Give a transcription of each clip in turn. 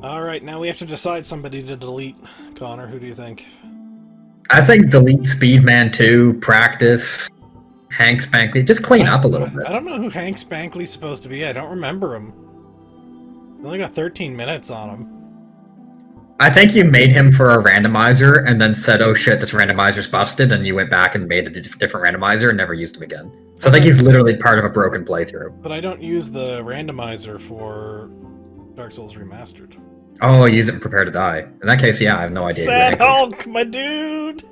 Alright, now we have to decide somebody to delete. Connor, who do you think? I think delete Speedman 2, practice, Hank Spankley. Just clean up a little bit. I don't know who Hank Spankley's supposed to be. I don't remember him. I only got 13 minutes on him. I think you made him for a randomizer and then said, oh shit, this randomizer's busted, and you went back and made a different randomizer and never used him again. So I think he's literally part of a broken playthrough. But I don't use the randomizer for Dark Souls Remastered. Oh, use it and prepare to die. In that case, yeah, I have no idea. Sad Hulk, my dude!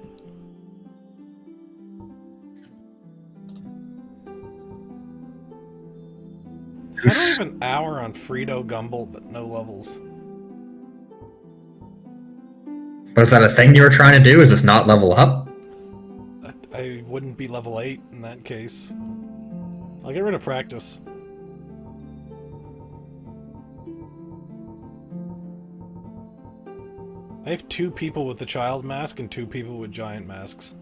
I don't have an hour on Frito Gumble, but no levels. But is that a thing you were trying to do? Is this not level up? I wouldn't be level 8 in that case. I'll get rid of practice. I have 2 people with the child mask and 2 people with giant masks.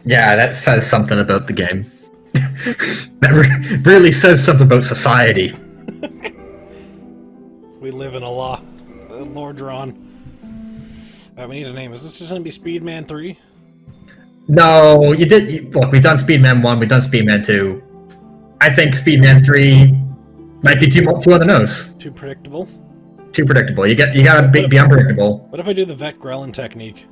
Yeah, that says something about the game. That really says something about society. We live in a lore-drawn. We need a name. Is this just gonna be Speedman 3? No, you did. Look, we've done Speedman 1, we've done Speedman 2. I think Speedman 3 might be too on the nose. Too predictable? Too predictable. You gotta be unpredictable. What if I do the Vec Grelin technique?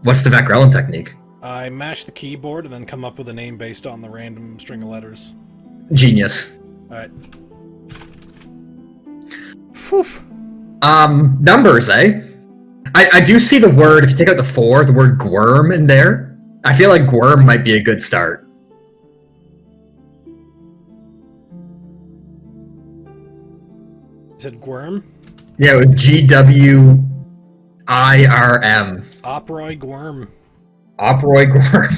What's the Vec Grelin technique? I mash the keyboard and then come up with a name based on the random string of letters. Genius. Alright. Phew. Numbers, eh? I do see the word, if you take out the 4, the word Gwyrm in there. I feel like Gwyrm might be a good start. Is it Gwyrm? Yeah, it was Gwirm. Operoy Gwyrm. Operoy Gwyrm.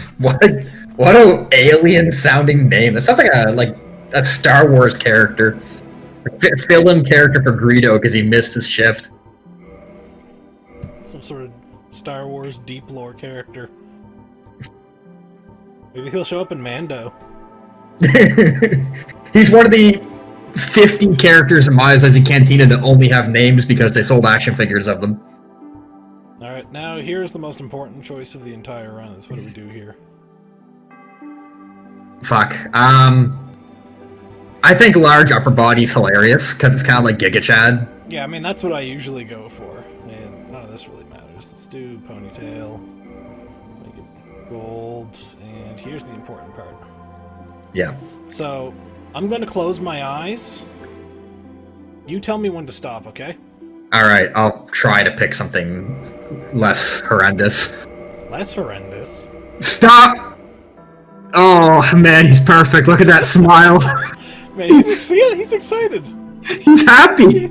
What a alien-sounding name. It sounds like a Star Wars character. A fill-in character for Greedo because he missed his shift. Some sort of Star Wars deep lore character. Maybe he'll show up in Mando. He's one of the 50 characters in Maya's Cantina that only have names because they sold action figures of them. Alright, now here's the most important choice of the entire run. Is what do we do here? Fuck. I think large upper body's hilarious because it's kind of like Giga Chad. Yeah, I mean, that's what I usually go for. And none of this really matters. Let's do ponytail. Let's make it gold. And here's the important part. Yeah. So, I'm going to close my eyes. You tell me when to stop, okay? Alright, I'll try to pick something less horrendous. Less horrendous? Stop! Oh, man, he's perfect. Look at that smile. Man, he's excited. He's happy.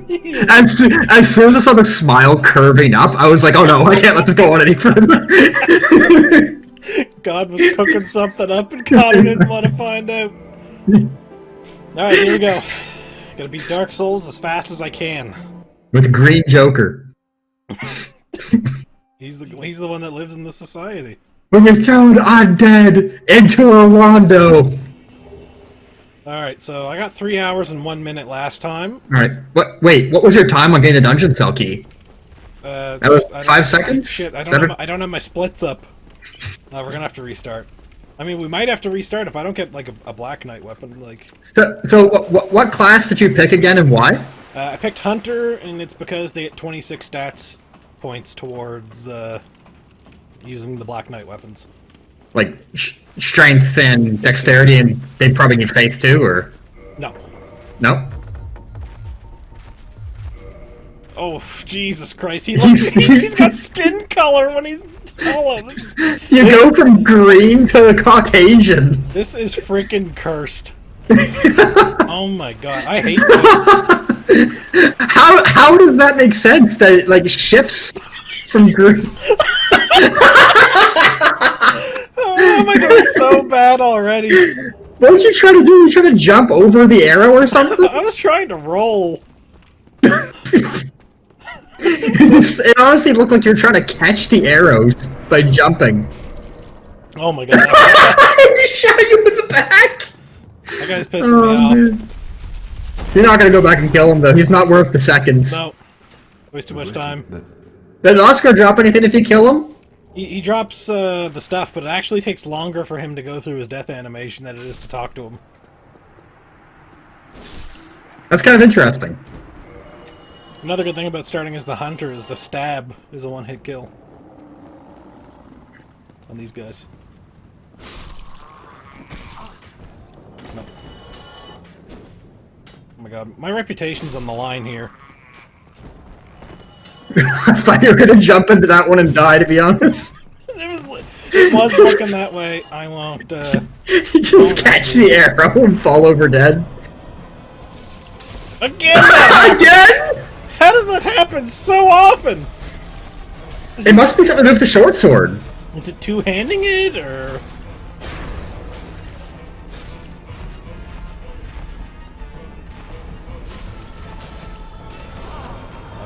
As soon as I saw the smile curving up, I was like, oh no, I can't let this go on any further. God was cooking something up and Connor didn't want to find out. Alright, here we go. Gotta beat Dark Souls as fast as I can. With Green Joker. He's the one that lives in the society. When you've thrown undead into a rondo. Alright, so I got 3 hours and 1 minute last time. Alright, wait, what was your time on getting the dungeon cell key? That was 5 seconds? Shit, I don't have my splits up. We're gonna have to restart. I mean, we might have to restart if I don't get, like, a Black Knight weapon, like... So what class did you pick again and why? I picked Hunter, and it's because they get 26 stats points towards, using the Black Knight weapons. Like, strength and dexterity, and they'd probably need faith too, or? No. No? Oh, Jesus Christ, he's got skin color when he's taller. Go from green to Caucasian. This is freaking cursed. Oh my god, I hate this. How does that make sense? That it, like, shifts from green? Oh my god, it's so bad already. What did you try to do? You try to jump over the arrow or something? I was trying to roll. It honestly looked like you're trying to catch the arrows by jumping. Oh my god. He shot you in the back! That guy's pissing me off. Man. You're not gonna go back and kill him though, he's not worth the seconds. No. Waste too much time. Does Oscar drop anything if you kill him? He drops the stuff, but it actually takes longer for him to go through his death animation than it is to talk to him. That's kind of interesting. Another good thing about starting as the hunter is the stab is a one-hit kill. On these guys. Nope. Oh my god, my reputation's on the line here. I thought you were gonna jump into that one and die, to be honest. It was looking that way. I won't, You just catch the arrow and fall over dead. Again! Again? How does that happen so often? It must be something to do with the short sword. Is it two-handing it, or...?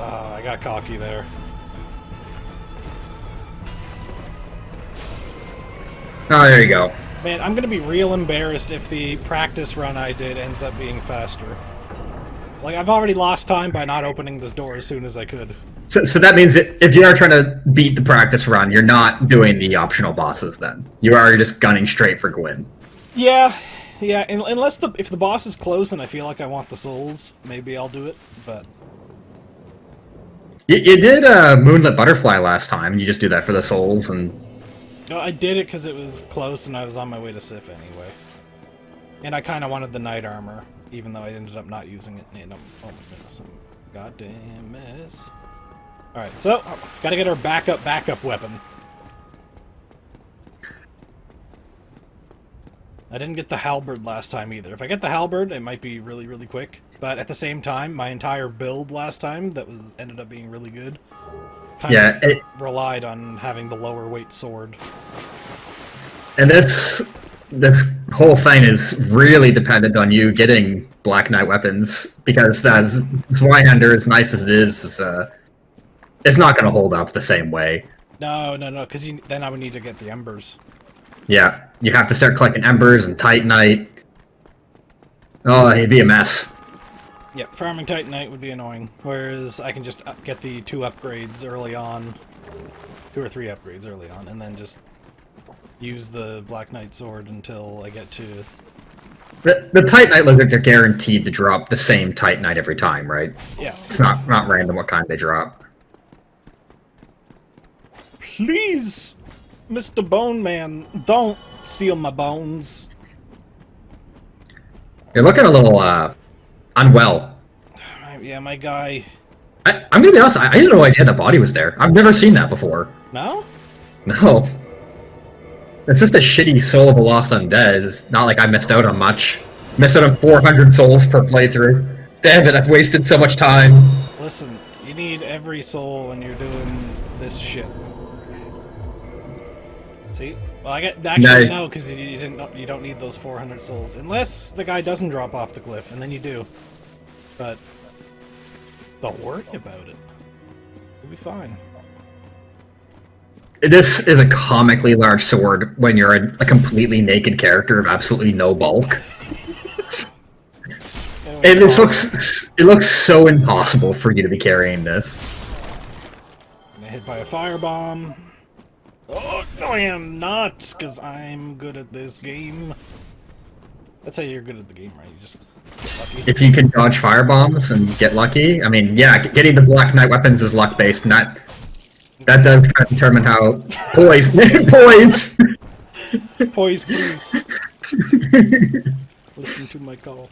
Ah, I got cocky there. Oh, there you go. Man, I'm gonna be real embarrassed if the practice run I did ends up being faster. Like, I've already lost time by not opening this door as soon as I could. So that means that if you are trying to beat the practice run, you're not doing the optional bosses then. You are just gunning straight for Gwyn. Yeah, unless if the boss is close and I feel like I want the souls, maybe I'll do it, but... You did Moonlit Butterfly last time, you just do that for the souls, and... No, I did it because it was close and I was on my way to Sif anyway. And I kind of wanted the knight armor, even though I ended up not using it. Oh my goodness, goddamn mess. Alright, so, gotta get our backup weapon. I didn't get the halberd last time either. If I get the halberd, it might be really, really quick. But at the same time, my entire build last time that ended up being really good kind of relied on having the lower weight sword. And this whole thing is really dependent on you getting Black Knight weapons, because as Zweihander, as nice as it is, it's not going to hold up the same way. No, because then I would need to get the embers. Yeah, you have to start collecting embers and Titanite. Oh, it'd be a mess. Yeah, farming Titanite would be annoying, whereas I can just get the 2 upgrades early on, 2 or 3 upgrades early on, and then just use the Black Knight sword until I get to... The Titanite lizards are guaranteed to drop the same Titanite every time, right? Yes. It's not random what kind they drop. Please, Mr. Bone Man, don't steal my bones. You're looking a little, unwell. Yeah, my guy... I'm gonna be honest, I had no idea the body was there. I've never seen that before. No? No. It's just a shitty Soul of a Lost Undead. It's not like I missed out on much. Missed out on 400 souls per playthrough. Damn it, I've wasted so much time. Listen, you need every soul when you're doing this shit. See? Well, actually no, because you don't need those 400 souls. Unless the guy doesn't drop off the cliff, and then you do. But don't worry about it. You'll be fine. This is a comically large sword when you're a completely naked character of absolutely no bulk. It looks so impossible for you to be carrying this. I'm hit by a firebomb. Oh, no I am not, because I'm good at this game. That's how you're good at the game, right? You just get lucky. If you can dodge firebombs and get lucky, I mean, yeah, getting the Black Knight weapons is luck-based, and that does kind of determine how... Poise! Poise! Poise, please. Listen to my call.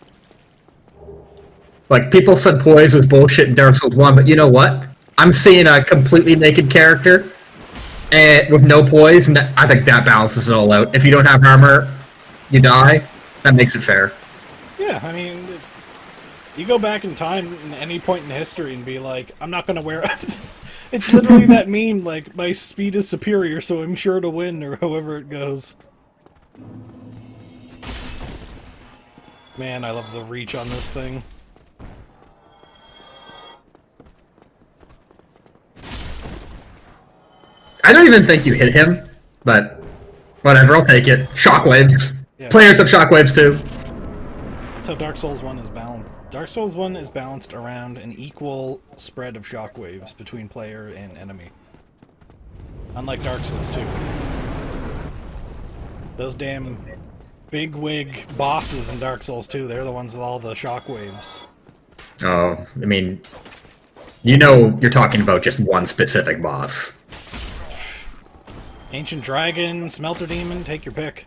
Like, people said poise was bullshit in Dark Souls 1, but you know what? I'm seeing a completely naked character and with no poise, and I think that balances it all out. If you don't have armor, you die. That makes it fair. Yeah, I mean, you go back in time at any point in history and be like, I'm not gonna wear... It's literally that meme, like, my speed is superior, so I'm sure to win, or however it goes. Man, I love the reach on this thing. I don't even think you hit him, but whatever, I'll take it. Shockwaves. Yeah. Players have shockwaves too. That's how Dark Souls 1 is bound. Dark Souls 1 is balanced around an equal spread of shockwaves between player and enemy. Unlike Dark Souls 2. Those damn big-wig bosses in Dark Souls 2, they're the ones with all the shockwaves. Oh, I mean, you know you're talking about just one specific boss. Ancient Dragon, Smelter Demon, take your pick.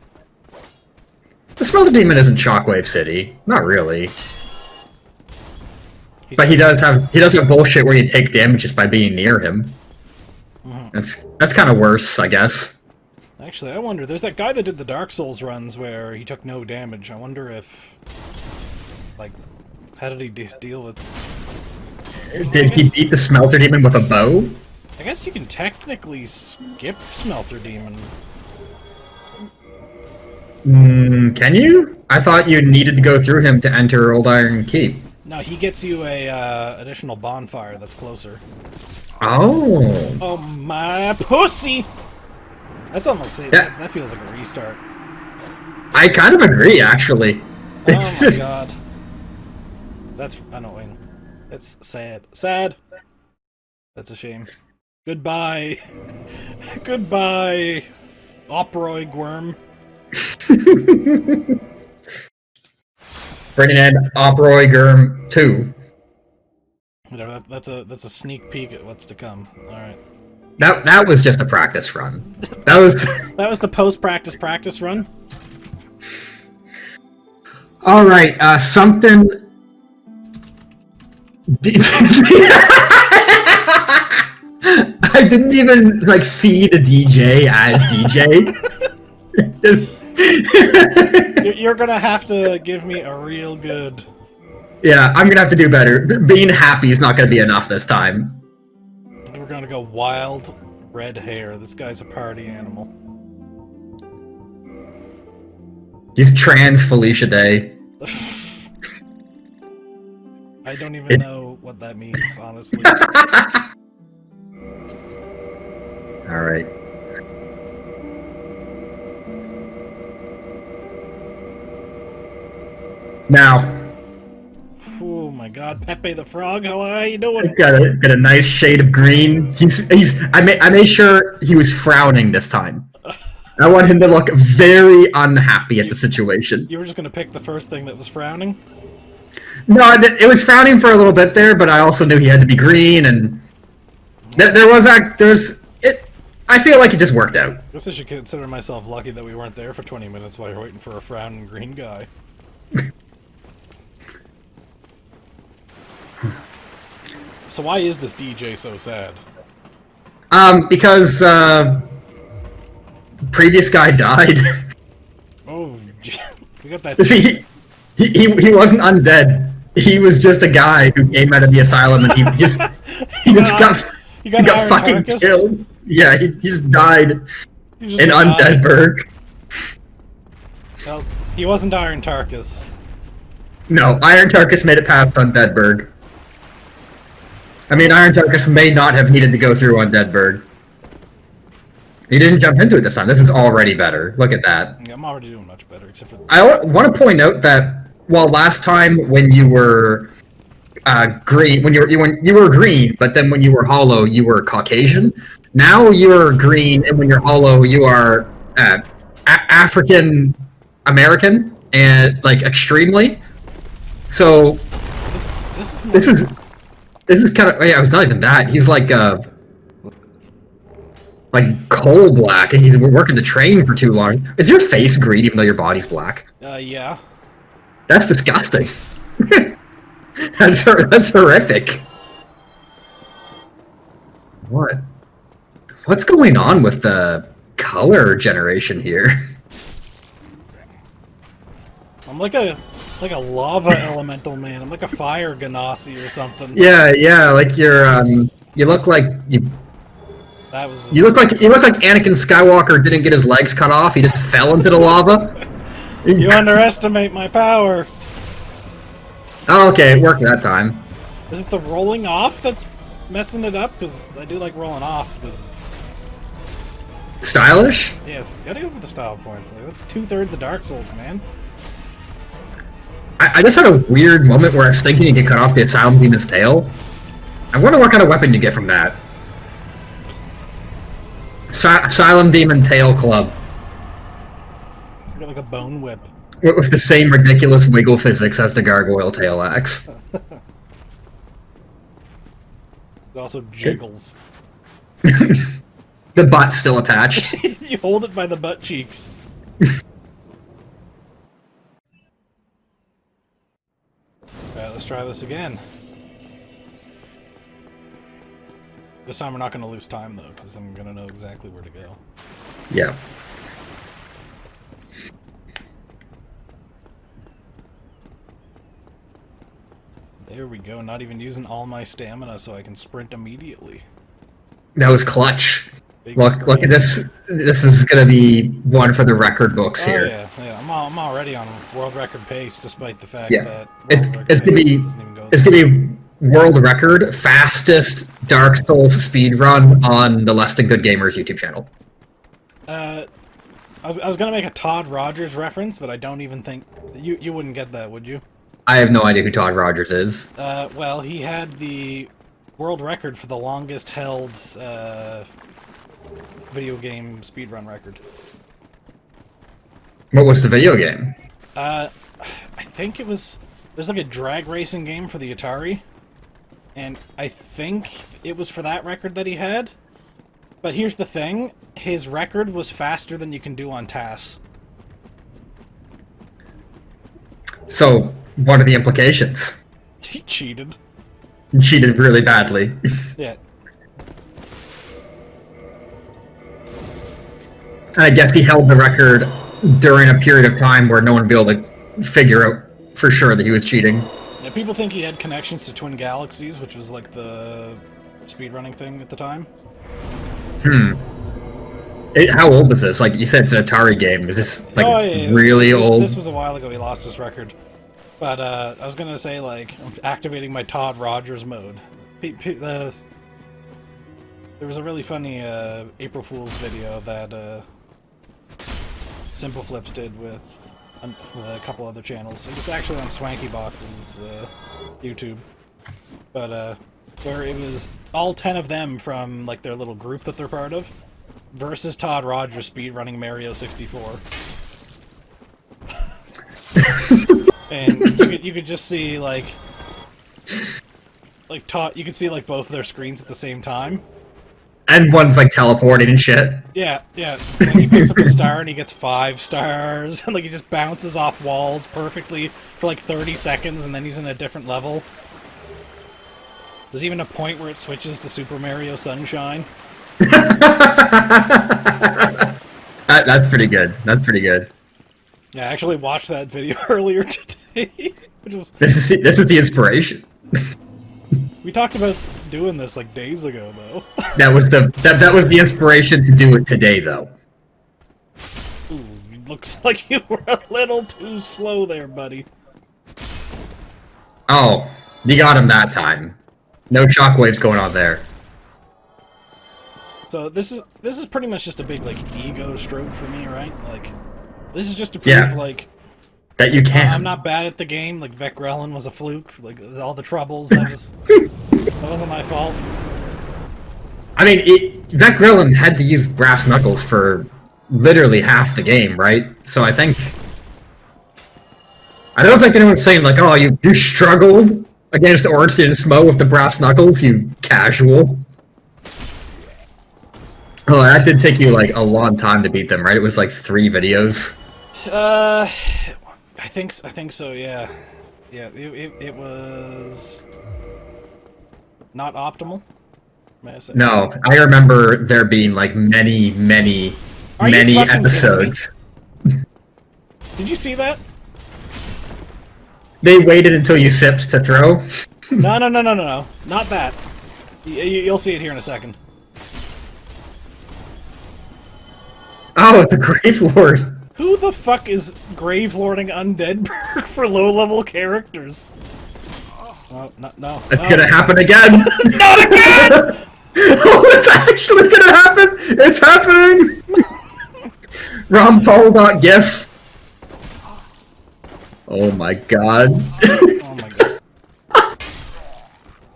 The Smelter Demon isn't Shockwave City. Not really. But he does have bullshit where you take damage just by being near him. That's kind of worse, I guess. Actually, I wonder, there's that guy that did the Dark Souls runs where he took no damage. I wonder if, like, how did he deal with... Did he beat the Smelter Demon with a bow? I guess you can technically skip Smelter Demon. Can you? I thought you needed to go through him to enter Old Iron Keep. No, he gets you a additional bonfire that's closer. Oh. Oh my pussy! That's almost safe. That feels like a restart. I kind of agree, actually. Oh my god. That's annoying. It's sad. Sad! That's a shame. Goodbye. Goodbye, Operoid Worm. Bringing in Operoid Worm 2. Whatever, that's a sneak peek at what's to come. Alright. That was just a practice run. That was the post-practice run? Alright, something... I didn't even, like, see the DJ as DJ. You're gonna have to give me a real good... Yeah, I'm gonna have to do better. Being happy is not gonna be enough this time. We're gonna go wild red hair. This guy's a party animal. He's trans Felicia Day. I don't even know what that means, honestly. Alright. Now. Oh my god, Pepe the Frog, how you doing? Got a nice shade of green. I made sure he was frowning this time. I want him to look very unhappy at the situation. You were just gonna pick the first thing that was frowning? No, it was frowning for a little bit there, but I also knew he had to be green, and I feel like it just worked out. I guess I should consider myself lucky that we weren't there for 20 minutes while you're waiting for a frowning green guy. So why is this DJ so sad? Because previous guy died. Oh, we got that. See, he wasn't undead. He was just a guy who came out of the asylum and he got fucking killed. Yeah, he just died in Undeadburg. Well, he wasn't Iron Tarkus. No, Iron Tarkus made it past Undeadburg. I mean, Iron Tarkus may not have needed to go through Undeadburg. He didn't jump into it this time. This is already better. Look at that. Yeah, I'm already doing much better, except for... I want to point out that while last time when you were green, when you were green, but then when you were hollow, you were Caucasian. Now you're green, and when you're hollow, you are African American, and like extremely. So this is kind of, yeah, it's not even that. He's like coal black, and he's working the train for too long. Is your face green even though your body's black? Yeah. That's disgusting. That's horrific. What's going on with the color generation here? I'm like a lava elemental man. I'm like a fire ganassi or something. Yeah, like you're you look like you look like Anakin Skywalker didn't get his legs cut off. He just fell into the lava. You underestimate my power. Oh, okay, it worked that time. Is it the rolling off that's messing it up? Because I do like rolling off because it's stylish. Yes, gotta go for the style points. Like, that's 2/3 of Dark Souls, man. I just had a weird moment where I was thinking you could cut off the Asylum Demon's tail. I wonder what kind of weapon you get from that. Asylum Demon Tail Club. You got like a bone whip. With the same ridiculous wiggle physics as the Gargoyle Tail Axe. It also jiggles. The butt's still attached. You hold it by the butt cheeks. Alright, let's try this again. This time we're not going to lose time, though, because I'm going to know exactly where to go. Yeah. There we go, not even using all my stamina so I can sprint immediately. That was clutch. Big Look at this. This is going to be one for the record books here. Yeah. I'm already on world record pace, despite the fact Yeah. that It's going to be world record fastest Dark Souls speed run on the LessThanGoodGamers YouTube channel. I was gonna make a Todd Rogers reference, but I don't even think you wouldn't get that, would you? I have no idea who Todd Rogers is. Well, he had the world record for the longest held video game speedrun record. What was the video game? I think there's like a drag racing game for the Atari, and I think it was for that record that he had. But here's the thing, his record was faster than you can do on TAS. So, what are the implications? He cheated. He cheated really badly. Yeah. I guess he held the record during a period of time where no one would be able to figure out for sure that he was cheating. Yeah, people think he had connections to Twin Galaxies, which was like the speedrunning thing at the time. How old is this? Like, you said it's an Atari game. Is this, like, really old? This was a while ago he lost his record. But, I was gonna say, like, activating my Todd Rogers mode. There was a really funny, April Fool's video that, Simple Flips did with a couple other channels. It was actually on Swanky Box's, YouTube. But, where it was all 10 of them from, like, their little group that they're part of versus Todd Rogers speedrunning Mario 64. And you could just see, like Todd, you could see, like, both of their screens at the same time. And one's, like, teleporting and shit. Yeah. And he picks up a star and he gets 5 stars. And, like, he just bounces off walls perfectly for, like, 30 seconds and then he's in a different level. There's even a point where it switches to Super Mario Sunshine. That's pretty good. That's pretty good. Yeah, I actually watched that video earlier today. Which was... This is the inspiration. We talked about doing this like days ago, though. That was the inspiration to do it today, though. Ooh, it looks like you were a little too slow there, buddy. Oh, you got him that time. No shockwaves going on there. So this is pretty much just a big, like, ego stroke for me, right? Like, this is just to prove, like, that you can. I'm not bad at the game. Like, Vec Grellin was a fluke. Like, all the troubles, that wasn't my fault. I mean, Vec Grellin had to use brass knuckles for literally half the game, right? So I don't think anyone's saying, like, oh, you struggled against Ornstein and Smo with the brass knuckles, you casual. Oh, that did take you, like, a long time to beat them, right? It was, like, 3 videos. I think so, yeah. Yeah, it was not optimal, may I say. No, I remember there being, like, many episodes. Did you see that? They waited until you sipped to throw? No. Not that. You'll see it here in a second. Oh, it's a Gravelord. Who the fuck is Gravelording Undeadberg for low-level characters? Oh, no. It's gonna happen again! Not again! Oh, it's actually gonna happen! It's happening! RomPaul.gif. Oh my god. Oh my god.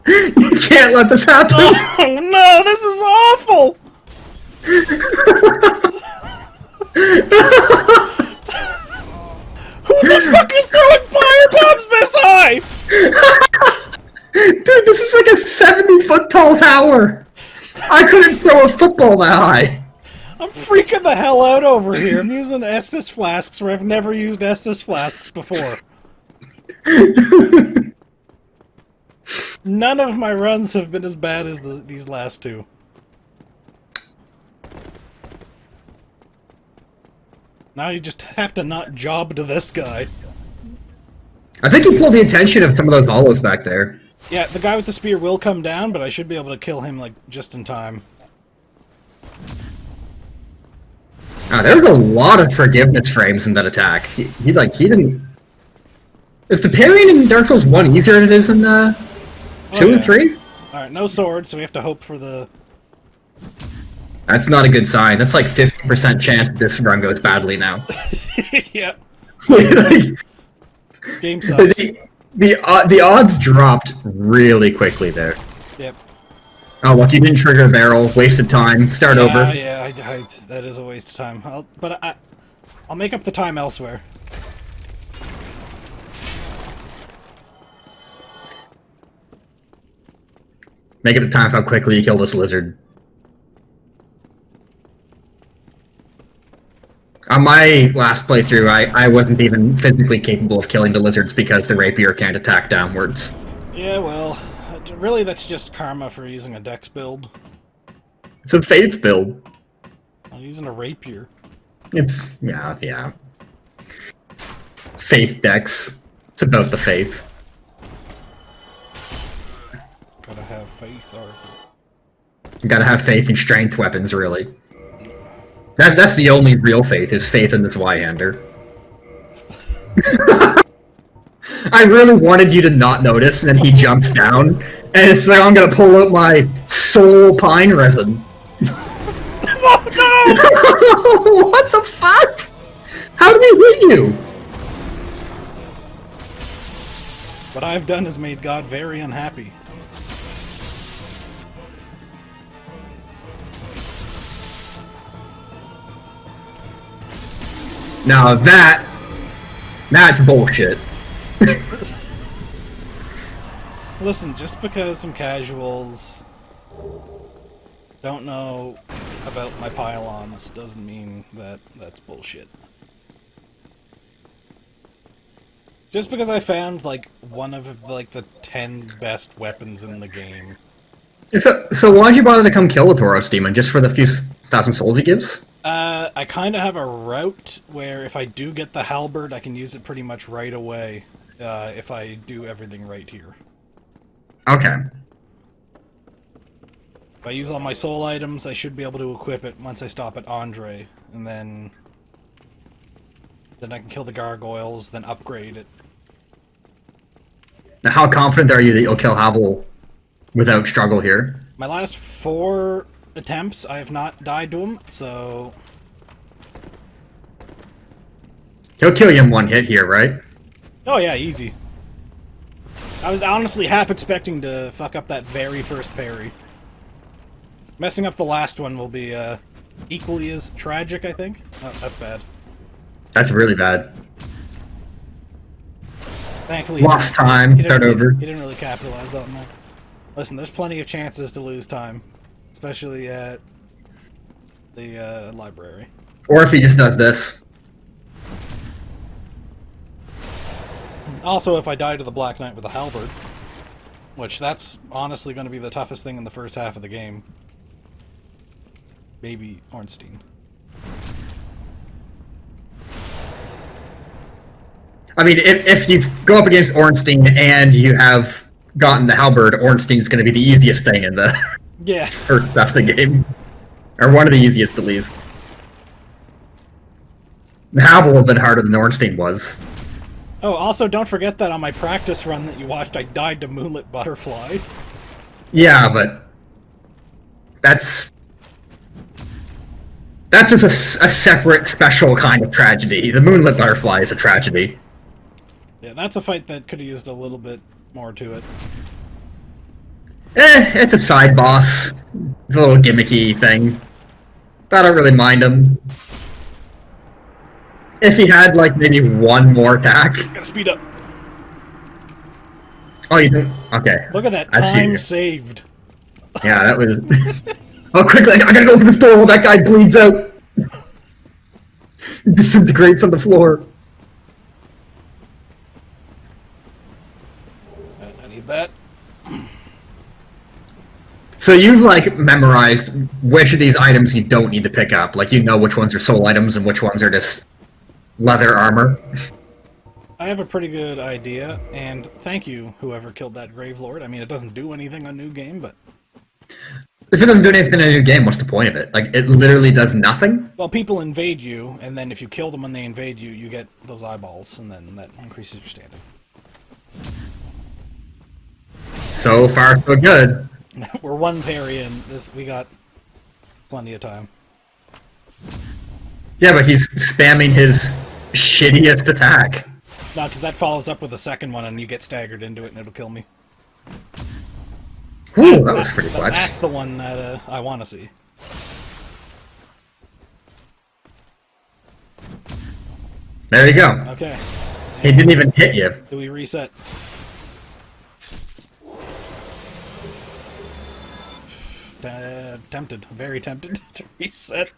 You can't let this happen! Oh no, this is awful! Who the fuck is throwing firebombs this high? Dude, this is like a 70-foot tall tower! I couldn't throw a football that high! I'm freaking the hell out over here. I'm using Estus flasks where I've never used Estus flasks before. None of my runs have been as bad as these last two. Now you just have to not job to this guy. I think you pulled the attention of some of those hollows back there. Yeah, the guy with the spear will come down, but I should be able to kill him, like, just in time. There's a lot of forgiveness frames in that attack. He didn't... Is the parrying in Dark Souls 1 easier than it is in 2 and 3? Alright, no sword, so we have to hope for the... That's not a good sign. That's like 50% chance that this run goes badly now. Yeah. Like, Game sucks. the odds dropped really quickly there. Yep. Oh, look, you didn't trigger a barrel. Wasted time. Start over. Yeah, that is a waste of time. I'll make up the time elsewhere. Make it a time for how quickly you kill this lizard. On my last playthrough, I wasn't even physically capable of killing the lizards because the rapier can't attack downwards. Yeah, well, really that's just karma for using a dex build. It's a faith build. I'm using a rapier. It's, yeah. Faith dex. It's about the faith. Gotta have faith, Arthur. You gotta have faith in strength weapons, really. That's the only real faith, is faith in this Y-hander. I really wanted you to not notice, and then he jumps down, and it's like, I'm gonna pull out my soul pine resin. Oh no! What the fuck? How did he hit you? What I've done has made God very unhappy. Now that's bullshit. Listen, just because some casuals don't know about my pylons doesn't mean that that's bullshit. Just because I found, like, one of, like, the 10 best weapons in the game. So why'd you bother to come kill the Tauros demon? Just for the few thousand souls he gives? I kind of have a route where if I do get the halberd, I can use it pretty much right away, if I do everything right here. Okay. If I use all my soul items, I should be able to equip it once I stop at Andre, and then I can kill the gargoyles, then upgrade it. Now, how confident are you that you'll kill Havel without struggle here? My last 4 attempts, I have not died to him, so... He'll kill you in one hit here, right? Oh yeah, easy. I was honestly half expecting to fuck up that very first parry. Messing up the last one will be, equally as tragic, I think. Oh, that's bad. That's really bad. Thankfully, Lost time, start over. He didn't really capitalize on that. Listen, there's plenty of chances to lose time. Especially at the, library. Or if he just does this. Also, if I die to the Black Knight with a halberd. Which, that's honestly going to be the toughest thing in the first half of the game. Maybe Ornstein. I mean, if you go up against Ornstein and you have gotten the halberd, Ornstein's going to be the easiest thing in the Yeah. first half of the game. Or one of the easiest, at least. The Havel would have been harder than Ornstein was. Oh, also, don't forget that on my practice run that you watched, I died to Moonlit Butterfly. Yeah, but... That's just a separate, special kind of tragedy. The Moonlit Butterfly is a tragedy. Yeah, that's a fight that could have used a little bit more to it. It's a side boss. It's a little gimmicky thing. But I don't really mind him. If he had, like, maybe one more attack. Gotta speed up. Oh, you didn't? Okay. Look at that time saved. Yeah, that was... Oh, quickly, I gotta go open this door while that guy bleeds out. Disintegrates on the floor. I need that. So you've, like, memorized which of these items you don't need to pick up. Like, you know which ones are soul items and which ones are just leather armor. I have a pretty good idea, and thank you, whoever killed that Grave Lord. I mean, it doesn't do anything on New Game, but... If it doesn't do anything in a new game, what's the point of it? Like, it literally does nothing? Well, people invade you, and then if you kill them when they invade you, you get those eyeballs, and then that increases your standing. So far, so good. We're one parry in. We got plenty of time. Yeah, but he's spamming his shittiest attack. No, because that follows up with a second one, and you get staggered into it, and it'll kill me. Whew, that was pretty clutch. That's the one that I want to see. There you go. Okay. He didn't even hit you. Do we reset? Tempted. Very tempted to reset.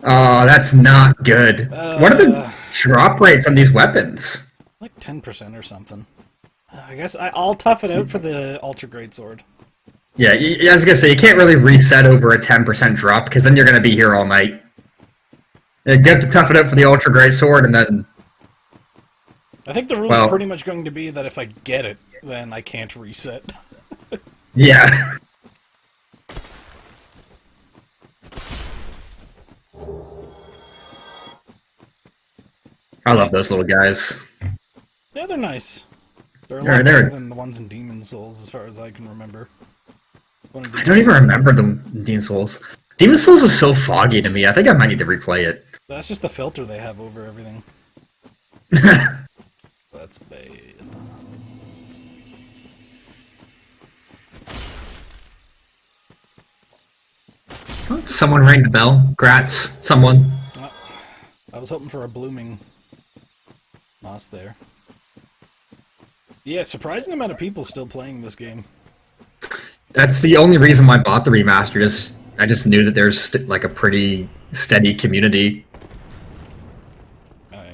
Oh, that's not good. What are the drop rates on these weapons? Like 10% or something. I guess I'll tough it out for the Ultra Great Sword. Yeah, I was gonna say, you can't really reset over a 10% drop, because then you're gonna be here all night. You have to tough it out for the Ultra Great Sword, and then... I think the rule's are pretty much going to be that if I get it, then I can't reset. Yeah. I love those little guys. Yeah, they're nice. They're a lot better than the ones in Demon Souls, as far as I can remember. I don't even remember them in Demon Souls. Demon Souls is so foggy to me. I think I might need to replay it. That's just the filter they have over everything. That's bad. Someone rang the bell. Grats. Someone. I was hoping for a blooming moss there. Yeah, surprising amount of people still playing this game. That's the only reason why I bought the remastered. Is I just knew that there's like a pretty steady community.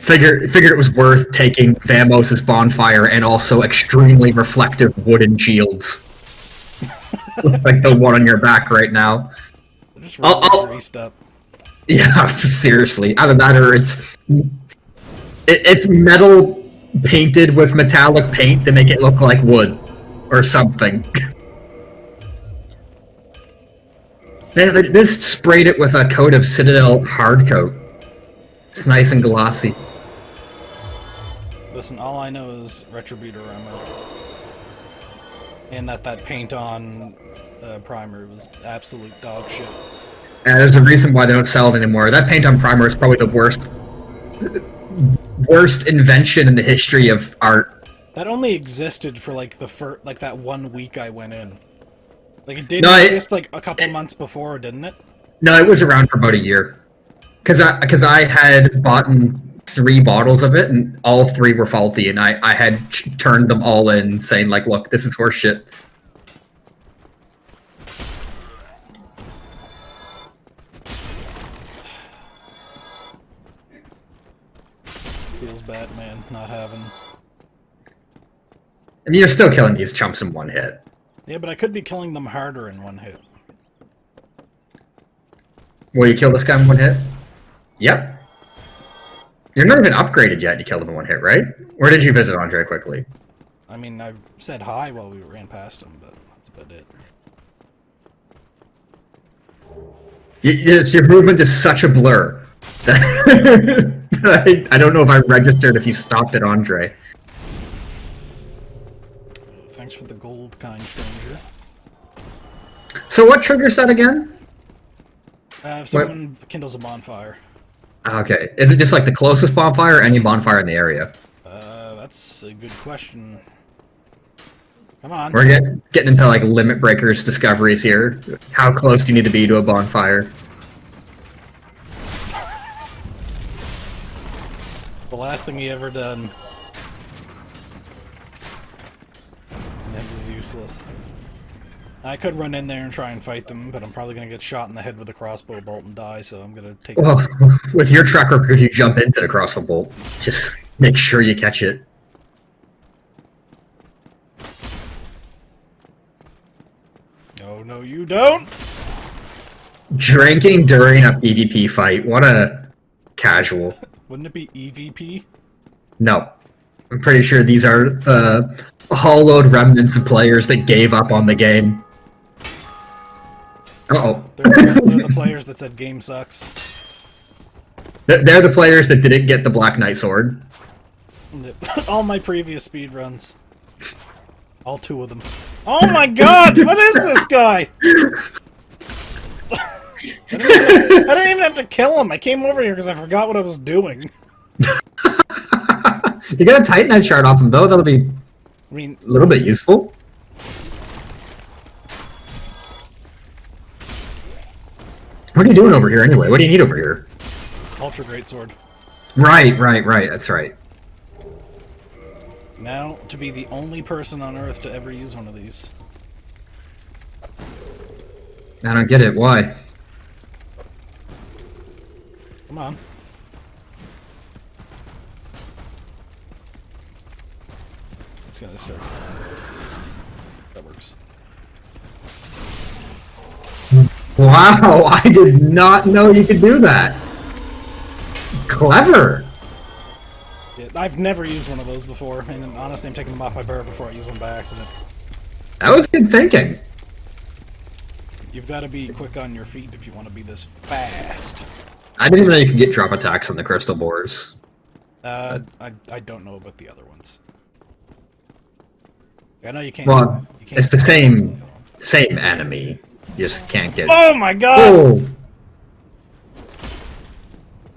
Figured it was worth taking Vamos's bonfire and also extremely reflective wooden shields, like the one on your back right now. Just really greased up. Yeah, seriously. Either that or it's metal painted with metallic paint to make it look like wood or something. They just sprayed it with a coat of Citadel hard coat. It's nice and glossy. Listen, all I know is Retributor armor. And that paint on primer was absolute dog shit. And there's a reason why they don't sell it anymore. That paint on primer is probably the worst invention in the history of art. That only existed for like that 1 week I went in. Like it did exist like a couple months before, didn't it? No, it was around for about a year. Because I had bought 3 bottles of it, and all 3 were faulty, and I had turned them all in, saying like, "Look, this is horseshit." Feels bad, man, not having. And you're still killing these chumps in 1 hit. Yeah, but I could be killing them harder in 1 hit. Will you kill this guy in 1 hit? Yep. You're not even upgraded yet. You killed him in 1 hit, right? Or did you visit Andre quickly? I mean, I said hi while we ran past him, but that's about it. Your movement is such a blur. I don't know if I registered if you stopped at Andre. Thanks for the gold, kind stranger. So what triggers that again? If someone kindles a bonfire. Okay. Is it just like the closest bonfire or any bonfire in the area? That's a good question. Come on. We're getting into like limit breakers discoveries here. How close do you need to be to a bonfire? The last thing he ever done. That was useless. I could run in there and try and fight them, but I'm probably gonna get shot in the head with a crossbow bolt and die, so I'm gonna take Well, this. with your track record, you jump into the crossbow bolt. Just make sure you catch it. Oh, no, you don't! Drinking during a PvP fight. What a casual. Wouldn't it be EVP? No. I'm pretty sure these are hollowed remnants of players that gave up on the game. Uh-oh. They're the players that said game sucks. They're the players that didn't get the Black Knight sword. All my previous speedruns. All 2 of them. Oh my god! What is this guy? I didn't even have to kill him. I came over here because I forgot what I was doing. You got a Titanite shard off him, though. That'll be I mean, a little bit useful. What are you doing over here, anyway? What do you need over here? ultra great sword. Right. That's right. Now, to be the only person on Earth to ever use one of these. I don't get it. Why? Come on. It's gonna start. That works. Wow, I did not know you could do that. Clever. Yeah, I've never used one of those before, and honestly, I'm taking them off my bar before I use one by accident. That was good thinking. You've got to be quick on your feet if you want to be this fast. I didn't even know you could get drop attacks on the crystal boars. I don't know about the other ones. I know you can't. Well, you can't it's the same enemy. You just can't get. Oh my god! Oh!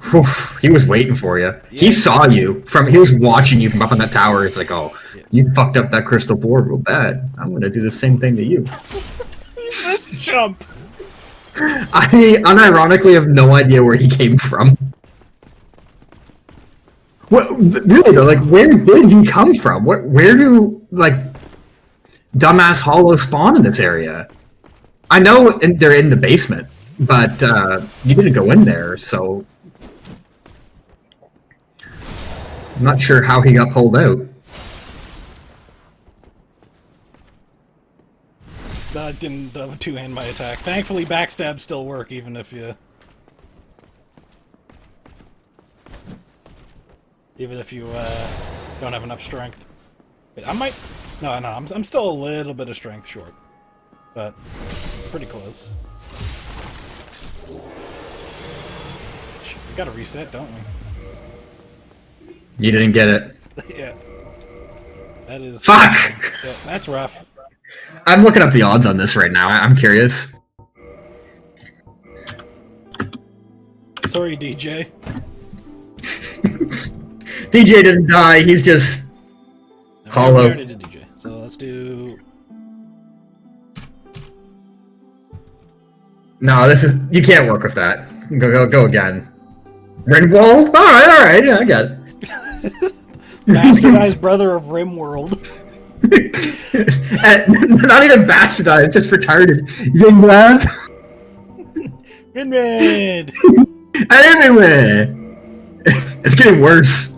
Whew, he was waiting for you. Yeah. He saw you he was watching you from up on that tower. It's like, oh, Yeah. you fucked up that crystal boar real bad. I'm gonna do the same thing to you. Who's this jump? I unironically have no idea where he came from. What, really though, like, where did he come from? Where do, like, dumbass hollow spawn in this area? I know they're in the basement, but you didn't go in there, so I'm not sure how he got pulled out. Didn't two-hand my attack. Thankfully, backstabs still work, even if you... don't have enough strength. Wait, I might... No, I'm still a little bit of strength short. But, pretty close. We gotta reset, don't we? You didn't get it. Yeah. That is... Fuck! Yeah, that's rough. I'm looking up the odds on this right now. I'm curious. Sorry, DJ. DJ didn't die, he's just No, hollow. we already did DJ. So let's do... No, this is... You can't work with that. Go again. Ringwald? Alright, I got it. Bastardized brother of Rimworld. Not even bastardized, just retarded. Young lad. Rinred! Anyway, it's getting worse.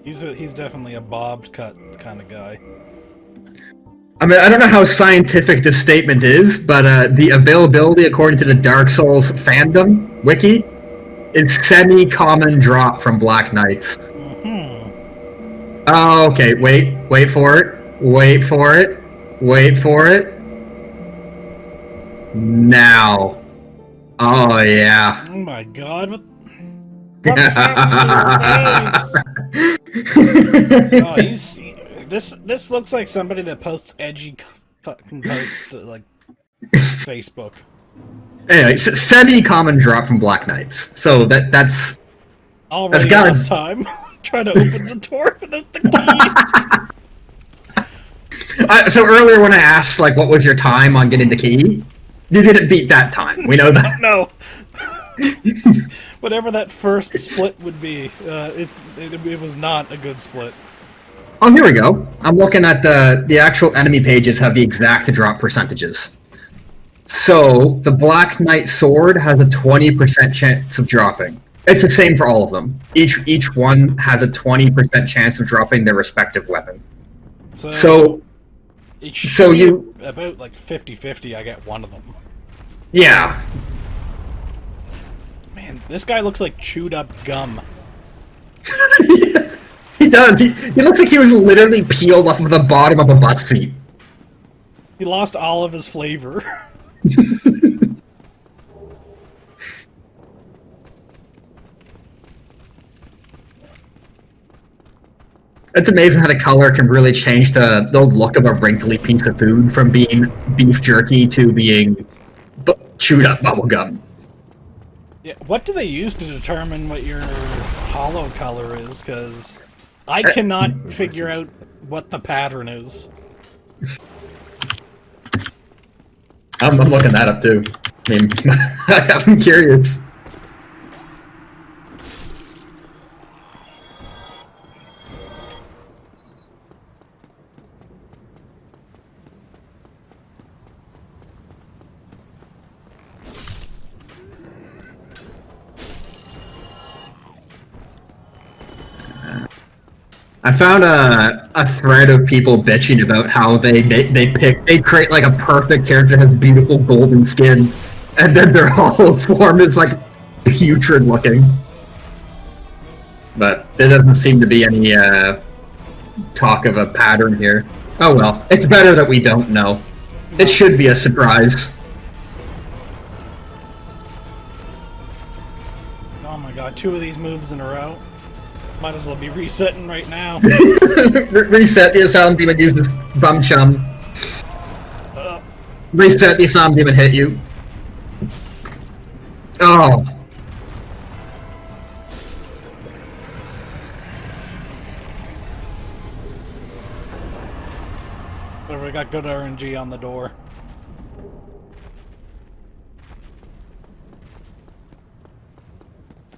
He's definitely a bobbed cut kind of guy. I mean, I don't know how scientific this statement is, but the availability, according to the Dark Souls fandom wiki, is semi-common drop from Black Knights. Mm-hmm. Oh, okay. Wait for it. Wait for it. Wait for it. Now. Oh yeah. Oh my god, what's happening to your face? Oh, this looks like somebody that posts edgy fucking posts to, like, Facebook. Anyway, semi-common drop from Black Knights. So that's Already gotta- lost time trying to open the door without the key. So earlier when I asked, like, what was your time on getting the key, you didn't beat that time. We know that. No. Whatever that first split would be, it was not a good split. Oh, here we go. I'm looking at the actual enemy pages have the exact drop percentages. So the Black Knight sword has a 20% chance of dropping. It's the same for all of them. Each one has a 20% chance of dropping their respective weapon. So it should be you about like 50-50. I get one of them. Yeah. Man, this guy looks like chewed up gum. He does. He looks like he was literally peeled off of the bottom of a bus seat. He lost all of his flavor. It's amazing how the color can really change the look of a wrinkly piece of food from being beef jerky to being chewed up bubblegum. Yeah, what do they use to determine what your hollow color is? Because I cannot figure out what the pattern is. I'm looking that up too. I mean, I'm curious. I found a thread of people bitching about how they create like a perfect character that has beautiful golden skin, and then their hollow form is like putrid looking. But there doesn't seem to be any talk of a pattern here. Oh well, it's better that we don't know. It should be a surprise. Oh my god, 2 of these moves in a row. Might as well be resetting right now. Reset the Asylum Demon, use this bum chum. Reset the Asylum Demon, hit you. Oh. But we got good RNG on the door.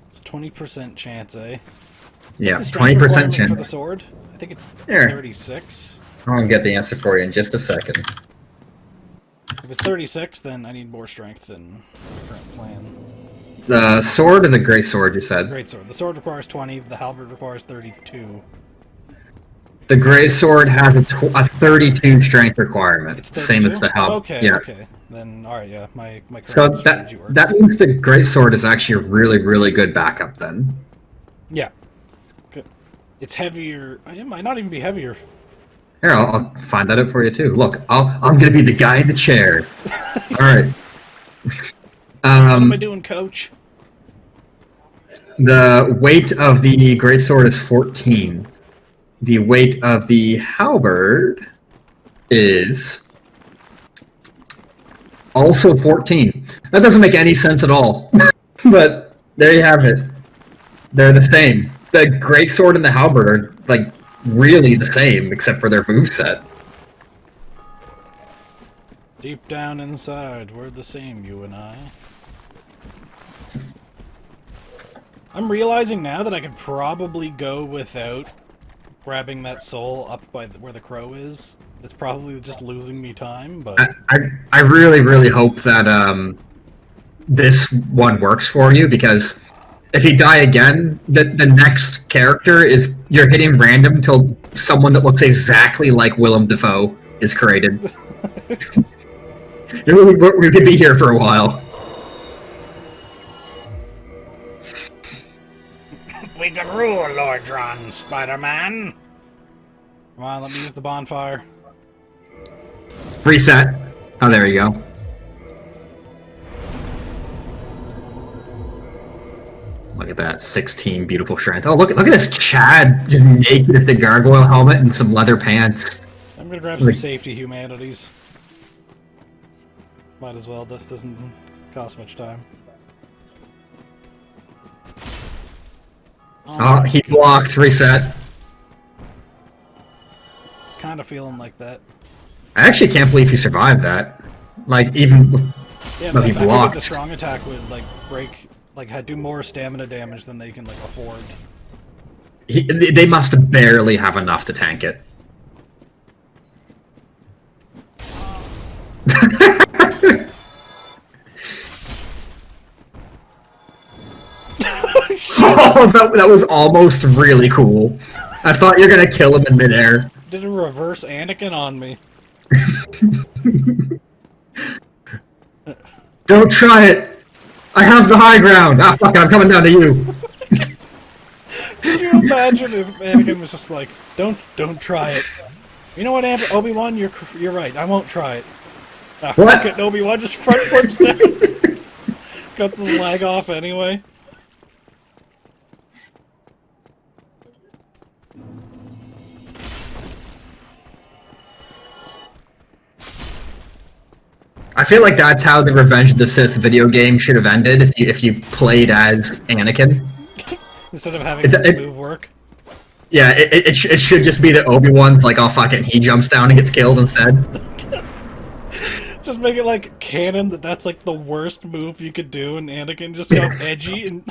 It's 20% chance, eh? Yeah, What's the strength 20% requirement chance. for the sword? I think it's There. 36. I'll get the answer for you in just a second. If it's 36, then I need more strength than my current plan. The sword or the great sword, you said? Great sword. The sword requires 20, the halberd requires 32. The great sword has a 32 strength requirement, It's same 32? as the halberd. Okay, yeah. okay. Then, alright, yeah, my current So strategy works. that means the great sword is actually a really, really good backup then. Yeah. Good. It's heavier. It might not even be heavier. Here, I'll find that out for you too. Look, I'm gonna be the guy in the chair. All right. What am I doing, coach? The weight of the greatsword is 14. The weight of the halberd is also 14. That doesn't make any sense at all. But there you have it. They're the same. The greatsword and the halberd are like really the same, except for their moveset. Deep down inside, we're the same, you and I. I'm realizing now that I could probably go without grabbing that soul up by where the crow is. It's probably just losing me time, but... I really, really hope that this one works for you, because if you die again, the next character is you're hitting random until someone that looks exactly like Willem Dafoe is created. We could be here for a while. We can rule, Lord Dron, Spider-Man! Come on, let me use the bonfire. Reset. Oh, there you go. Look at that, 16 beautiful strength. Oh, look at this Chad just naked with the gargoyle helmet and some leather pants. I'm gonna grab some safety humanities. Might as well, this doesn't cost much time. Oh, he blocked. Reset. Kind of feeling like that. I actually can't believe he survived that. Like, even with Yeah, but but he I figured blocked. the strong attack would like break, like do more stamina damage than they can like afford. They must have barely have enough to tank it. Oh, that was almost really cool. I thought you were gonna kill him in midair. Did a reverse Anakin on me. Don't try it! I have the high ground! Ah, fuck it, I'm coming down to you! Could you imagine if Anakin was just like, don't try it. You know what, Obi-Wan, you're right. I won't try it. Ah, What? fuck it, Obi-Wan just front flips down. Cuts his leg off anyway. I feel like that's how the Revenge of the Sith video game should have ended if you played as Anakin. Instead of having the move work. Yeah, it should just be that Obi-Wan's like, oh fuck it, he jumps down and gets killed instead. Just make it like canon that's like the worst move you could do, and Anakin just go edgy and.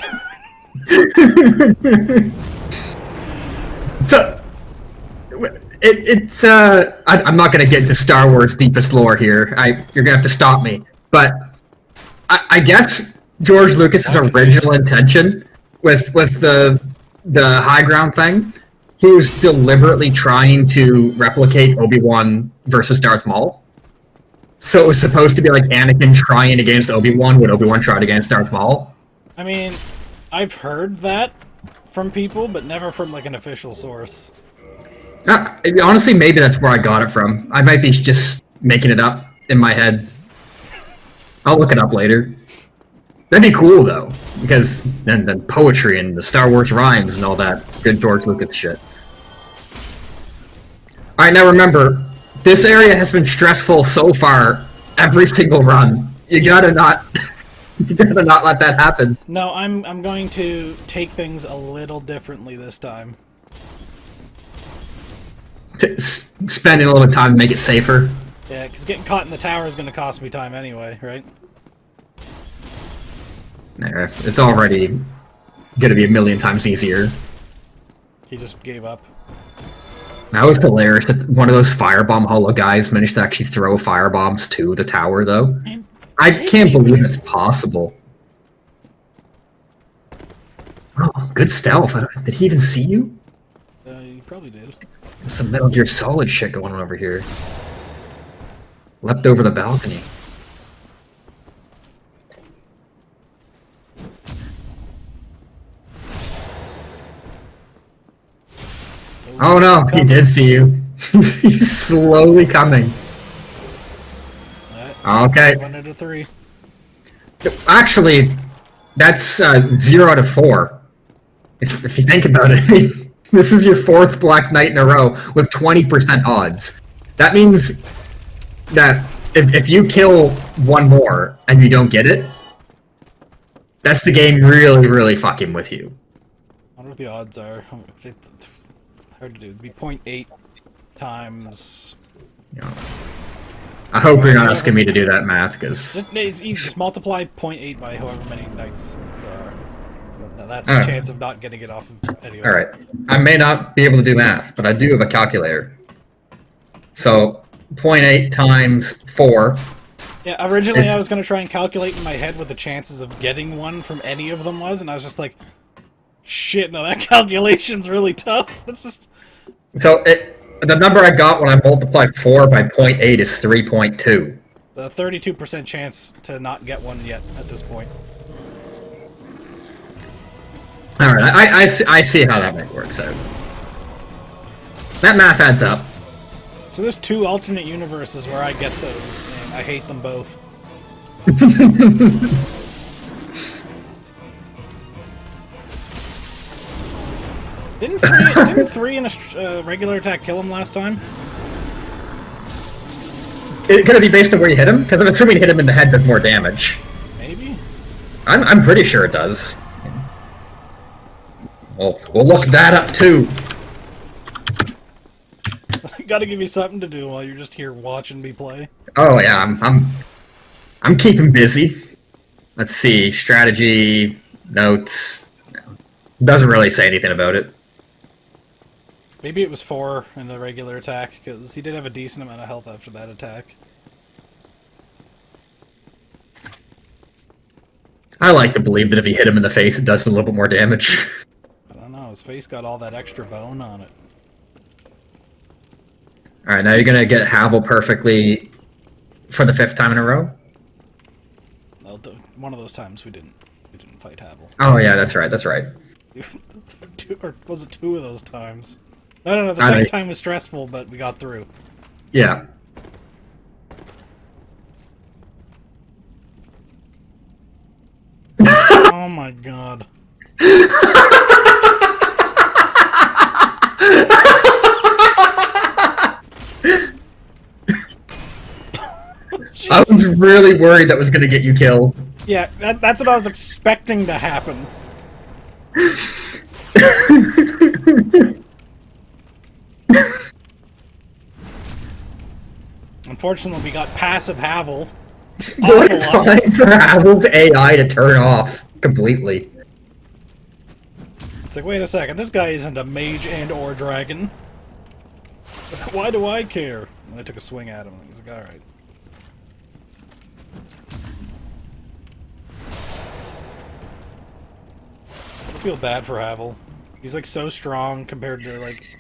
So, I'm not gonna get into Star Wars deepest lore here. You're gonna have to stop me. But I guess George Lucas's original intention with the high ground thing, he was deliberately trying to replicate Obi-Wan versus Darth Maul. So it was supposed to be like Anakin trying against Obi-Wan when Obi-Wan tried against Darth Maul. I mean, I've heard that from people, but never from like an official source. Honestly, maybe that's where I got it from. I might be just making it up in my head. I'll look it up later. That'd be cool, though, because then poetry and the Star Wars rhymes and all that good George Lucas shit. Alright, now remember, this area has been stressful so far, every single run. You gotta not... you gotta not let that happen. No, I'm going to take things a little differently this time. Spending a little bit of time to make it safer. Yeah, because getting caught in the tower is going to cost me time anyway, right? There, it's already gonna be a million times easier. He just gave up. That was hilarious that one of those firebomb hollow guys managed to actually throw firebombs to the tower, though. Man, I can't believe it's possible. Oh, good stealth. Did he even see you? You probably did. There's some Metal Gear Solid shit going on over here. Leapt over the balcony. Oh no, he did see you. He's slowly coming. Okay. 1 out of 3. Actually, that's 0 out of 4. If you think about it, this is your 4th Black Knight in a row with 20% odds. That means that if you kill one more and you don't get it, that's the game really, really fucking with you. I wonder what the odds are. It's hard to do. It'd be 0.8 times... Yeah. I hope you're not asking me to do that math, because... It's easy. Just multiply 0.8 by however many knights there are. That's the chance of not getting it off of anyway. Alright. I may not be able to do math, but I do have a calculator. So, 0.8 times 4. Yeah, originally I was going to try and calculate in my head what the chances of getting one from any of them was, and I was just like, shit, no, that calculation's really tough. That's just... So, the number I got when I multiplied 4 by 0.8 is 3.2. The 32% chance to not get one yet at this point. Alright, I see how that works out. That math adds up. So there's 2 alternate universes where I get those, and I hate them both. Didn't 3 in a regular attack kill him last time? Could it be based on where you hit him? Because I'm assuming hit him in the head does more damage. Maybe? I'm pretty sure it does. Well, we'll look that up too. Gotta give you something to do while you're just here watching me play. Oh yeah, I'm keeping busy. Let's see, strategy, notes. No. Doesn't really say anything about it. Maybe it was 4 in the regular attack, because he did have a decent amount of health after that attack. I like to believe that if you hit him in the face, it does a little bit more damage. I don't know, his face got all that extra bone on it. Alright, now you're gonna get Havel perfectly for the 5th time in a row? Well, one of those times we didn't fight Havel. Oh yeah, that's right, that's right. Or was it 2 of those times? No, the second time was stressful, but we got through. Yeah. Oh my god. I was really worried that was going to get you killed. Yeah, that's what I was expecting to happen. Unfortunately, we got passive Havel. What time for Havel's AI to turn off completely? It's like, wait a second, this guy isn't a mage and or dragon. Why do I care? And I took a swing at him, and he's like, alright. I feel bad for Havel. He's like so strong compared to like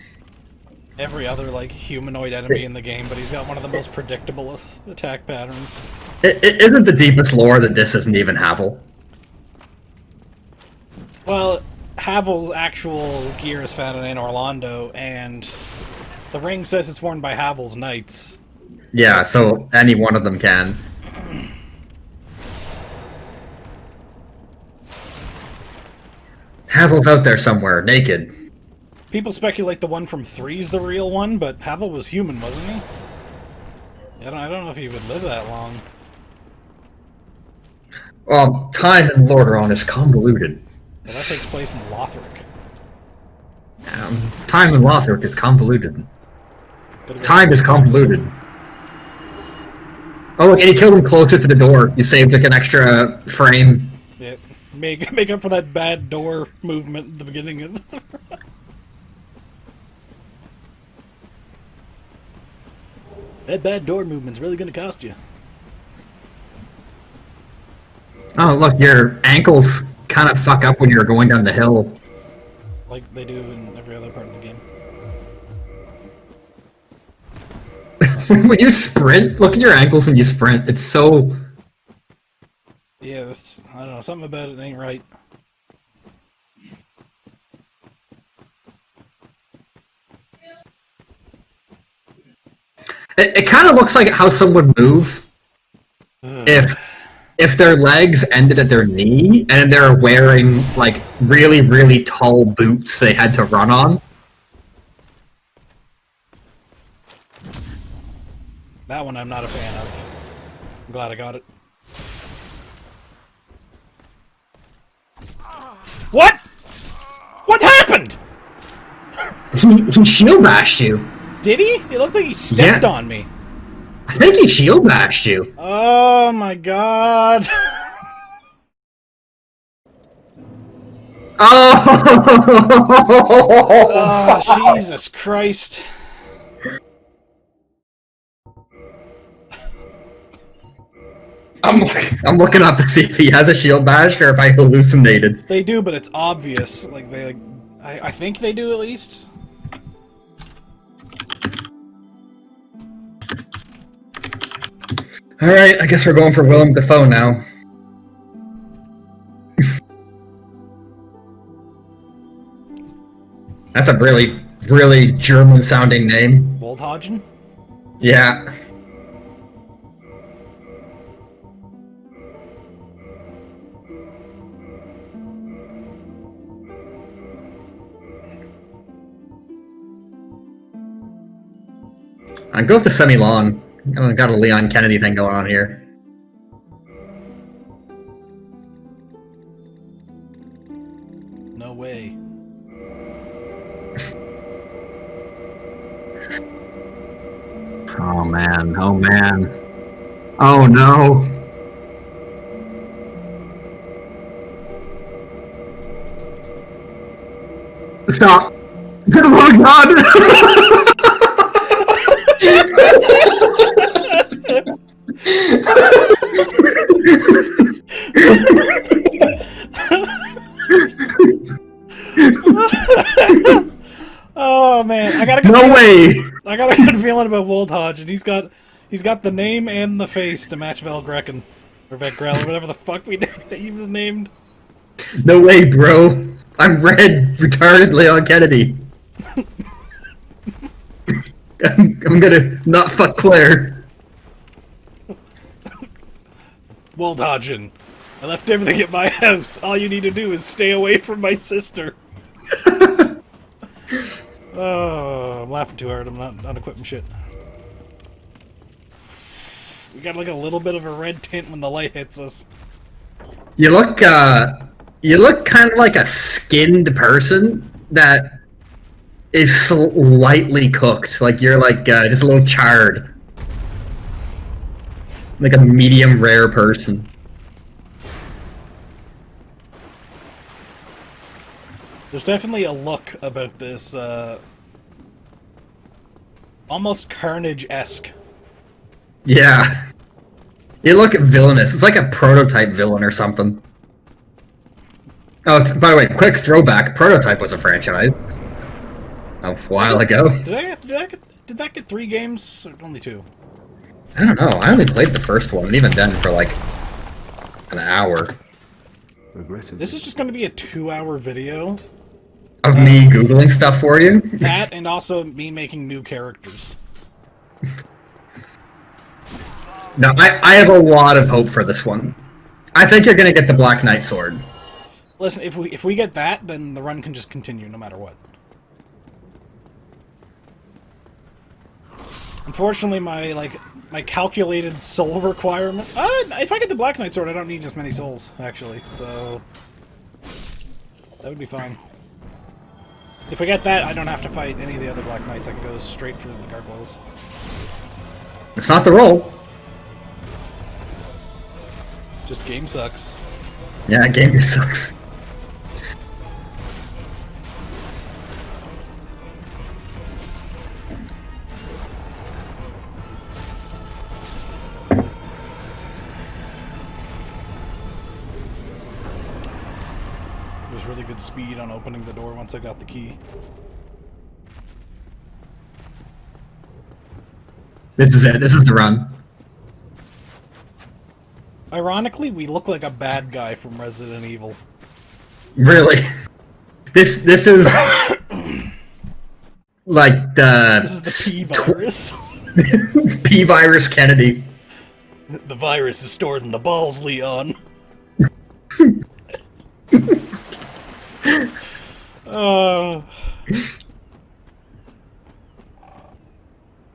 every other like humanoid enemy in the game, but he's got one of the most predictable attack patterns. It isn't the deepest lore that this isn't even Havel. Well, Havel's actual gear is found in Orlando, and the ring says it's worn by Havel's knights. Yeah, so any one of them can. Havel's out there somewhere, naked. People speculate the one from 3's the real one, but Havel was human, wasn't he? I don't know if he would live that long. Well, time and Lordaeron is convoluted. Yeah, that takes place in Lothric. Time in Lothric is convoluted. Time is convoluted. Oh, look, and he killed him closer to the door. You saved like an extra frame. Yep. Make up for that bad door movement at the beginning of the That bad door movement's really gonna cost you. Oh, look, your ankles kind of fuck up when you're going down the hill. Like they do in every other part of the game. When you sprint, look at your ankles when you sprint. It's so... Yeah, that's, I don't know, something about it ain't right. It kind of looks like how someone would move if their legs ended at their knee and they're wearing like really, really tall boots they had to run on. That one I'm not a fan of. I'm glad I got it. What? What happened? He shield bashed you. Did he? It looked like he stepped on me. I think he shield bashed you. Oh my god. Oh, Jesus Christ. I'm looking up to see if he has a shield bash or if I hallucinated. They do, but it's obvious. Like they, I think they do at least. Alright, I guess we're going for Willem Dafoe now. That's a really, really German-sounding name. Woldhagen? Yeah. I'll go with the semi-long. I got a Leon Kennedy thing going on here. No way. Oh man, oh man. Oh no. Stop. Oh god. Oh man, I got a good No way. I got a good feeling about Wold Hodge, and he's got the name and the face to match Velgrekin or Vegrel or whatever the fuck he was named. No way, bro. I'm red, retarded Leon Kennedy. I'm gonna not fuck Claire. Wold Hodgen, I left everything at my house. All you need to do is stay away from my sister. Oh, I'm laughing too hard. I'm not equipping shit. We got like a little bit of a red tint when the light hits us. You look kind of like a skinned person that is slightly cooked. Like you're like just a little charred. Like a medium rare person. There's definitely a look about this, almost Carnage-esque. Yeah. You look villainous. It's like a prototype villain or something. Oh, by the way, quick throwback. Prototype was a franchise. A while ago. Did that get 3 games? Or only 2? I don't know. I only played the first one, and even then for like an hour. This is just going to be a 2-hour video. Of me Googling stuff for you? That, and also me making new characters. No, I have a lot of hope for this one. I think you're gonna get the Black Knight sword. Listen, if we get that, then the run can just continue no matter what. Unfortunately, my calculated soul requirement. If I get the Black Knight sword, I don't need as many souls actually, so that would be fine. If I get that, I don't have to fight any of the other Black Knights. I can go straight for the gargoyles. It's not the roll. Just game sucks. Yeah, game sucks. There's really good speed on opening the door once I got the key. This is it. This is the run. Ironically, we look like a bad guy from Resident Evil. Really? This is like the... This is the P-virus. P-virus Kennedy. The virus is stored in the balls, Leon.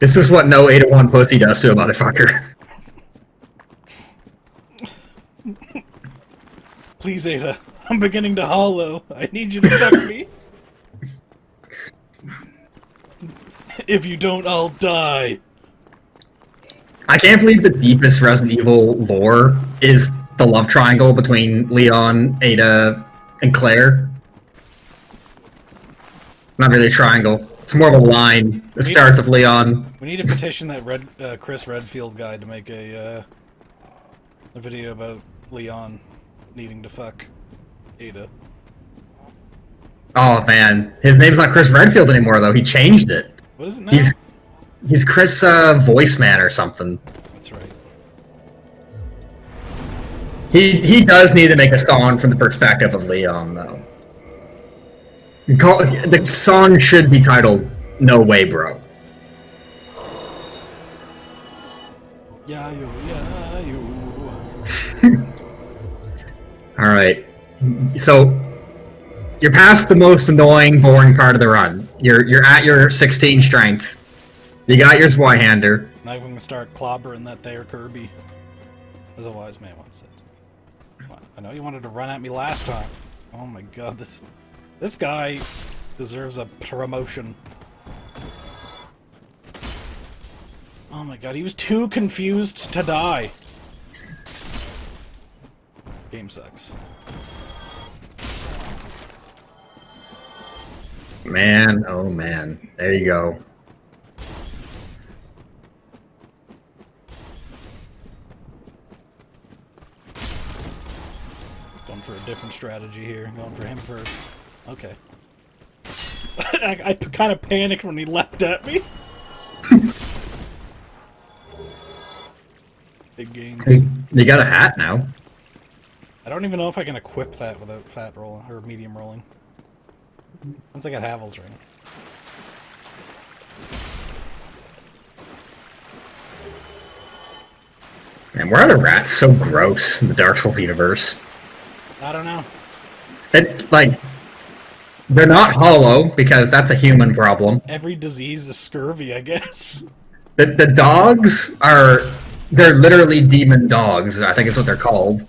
This is what no 801 pussy does to a motherfucker. Please, Ada. I'm beginning to hollow. I need you to fuck me. If you don't, I'll die. I can't believe the deepest Resident Evil lore is the love triangle between Leon, Ada, and Claire. Not really a triangle. It's more of a line. It starts with Leon. We need to petition that Chris Redfield guy to make a video about Leon needing to fuck Ada. Oh man, his name's not Chris Redfield anymore though. He changed it. What is it now? He's Chris Voiceman or something. That's right. He does need to make a song from the perspective of Leon though. The song should be titled "No Way, Bro." Yeah, you. All right, so you're past the most annoying, boring part of the run. You're at your 16 strength. You got your Zweihander. Now we can start clobbering that there Kirby, as a wise man once said. I know you wanted to run at me last time. Oh my god, this guy deserves a promotion. Oh my god, he was too confused to die. Game sucks. Man, oh man. There you go. Going for a different strategy here. Going for him first. Okay. I kind of panicked when he leapt at me. Big gains. You got a hat now. I don't even know if I can equip that without fat rolling or medium rolling. Once I got Havel's ring. Man, why are the rats so gross in the Dark Souls universe? I don't know. Like, they're not hollow because that's a human problem. Every disease is scurvy, I guess. The dogs they're literally demon dogs, I think is what they're called.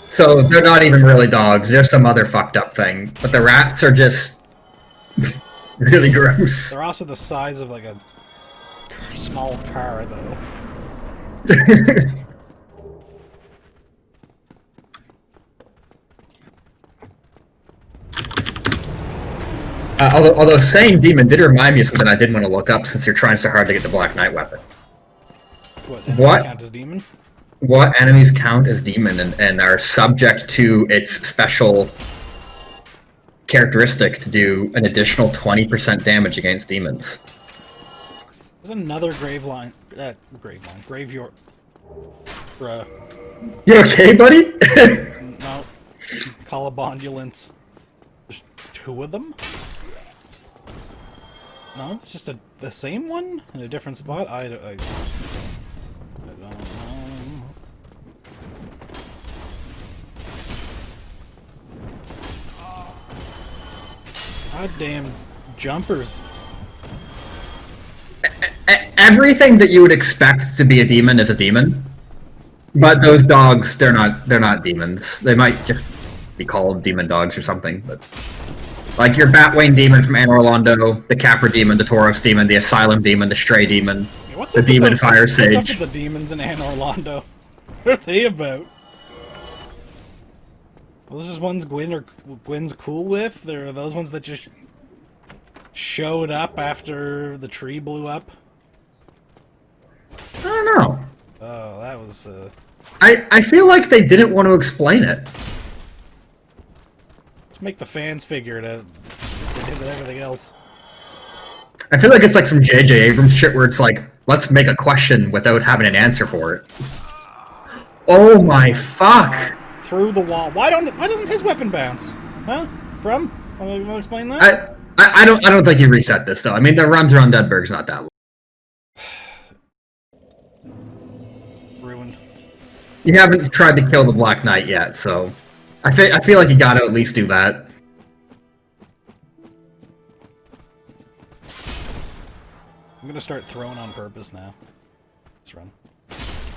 So they're not even really dogs, they're some other fucked up thing. But the rats are just really gross. They're also the size of like a small car, though. Although saying demon did remind me of something I did want to look up since you're trying so hard to get the Black Knight weapon. What? Count as demon? What enemies count as demon and are subject to its special characteristic to do an additional 20% damage against demons? There's another graveyard. Bruh. You okay, buddy? No. Colobondulants. There's two of them? No, it's just the same one in a different spot? I don't know. Goddamn jumpers. Everything that you would expect to be a demon is a demon. But those dogs, they're not demons. They might just be called demon dogs or something, but like your Batwing demon from Anor Londo, the Capra demon, the Tauros demon, the Asylum demon, the Stray demon, the demon Fire Sage. What's up with the demons in Anor Londo? What are they about? Those just ones Gwyn's cool with? Or are those ones that just showed up after the tree blew up? I don't know. Oh, that was I feel like they didn't want to explain it. Let's make the fans figure it out. They did with everything else. I feel like it's like some J.J. Abrams shit where it's like, let's make a question without having an answer for it. Oh my fuck! Through the wall. Why doesn't his weapon bounce? Huh? From? You want to explain that? I don't think you reset this though. I mean, the run through Undeadburg's not that long. Ruined. You haven't tried to kill the Black Knight yet, so I feel like you gotta at least do that. I'm gonna start throwing on purpose now. Let's run.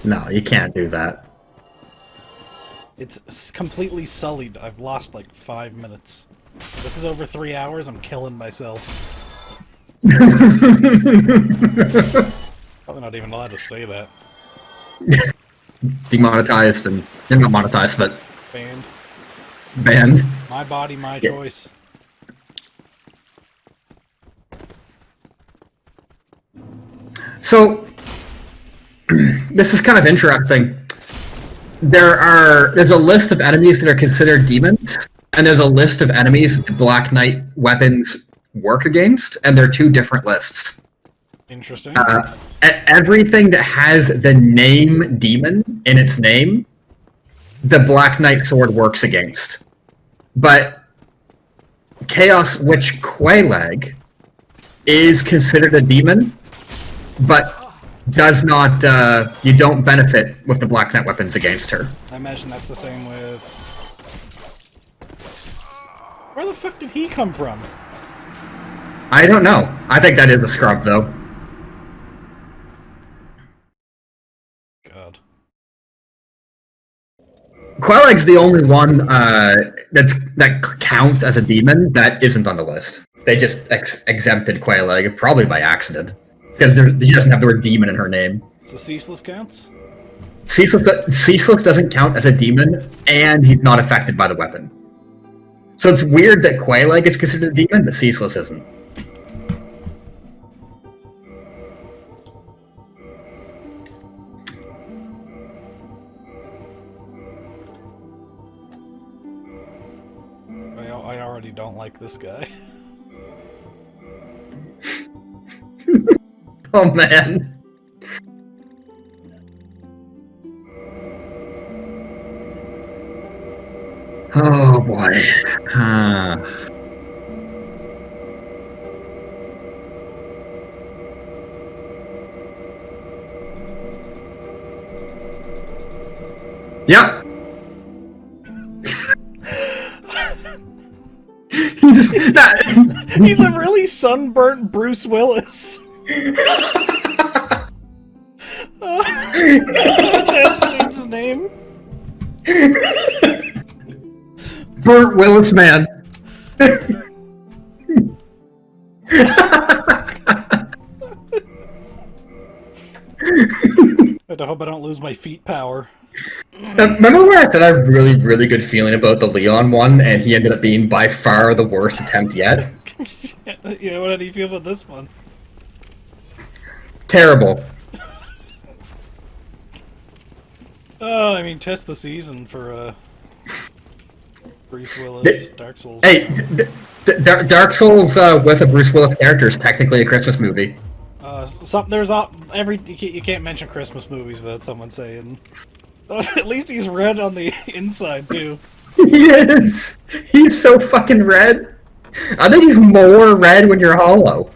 No, you can't do that. It's completely sullied. I've lost like 5 minutes. This is over 3 hours. I'm killing myself. Probably not even allowed to say that. Demonetized and not monetized, but Banned. banned. My body, my choice. So this is kind of interesting. There's a list of enemies that are considered demons, and there's a list of enemies that the Black Knight weapons work against, and they're two different lists. Interesting. Everything that has the name demon in its name, the Black Knight sword works against. But Chaos Witch Quelaag is considered a demon, but does not, you don't benefit with the Black Knight weapons against her. I imagine that's the same with... Where the fuck did he come from? I don't know. I think that is a scrub, though. God. Quelaag's the only one that counts as a demon that isn't on the list. They just exempted Quelaag, probably by accident. Because he doesn't have the word demon in her name. So Ceaseless counts? Ceaseless doesn't count as a demon, and he's not affected by the weapon. So it's weird that Quelaag is considered a demon, but Ceaseless isn't. I already don't like this guy. Oh man. Oh boy. Yep. He's a really sunburnt Bruce Willis. I have to change his name. Burnt Willis man. I hope I don't lose my feet power. Remember where I said I have a really, really good feeling about the Leon one, and he ended up being by far the worst attempt yet? Yeah, what do you feel about this one? Terrible. Oh, I mean, test the season for Bruce Willis, Dark Souls. Hey, Dark Souls with a Bruce Willis character is technically a Christmas movie. You can't mention Christmas movies without someone saying. At least he's red on the inside too. He is. He's so fucking red. I think he's more red when you're hollow.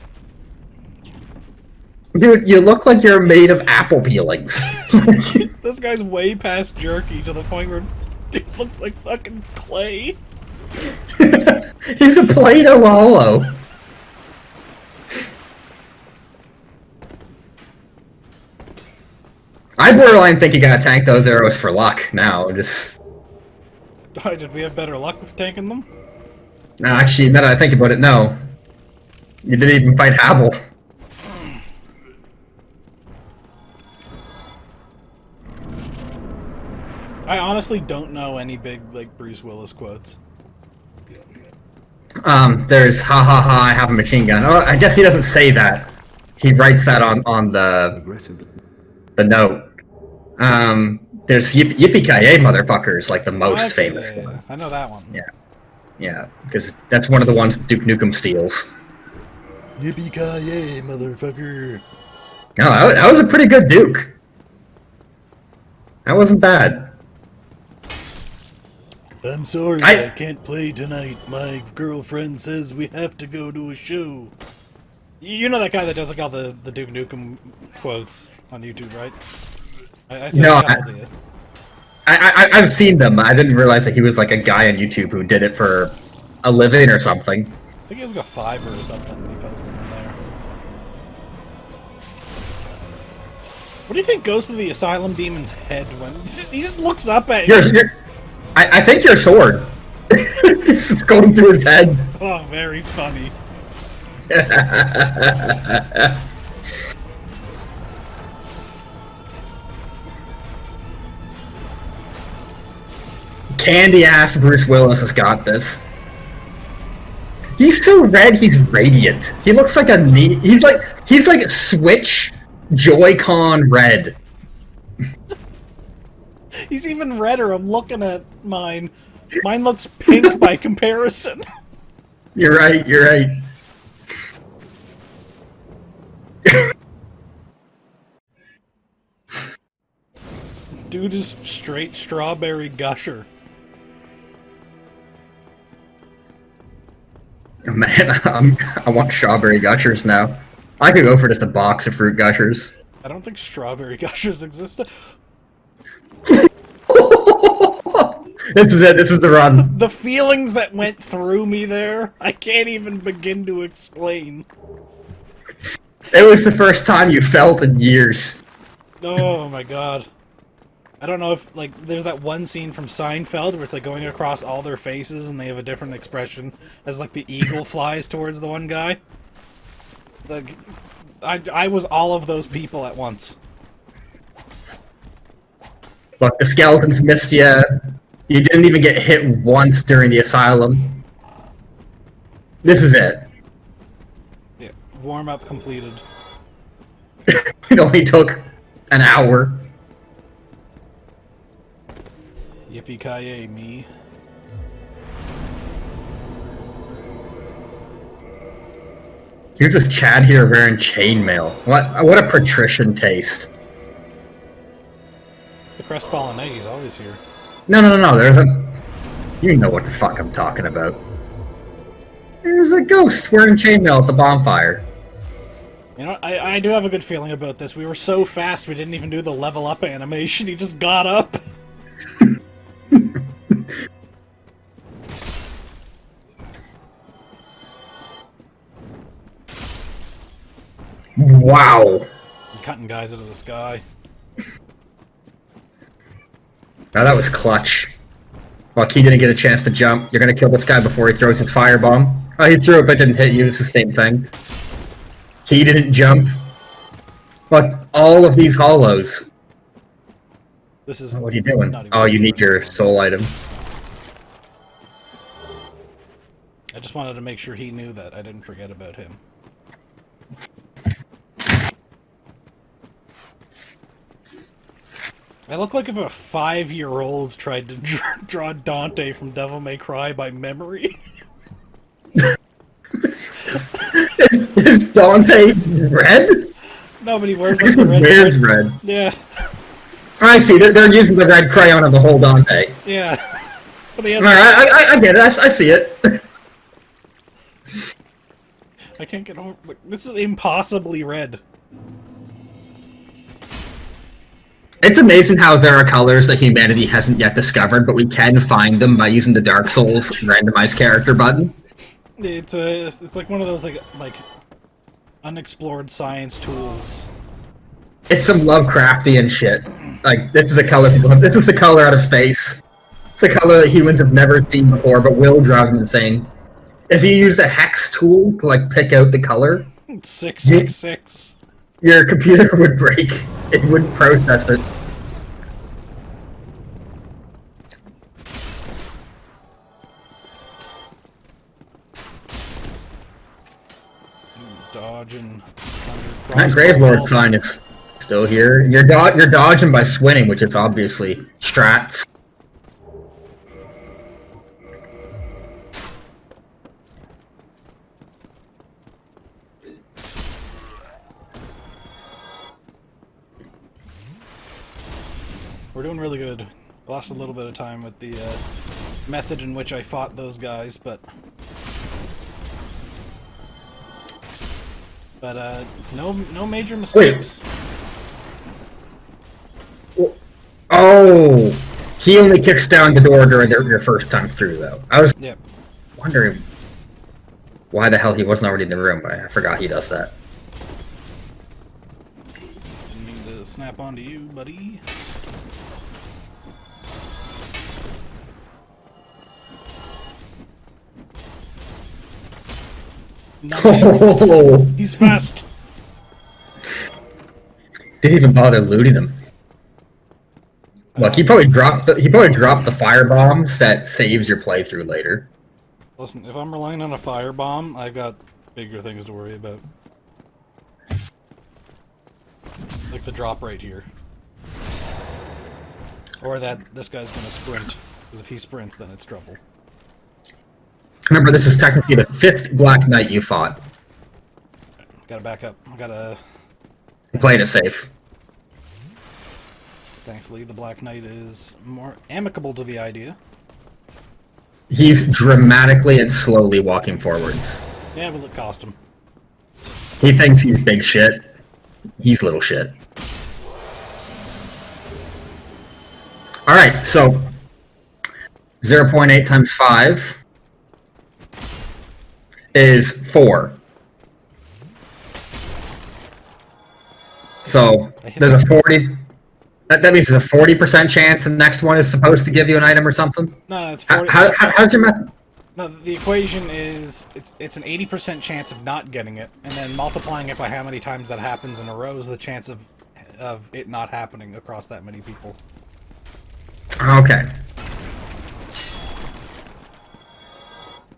Dude, you look like you're made of apple peelings. This guy's way past jerky to the point where dude looks like fucking clay. He's a Play-Doh hollow. I borderline think you gotta tank those arrows for luck now. Just. Did we have better luck with tanking them? No, actually, now that I think about it, no. You didn't even fight Havel. I honestly don't know any big, like, Bruce Willis quotes. There's ha ha ha, I have a machine gun. Oh, I guess he doesn't say that. He writes that on the note. There's Yippee-ki-yay, motherfuckers, like the most famous one. I know that one. Yeah, because that's one of the ones Duke Nukem steals. Yippee-ki-yay, motherfucker. No, that was a pretty good Duke. That wasn't bad. I'm sorry, I can't play tonight. My girlfriend says we have to go to a show. You know that guy that does like all the Duke Nukem quotes on YouTube, right? I said No, a couple to you. I've seen them. I didn't realize that he was like a guy on YouTube who did it for a living or something. I think he has like a Fiverr or something and he posts them there. What do you think goes through the Asylum Demon's head when he just looks up at you? I think your sword. This is going through his head. Oh, very funny. Candy ass Bruce Willis has got this. He's so red, he's radiant. He looks like he's like Switch Joy-Con red. He's even redder. I'm looking at mine. Mine looks pink by comparison. You're right, you're right. Dude is straight strawberry gusher. Man, I want strawberry gushers now. I could go for just a box of fruit gushers. I don't think strawberry gushers exist. This is it. This is the run. The feelings that went through me there, I can't even begin to explain. It was the first time you felt in years. Oh my god. I don't know if, like, there's that one scene from Seinfeld where it's, like, going across all their faces and they have a different expression as, like, the eagle flies towards the one guy. Like, I was all of those people at once. Look, the skeletons missed you. You didn't even get hit once during the asylum. This is it. Yeah, warm-up completed. It only took an hour. Yippee-ki-yay, me. Here's this Chad here wearing chainmail. What a patrician taste. It's the crestfallen knight, he's always here. No, there's a... You know what the fuck I'm talking about. There's a ghost wearing chainmail at the bonfire. You know, I do have a good feeling about this. We were so fast we didn't even do the level up animation, he just got up. Wow. I'm cutting guys out of the sky. Now that was clutch. Look, he didn't get a chance to jump. You're gonna kill this guy before he throws his firebomb. Oh, he threw it but didn't hit you. It's the same thing. He didn't jump. Look, all of these hollows. This is... What are you doing? Oh, you need your soul item. I just wanted to make sure he knew that I didn't forget about him. I look like if a 5-year-old tried to draw Dante from Devil May Cry by memory. Is Dante red? Nobody wears like the red. Wears red. Yeah. I see. They're using the red crayon on the whole Dante. Yeah. But he has Alright, I get it. I see it. I can't get over... Look, this is impossibly red. It's amazing how there are colors that humanity hasn't yet discovered, but we can find them by using the Dark Souls randomized character button. It's like one of those like unexplored science tools. It's some Lovecraftian shit. Like, this is a color this is a color out of space. It's a color that humans have never seen before, but will drive them insane. If you use a hex tool to like pick out the color, 666. Your computer would break. It wouldn't process it. Dodging. That Gravelord sign is still here. You're dodging by swinging, which is obviously strats. We're doing really good. Lost a little bit of time with the method in which I fought those guys, but no major mistakes. Wait. Oh, he only kicks down the door during your first time through, though. I was wondering why the hell he wasn't already in the room, but I forgot he does that. Didn't mean to snap onto you, buddy. Oh. He's fast. Didn't even bother looting them. Look, he probably dropped the fire bombs that saves your playthrough later. Listen, if I'm relying on a firebomb, I've got bigger things to worry about. Like the drop right here. Or that this guy's gonna sprint. Because if he sprints, then it's trouble. Remember, this is technically the 5th Black Knight you fought. Gotta back up. Gotta... You played it safe. Thankfully, the Black Knight is more amicable to the idea. He's dramatically and slowly walking forwards. Yeah, but it cost him. He thinks he's big shit. He's little shit. Alright, so 0.8 times 5 is 4. So there's a 40... That means there's a 40% chance the next one is supposed to give you an item or something? No, it's 40. How's your method? No, the equation is it's an 80% chance of not getting it, and then multiplying it by how many times that happens in a row is the chance of it not happening across that many people. Okay.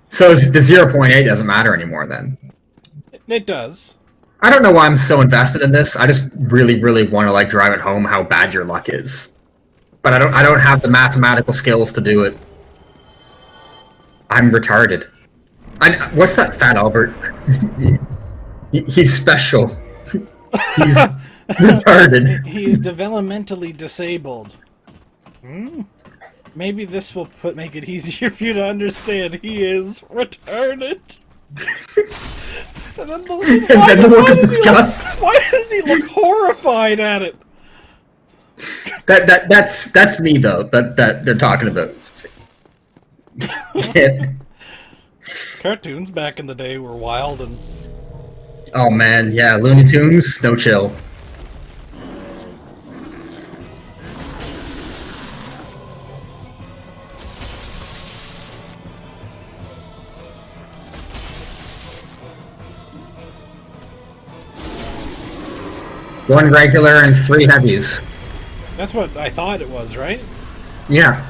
So the 0.8 doesn't matter anymore then. It does. I don't know why I'm so invested in this. I just really, really want to like drive it home how bad your luck is. But I don't have the mathematical skills to do it. I'm retarded. What's that fat Albert? He's special. He's retarded. He's developmentally disabled. Maybe this will make it easier for you to understand. He is retarded. And then the look of disgust. Why does he look horrified at it? That's me though. That they're talking about. Yeah. Cartoons back in the day were wild and... Oh man, yeah, Looney Tunes, no chill. One regular and 3 heavies. That's what I thought it was, right? Yeah.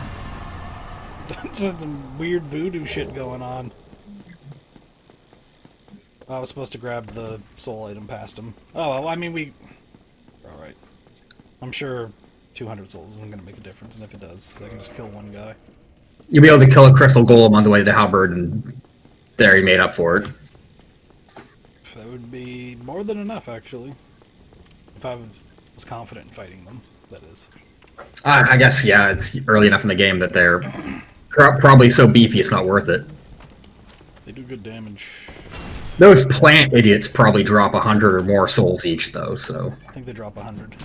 That's some weird voodoo shit going on. I was supposed to grab the soul item past him. Oh, well, I mean, we're alright. I'm sure 200 souls isn't going to make a difference, and if it does, I can just kill one guy. You'll be able to kill a crystal golem on the way to Halberd, and there you made up for it. That would be more than enough, actually. If I was confident in fighting them, that is. I guess, yeah, it's early enough in the game that they're probably so beefy it's not worth it. They do good damage. Those plant idiots probably drop 100 or more souls each, though, so... I think they drop 100.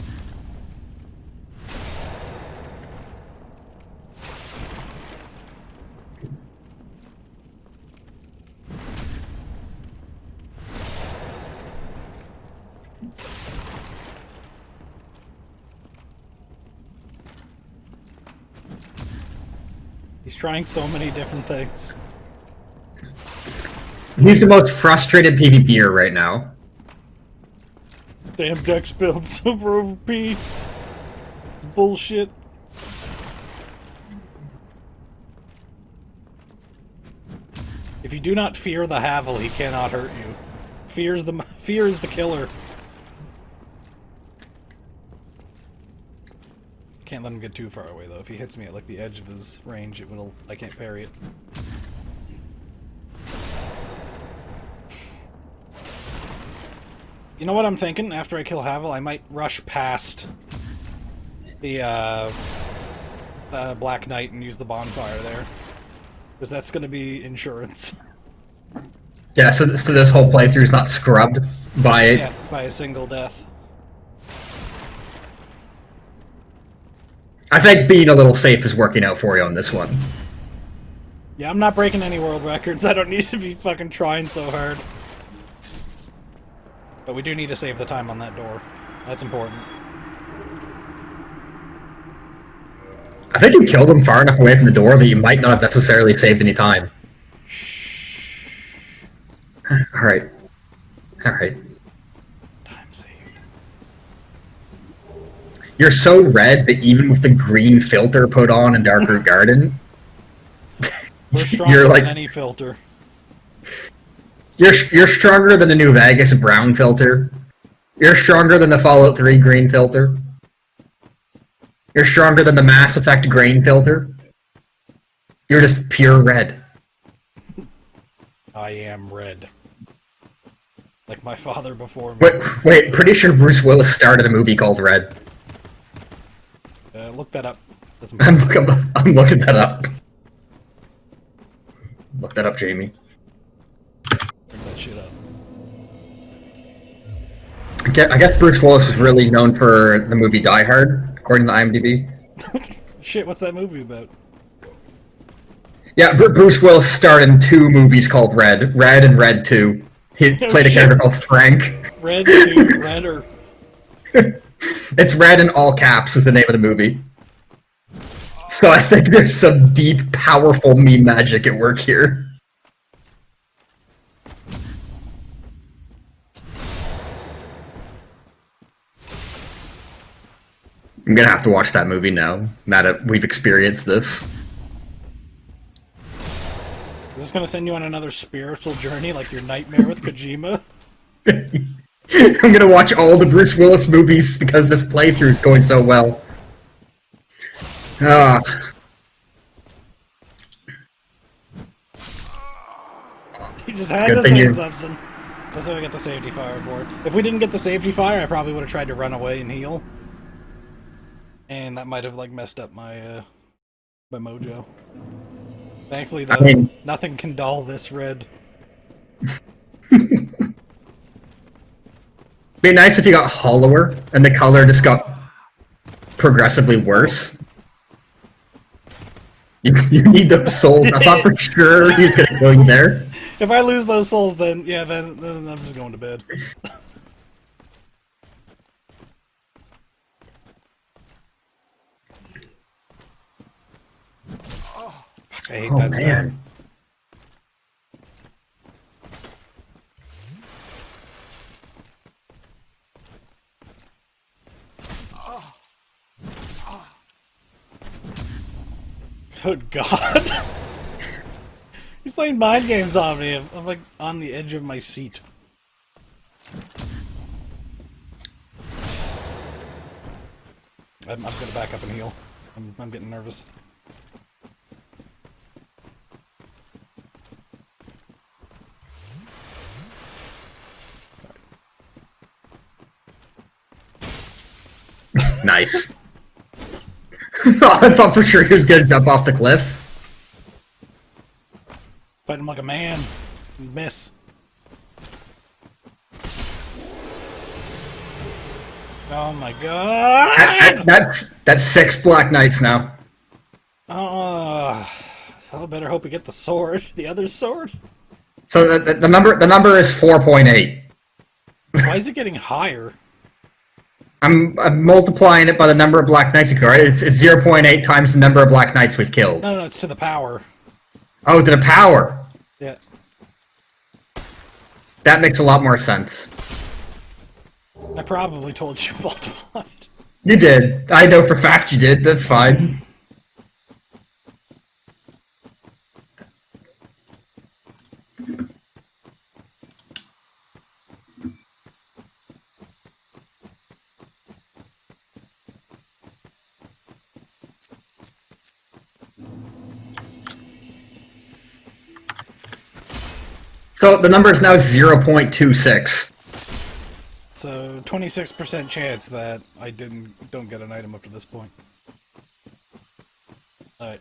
He's trying so many different things. He's the most frustrated PvPer right now. Damn dex build super OP. Bullshit. If you do not fear the Havel, he cannot hurt you. Fear is the killer. Can't let him get too far away though. If he hits me at like the edge of his range, I can't parry it. You know what I'm thinking? After I kill Havel, I might rush past the Black Knight and use the bonfire there. Because that's going to be insurance. Yeah, so this whole playthrough is not scrubbed by it. Yeah, by a single death. I think being a little safe is working out for you on this one. Yeah, I'm not breaking any world records. I don't need to be fucking trying so hard. But we do need to save the time on that door. That's important. I think you killed him far enough away from the door that you might not have necessarily saved any time. Shh. Alright. Alright. Time saved. You're so red that even with the green filter put on in Darkroot Garden... We're stronger than any filter. You're stronger than the New Vegas brown filter. You're stronger than the Fallout 3 green filter. You're stronger than the Mass Effect green filter. You're just pure red. I am red. Like my father before me. Wait, pretty sure Bruce Willis started a movie called Red. Look that up. I'm looking that up. Look that up, Jamie. Bring that shit up. I guess Bruce Willis was really known for the movie Die Hard, according to IMDb. Shit, what's that movie about? Yeah, Bruce Willis starred in 2 movies called Red. Red and Red 2. He played a character called Frank. Red 2, Redder. It's Red in all caps is the name of the movie. So I think there's some deep, powerful meme magic at work here. I'm gonna have to watch that movie now that we've experienced this. Is this gonna send you on another spiritual journey like your nightmare with Kojima? I'm gonna watch all the Bruce Willis movies because this playthrough is going so well. Ah. You just had to say something. That's how we get the safety fire for it. If we didn't get the safety fire, I probably would have tried to run away and heal. And that might have, like, messed up my, my mojo. Thankfully, though, nothing can dull this red. Be nice if you got hollower, and the color just got progressively worse. You need those souls. I thought for sure he was gonna kill you there. If I lose those souls, then, yeah, then I'm just going to bed. Fuck, I hate that stuff. Good God. He's playing mind games on me. I'm like on the edge of my seat. I'm gonna back up and heal. I'm getting nervous. Nice. I thought for sure he was gonna jump off the cliff. Fight him like a man. Miss. Oh my God! That's 6 Black Knights now. Oh, I better hope we get the sword. The other sword. So the number is 4.8. Why is it getting higher? I'm multiplying it by the number of Black Knights you kill. Right? It's 0.8 times the number of Black Knights we've killed. No, it's to the power. Oh, to the power. Yeah. That makes a lot more sense. I probably told you multiplied. You did. I know for a fact you did. That's fine. So the number is now 0.26. So 26% chance that I don't get an item up to this point. Alright.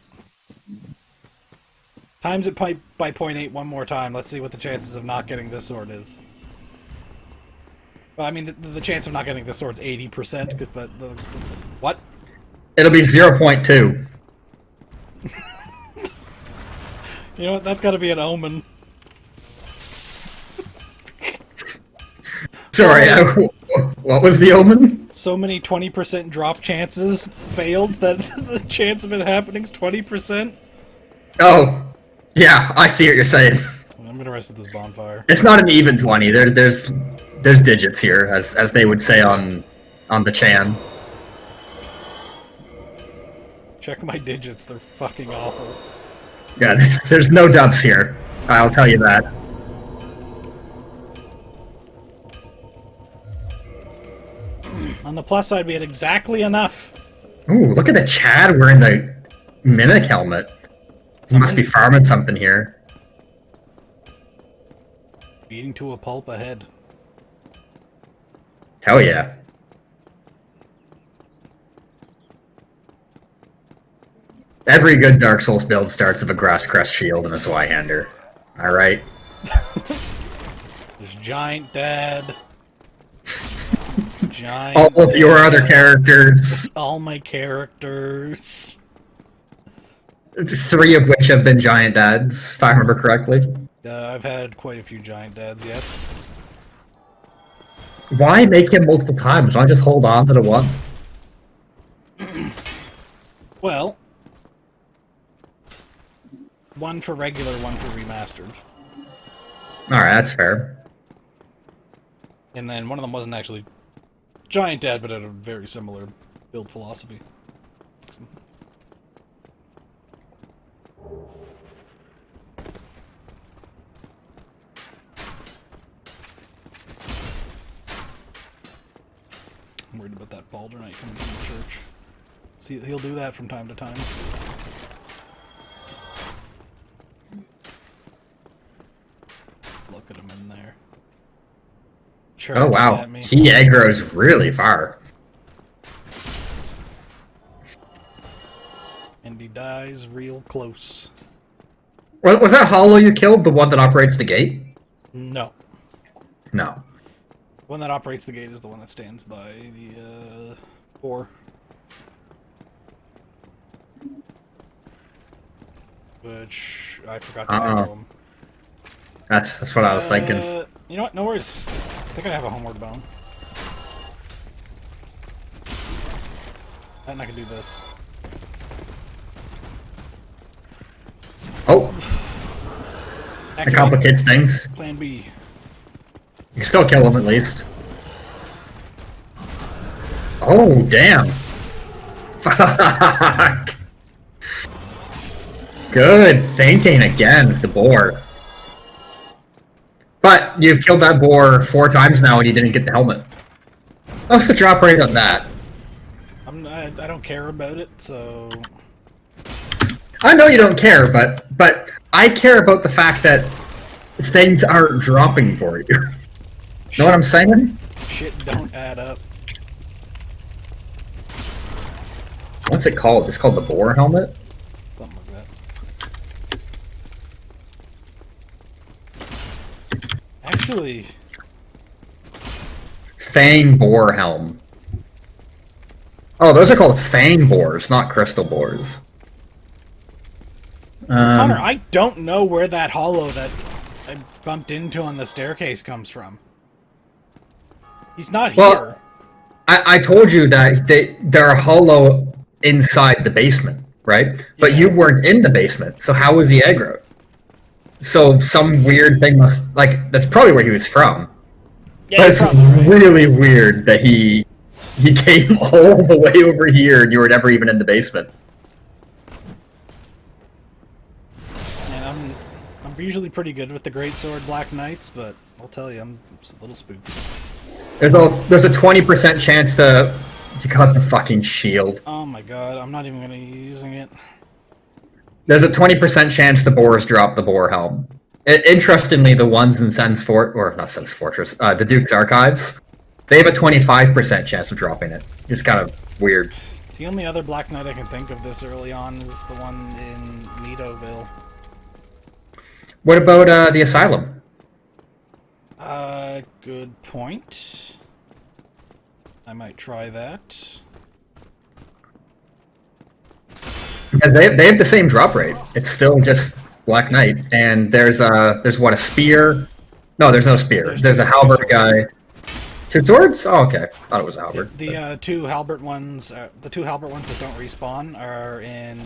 Times it by 0.8 one more time. Let's see what the chances of not getting this sword is. Well, I mean, the chance of not getting this sword's 80%, but what? It'll be 0.2. You know what? That's gotta be an omen. Sorry, what was the omen? So many 20% drop chances failed that the chance of it happening is 20%. Oh, yeah, I see what you're saying. I'm gonna reset this bonfire. It's not an even 20. There's digits here, as they would say on the Chan. Check my digits, they're fucking awful. Yeah, there's no dubs here. I'll tell you that. On the plus side, we had exactly enough. Ooh, look at the Chad wearing the Mimic helmet. He must be farming something here. Beating to a pulp ahead. Hell yeah. Every good Dark Souls build starts with a Grass Crest shield and a Zweihander. Alright? There's Giant Dad. Giant all of your Dad. other characters. All my characters. 3 of which have been Giant Dads, if I remember correctly. I've had quite a few Giant Dads, yes. Why make him multiple times? Why just hold on to the one? Well, one for regular, one for remastered. Alright, that's fair. And then one of them wasn't actually Giant Dad, but had a very similar build philosophy. I'm worried about that Balder Knight coming from the church. See, he'll do that from time to time. Look at him in there. Oh wow, he aggro's really far. And he dies real close. Was that hollow you killed, the one that operates the gate? No. No. The one that operates the gate is the one that stands by the boar. Which I forgot to aggro him. That's what I was thinking. You know what? No worries. I think I have a homeward bone. And I can do this. Oh! It complicates things. Plan B. You can still kill him at least. Oh, damn. Fuck. Good thinking again with the boar. But you've killed that boar 4 times now and you didn't get the helmet. What's the drop rate on that? I don't care about it, so... I know you don't care, but I care about the fact that things aren't dropping for you. Know what I'm saying? Shit don't add up. What's it called? It's called the boar helmet? Something like that. Actually... Fang boar helm. Oh, those are called fang boars, not crystal boars. Connor, I don't know where that hollow that I bumped into on the staircase comes from. He's not here. I told you that they're hollow inside the basement, right? But you weren't in the basement, so how was he aggro? So some weird thing must... Like, that's probably where he was from. Yeah, but it's really weird that he came all the way over here and you were never even in the basement. And I'm usually pretty good with the Greatsword Black Knights, but I'll tell you, I'm just a little spooked. There's a 20% chance to... You got the fucking shield. Oh my god, I'm not even going to be using it. There's a 20% chance the boars drop the boar helm. Interestingly, the ones in Sen's Fort, or not Sen's Fortress, the Duke's Archives, they have a 25% chance of dropping it. It's kind of weird. The only other Black Knight I can think of this early on is the one in Nidoville. What about the Asylum? Good point. I might try that. Because they have the same drop rate. It's still just Black Knight, and there's what, a spear? No, there's no spear. There's a halberd guy. 2 swords? Oh, okay. Thought it was a halberd. The 2 halberd ones, the 2 halberd ones that don't respawn are in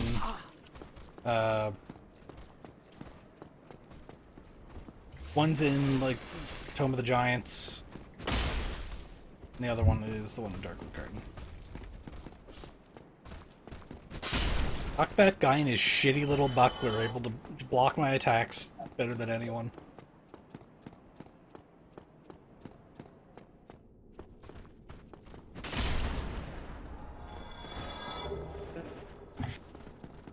one's in like Tome of the Giants, and the other one is the one in Darkwood Garden. Fuck that guy and his shitty little buckler, able to block my attacks better than anyone.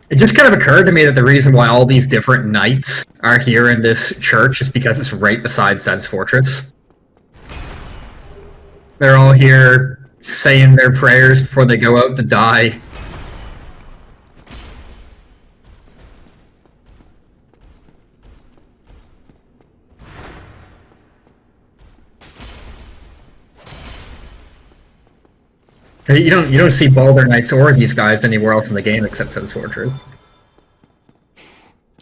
It just kind of occurred to me that the reason why all these different knights are here in this church is because it's right beside Sen's Fortress. They're all here saying their prayers before they go out to die. You don't see Balder Knights or these guys anywhere else in the game except Sen's Fortress.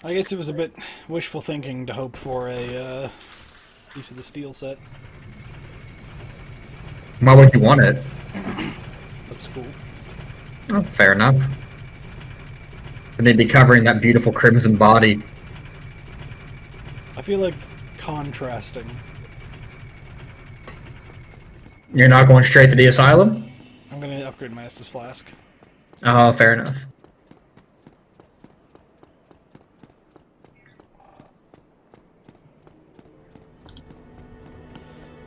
I guess it was a bit wishful thinking to hope for a piece of the steel set. Why would you want it? Looks cool. Oh, fair enough. And they'd be covering that beautiful crimson body. I feel like contrasting. You're not going straight to the asylum? I'm gonna upgrade my Estus Flask. Oh, fair enough.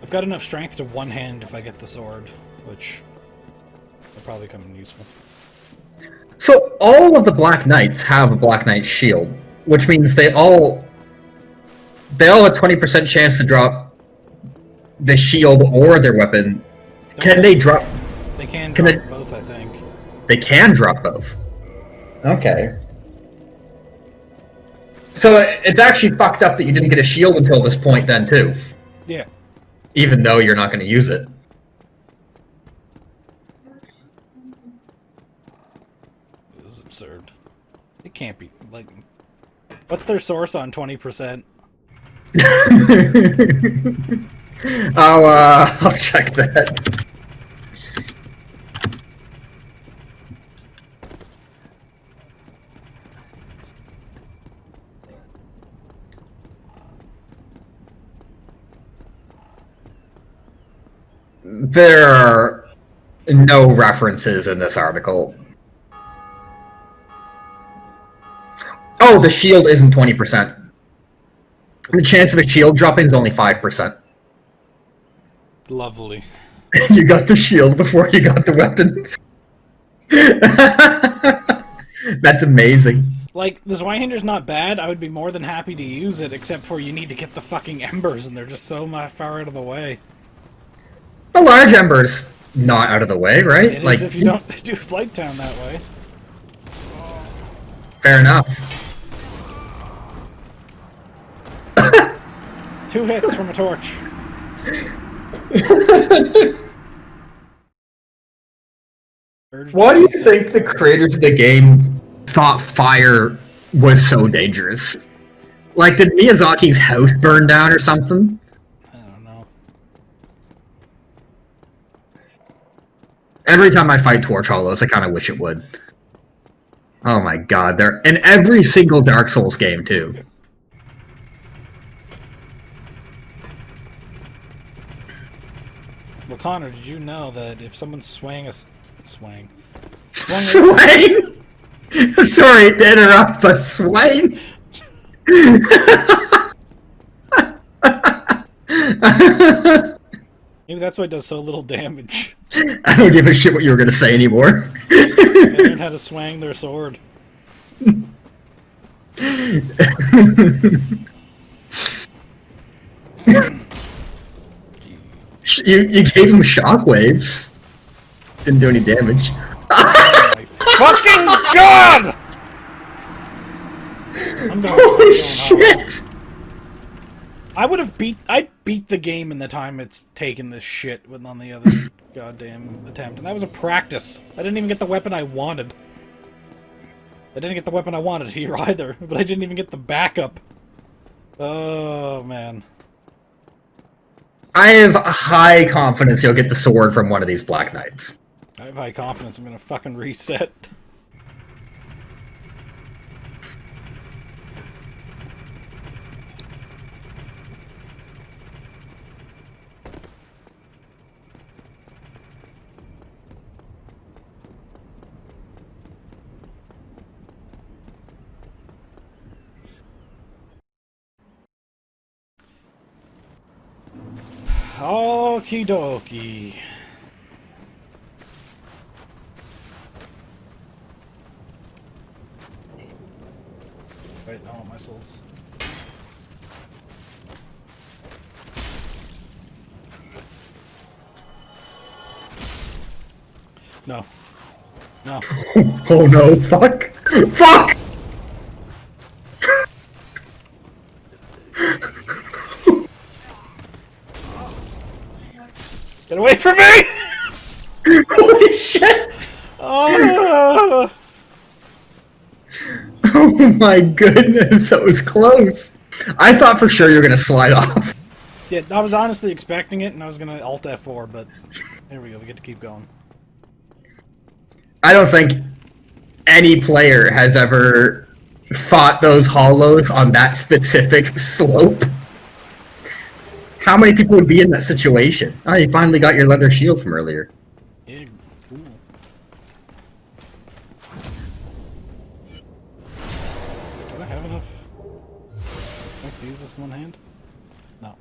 I've got enough strength to one-hand if I get the sword, which will probably come in useful. So all of the Black Knights have a Black Knight shield, which means they all have a 20% chance to drop the shield or their weapon. Can they drop? They can drop both, I think. They can drop both. Okay. So it's actually fucked up that you didn't get a shield until this point then, too. Yeah. Even though you're not going to use it. This is absurd. It can't be. Like, what's their source on 20%? I'll check that. There are no references in this article. Oh, the shield isn't 20%. The chance of a shield dropping is only 5%. Lovely. You got the shield before you got the weapons. That's amazing. Like, the Zweihander's not bad. I would be more than happy to use it, except for you need to get the fucking embers, and they're just so far out of the way. A large ember's not out of the way, right? It is if you don't do Blighttown that way. Fair enough. 2 hits from a torch. Why do you think the creators of the game thought fire was so dangerous? Like, did Miyazaki's house burn down or something? I don't know. Every time I fight Torch Hollows, I kind of wish it would. Oh my god, they're in every single Dark Souls game, too. Well, Connor, did you know that if someone's swaying? Sorry to interrupt, but swaying? Maybe that's why it does so little damage. I don't give a shit what you were going to say anymore. They learned how to swang their sword. You gave him shockwaves. Didn't do any damage. Oh my fucking god! I'm going Holy shit! I beat the game in the time it's taken this shit on the other goddamn attempt, and that was a practice. I didn't even get the weapon I wanted. I didn't get the weapon I wanted here either, but I didn't even get the backup. Oh man. I have high confidence you'll get the sword from one of these Black Knights. I have high confidence I'm gonna fucking reset. Okie dokie. Wait, I want my souls. No. No. Oh no, fuck! Fuck! Get away from me! Holy shit! Oh! Oh my goodness, that was close. I thought for sure you were gonna slide off. Yeah, I was honestly expecting it, and I was gonna Alt F4, but there we go, we get to keep going. I don't think any player has ever fought those hollows on that specific slope. How many people would be in that situation? Oh, you finally got your leather shield from earlier. Yeah. Ooh. cool. Do I have enough? Do I have to use this in one hand? No.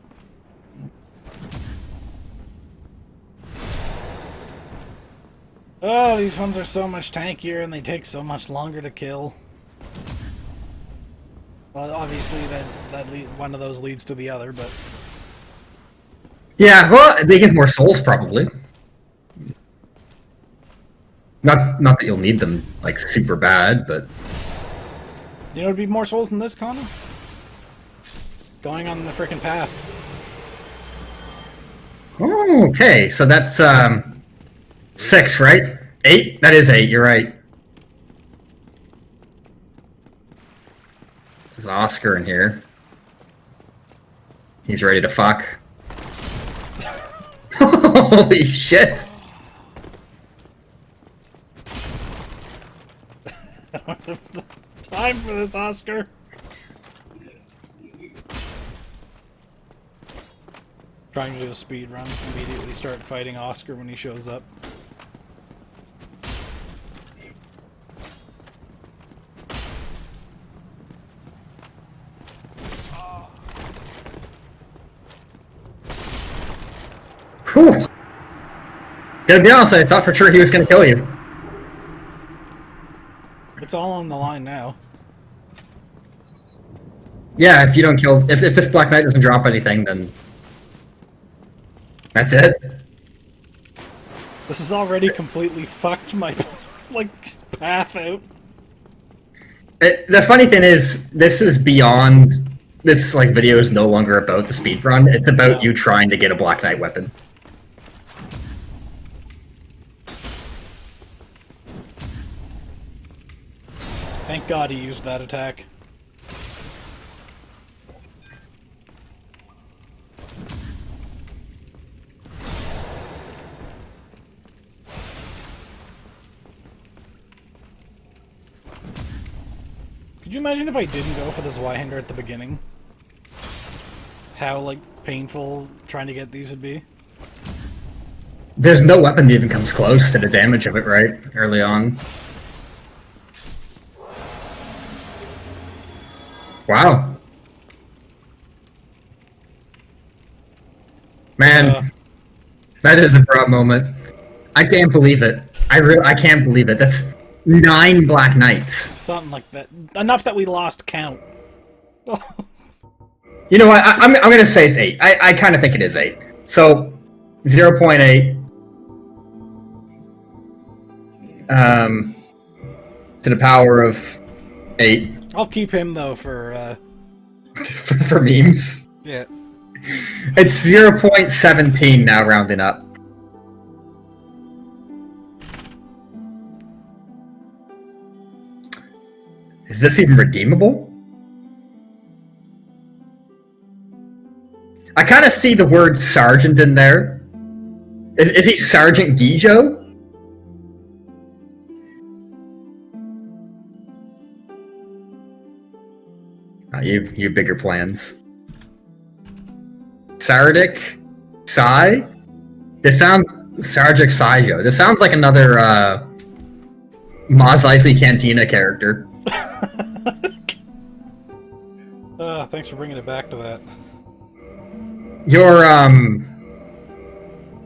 Oh, these ones are so much tankier and they take so much longer to kill. Well, obviously one of those leads to the other, but... Yeah, well, they give more souls, probably. Not that you'll need them, like, super bad, but... You know it'd be more souls than this, Connor? Going on the frickin' path. Oh, okay, so that's, 6, right? 8? That is 8, you're right. There's Oscar in here. He's ready to fuck. Holy shit! I don't have the time for this, Oscar. Trying to do a speed run. Immediately start fighting Oscar when he shows up. Whew. Gotta be honest, I thought for sure he was gonna kill you. It's all on the line now. Yeah, if you don't kill... If this Black Knight doesn't drop anything, then... That's it. This has already completely fucked my, like, path out. The funny thing is, this is beyond... This, like, video is no longer about the speedrun. It's about you trying to get a Black Knight weapon. Thank God he used that attack. Could you imagine if I didn't go for the Zweihander at the beginning? How, like, painful trying to get these would be? There's no weapon that even comes close to the damage of it, right? Early on. Wow. Man, that is a proud moment. I can't believe it. I can't believe it. That's 9 Black Knights. Something like that. Enough that we lost count. You know what? I'm gonna say it's 8. I kind of think it is 8. So 0.8 to the power of 8. I'll keep him though for for memes. Yeah. It's 0.17 now, rounding up. Is this even redeemable? I kind of see the word sergeant in there. Is he Sergeant Gijo? You have bigger plans. Sardic? Sai? This sounds... Sardic Saijo. This sounds like another, Mos Eisley Cantina character. Thanks for bringing it back to that.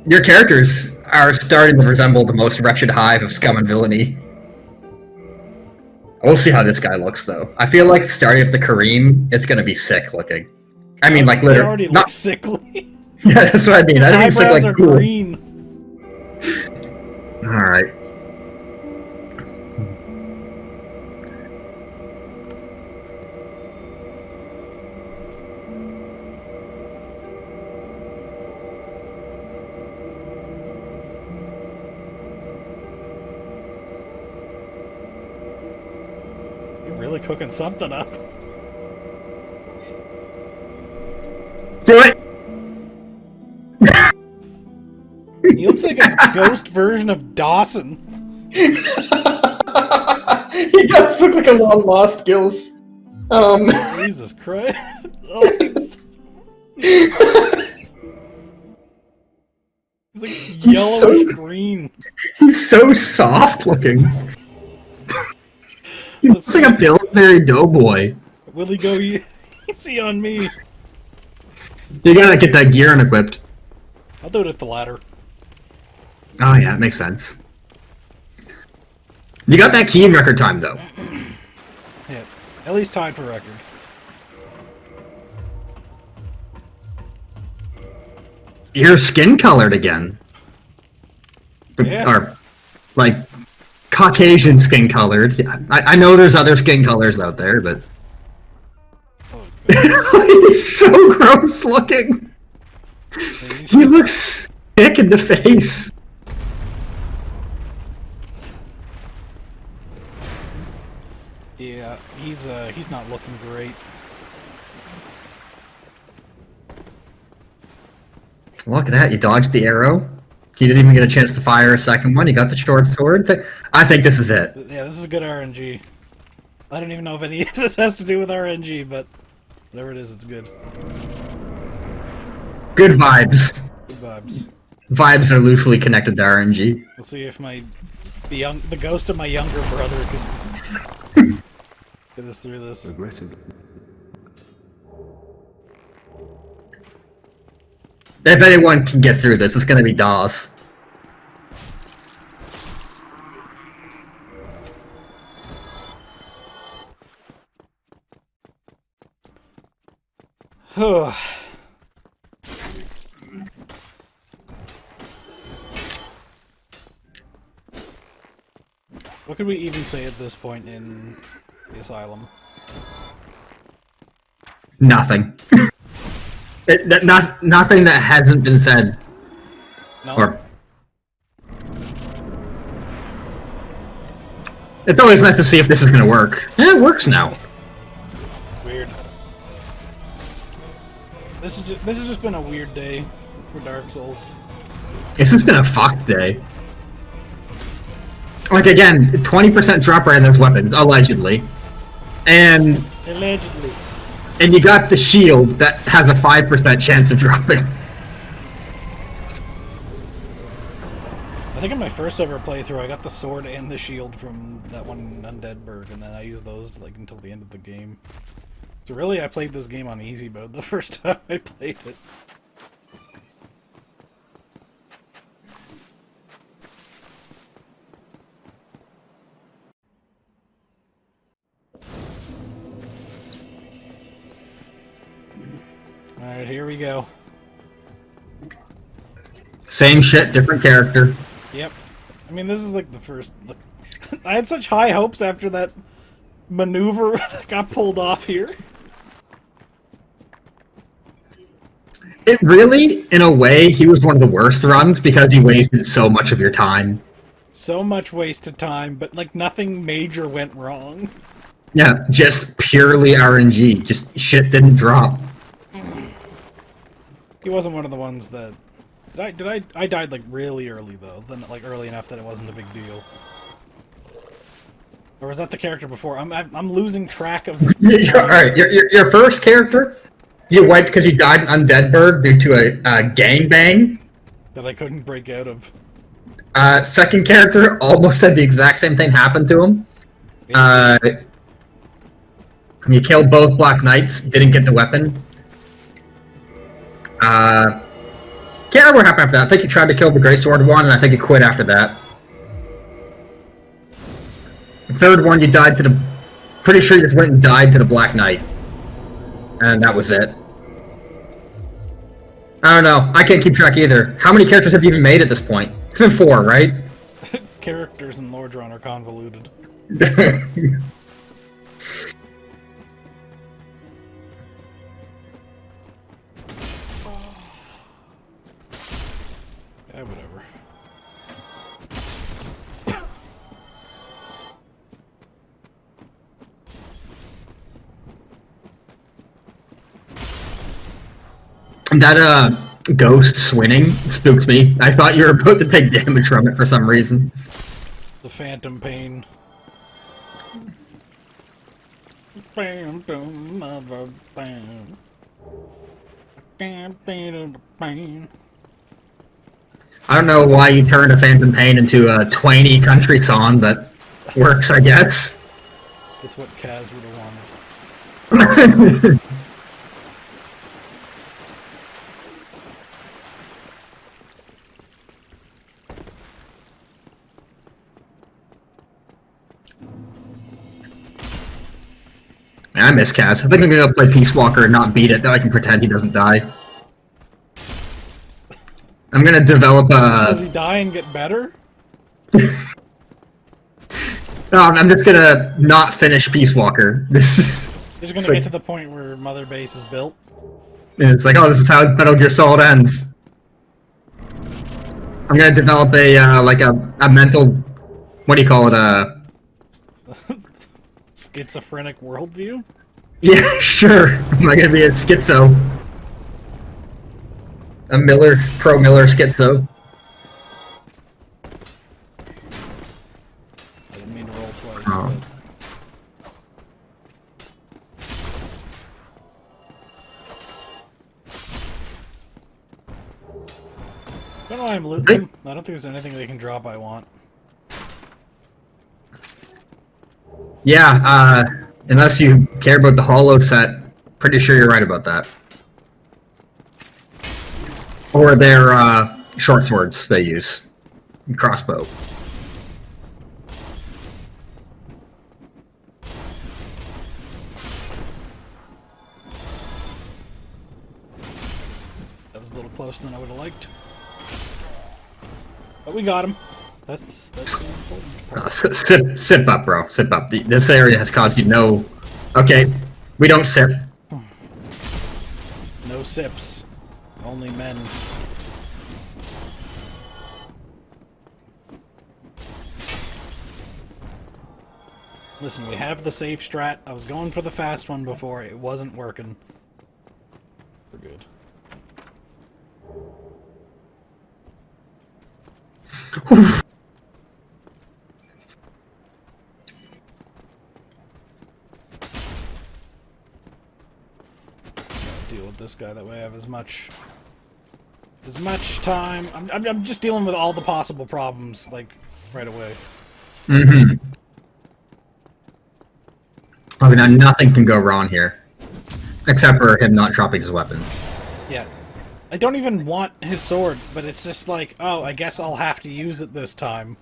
Your characters are starting to resemble the most wretched hive of scum and villainy. We'll see how this guy looks, though. I feel like starting with the Kareem, it's gonna be sick looking. I mean, like, literally. He already looks sickly. Yeah, that's what I mean. His I think it's eyebrows like are cool. green. Alright. You're really cooking something up. Do it! He looks like a ghost version of Dawson. He does look like a long lost Gills. Jesus Christ. Oh, He's like yellowish green. He's so soft looking. He Let's looks like a Pillsbury Doughboy. Will he go easy on me? You gotta get that gear unequipped. I'll do it at the ladder. Oh yeah, it makes sense. You got that key in record time though. Yeah, at least tied for record. You're skin colored again. Yeah. Or, like, Caucasian skin colored. I know there's other skin colors out there, but... Oh, he's so gross looking! He looks sick in the face! Yeah, he's not looking great. Look at that, you dodged the arrow. You didn't even get a chance to fire a second one, you got the short sword. I think this is it. Yeah, this is good RNG. I don't even know if any of this has to do with RNG, but whatever it is, it's good. Good vibes. Good vibes. Vibes are loosely connected to RNG. Let's see if the ghost of my younger brother can get us through this. If anyone can get through this, it's gonna be DOS. What could we even say at this point in the asylum? Nothing. Nothing that hasn't been said. No. Or it's always nice to see if this is gonna work. Yeah, it works now. Weird. This has just been a weird day for Dark Souls. This has been a fucked day. Like again, 20% drop rate on those weapons, allegedly. And Allegedly. And you got the shield that has a 5% chance of dropping. I think in my first ever playthrough, I got the sword and the shield from that one Undeadburg, and then I used those like until the end of the game. So really, I played this game on easy mode the first time I played it. Alright, here we go. Same shit, different character. Yep. I mean, this is like the first... Look, I had such high hopes after that maneuver that got pulled off here. It really, in a way, he was one of the worst runs because he wasted so much of your time. So much wasted time, but like nothing major went wrong. Yeah, just purely RNG. Just shit didn't drop. He wasn't one of the ones that... I died like really early though, then like early enough that it wasn't a big deal. Or was that the character before? I'm losing track of... Alright, your first character, you wiped because you died in Undeadburg due to a gangbang. That I couldn't break out of. Second character almost had the exact same thing happen to him. You killed both Black Knights, didn't get the weapon. Can't remember what happened after that. I think you tried to kill the Grey Sword one, and I think you quit after that. The third one, you died to the... Pretty sure you just went and died to the Black Knight. And that was it. I don't know. I can't keep track either. How many characters have you even made at this point? It's been 4, right? Characters in Lordron are convoluted. Yeah, whatever. That, ghost swinging spooked me. I thought you were about to take damage from it for some reason. The phantom pain. Phantom of a bam. Bam. I don't know why you turned a Phantom Pain into a twangy country song, but works, I guess. It's what Kaz would have wanted. Man, I miss Kaz. I think I'm gonna play Peace Walker and not beat it, though I can pretend he doesn't die. I'm gonna develop a... Does he die and get better? No, I'm just gonna not finish Peace Walker. This is... You're just gonna get to the point where Mother Base is built? It's like, oh, this is how Metal Gear Solid ends. I'm gonna develop a, like a mental... What do you call it, Schizophrenic worldview? Yeah, sure. Am I gonna be a schizo? A pro-Miller schizo. I didn't mean to roll twice, Oh. I don't know why I'm looting them. I don't think there's anything they can drop I want. Yeah, unless you care about the holo set, pretty sure you're right about that. Or their, short swords they use. Crossbow. That was a little closer than I would have liked. But we got him. That's the important part. Sip up, bro. Sip up. This area has caused you no... Okay, we don't sip. No sips. Only men. Listen, we have the safe strat. I was going for the fast one before. It wasn't working. We're good. Deal with this guy, that way I have as much time. I'm just dealing with all the possible problems, like, right away. Mm-hmm. Okay, now nothing can go wrong here. Except for him not dropping his weapon. Yeah. I don't even want his sword, but it's just like, oh, I guess I'll have to use it this time.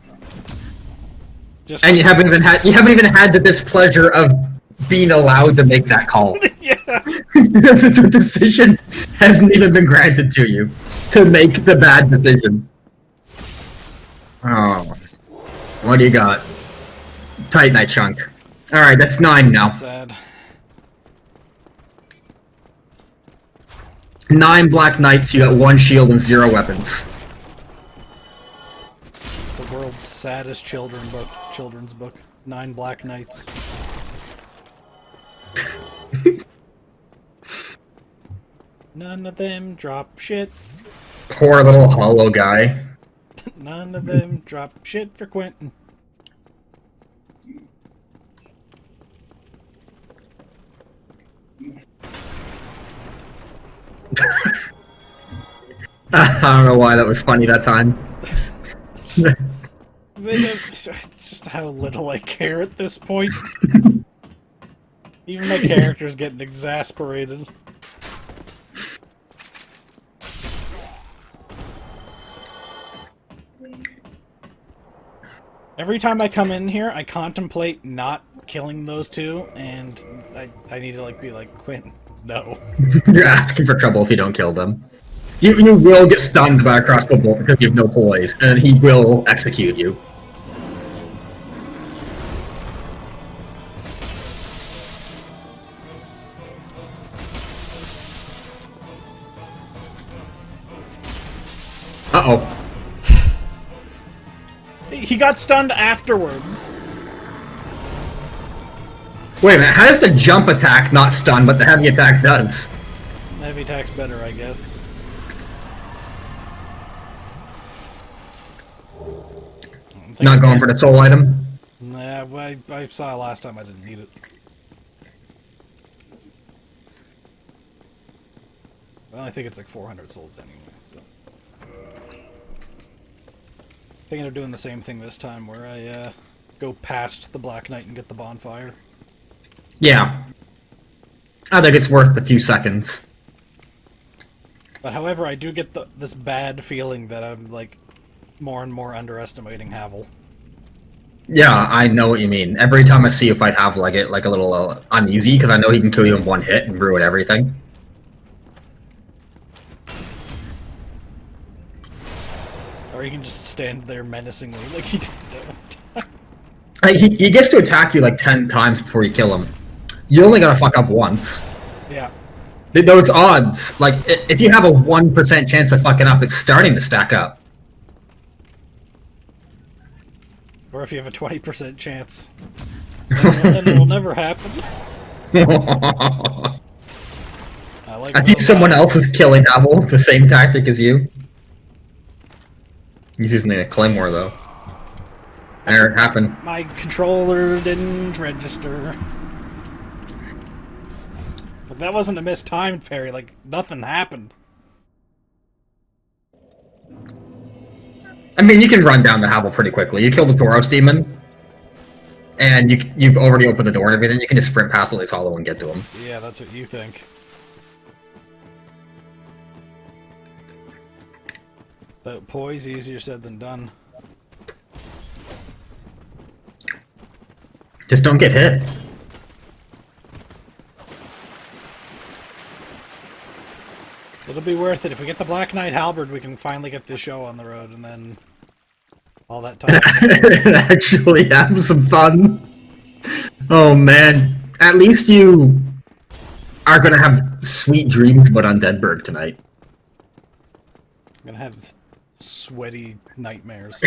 Just And you haven't even had the displeasure of being allowed to make that call. Yeah. The decision hasn't even been granted to you to make the bad decision. Oh. What do you got? Tight Night Chunk. Alright, that's 9 now. Sad. 9 Black Knights, you got 1 shield and 0 weapons. It's the world's saddest children's book. 9 Black Knights. None of them drop shit. Poor little hollow guy. None of them drop shit for Quentin. I don't know why that was funny that time. It's just how little I care at this point. Even my character's getting exasperated. Every time I come in here, I contemplate not killing those two, and I need to like be like, Quentin, no. You're asking for trouble if you don't kill them. You will get stunned by a crossbow bolt because you have no poise, and he will execute you. Uh-oh. He got stunned afterwards. Wait a minute, how does the jump attack not stun, but the heavy attack does? Heavy attack's better, I guess. Not going for the soul item? Nah, I saw it last time, I didn't need it. Well, I think it's like 400 souls anyway, so... Thinking of doing the same thing this time, where I go past the Black Knight and get the bonfire. Yeah. I think it's worth the few seconds. But however, I do get this bad feeling that I'm, like, more and more underestimating Havel. Yeah, I know what you mean. Every time I see you fight Havel, I get like a little uneasy because I know he can kill you in one hit and ruin everything. Or you can just stand there menacingly like he did that. He gets to attack you like 10 times before you kill him. You only gotta fuck up once. Yeah. Those odds, like, if you have a 1% chance of fucking up, it's starting to stack up. Or if you have a 20% chance, then it'll never happen. I think someone else is killing Havel with the same tactic as you. He's using a claymore, though. There, it happened. My controller didn't register. But that wasn't a mistimed parry, like, nothing happened. I mean, you can run down the Havel pretty quickly. You kill the Tauros demon, and you've already opened the door and everything. You can just sprint past Lily's Hollow and get to him. Yeah, that's what you think. That poise, easier said than done. Just don't get hit. It'll be worth it. If we get the Black Knight Halberd, we can finally get this show on the road, and then all that time. Actually have some fun. Oh man. At least you are gonna have sweet dreams about Undeadburg tonight. I'm gonna have sweaty nightmares.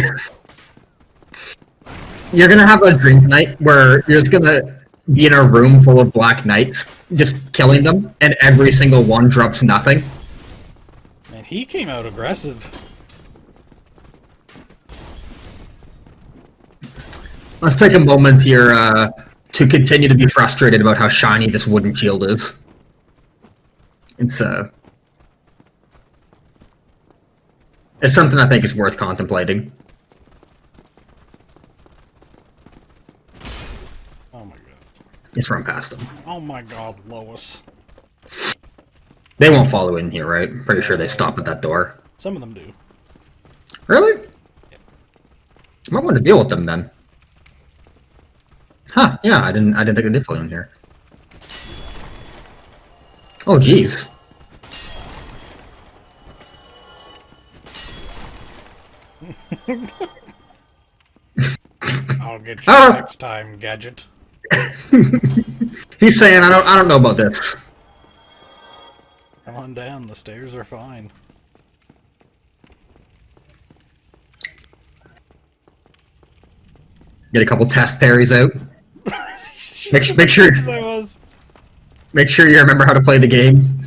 You're gonna have a dream tonight where you're just gonna be in a room full of Black Knights, just killing them, and every single one drops nothing. Man, he came out aggressive. Let's take a moment here to continue to be frustrated about how shiny this wooden shield is. It's something I think is worth contemplating. Oh my god. Just run past them. Oh my god, Lois. They won't follow in here, right? Pretty sure they stop at that door. Some of them do. Really? I might want to deal with them then. Huh, yeah, I didn't think they did follow in here. Oh jeez. I'll get you next time, Gadget. He's saying I don't know about this. Come on down, the stairs are fine. Get a couple test parries out. Make sure you remember how to play the game.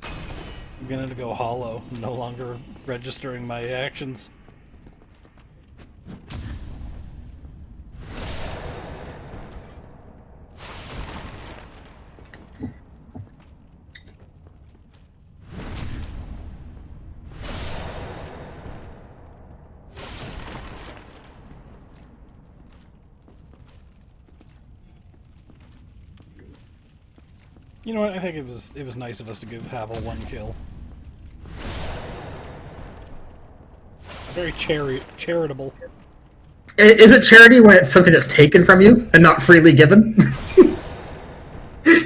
I'm gonna go hollow, no longer registering my actions. You know what? I think it was nice of us to give Havel one kill. Very charitable. Is it charity when it's something that's taken from you and not freely given? You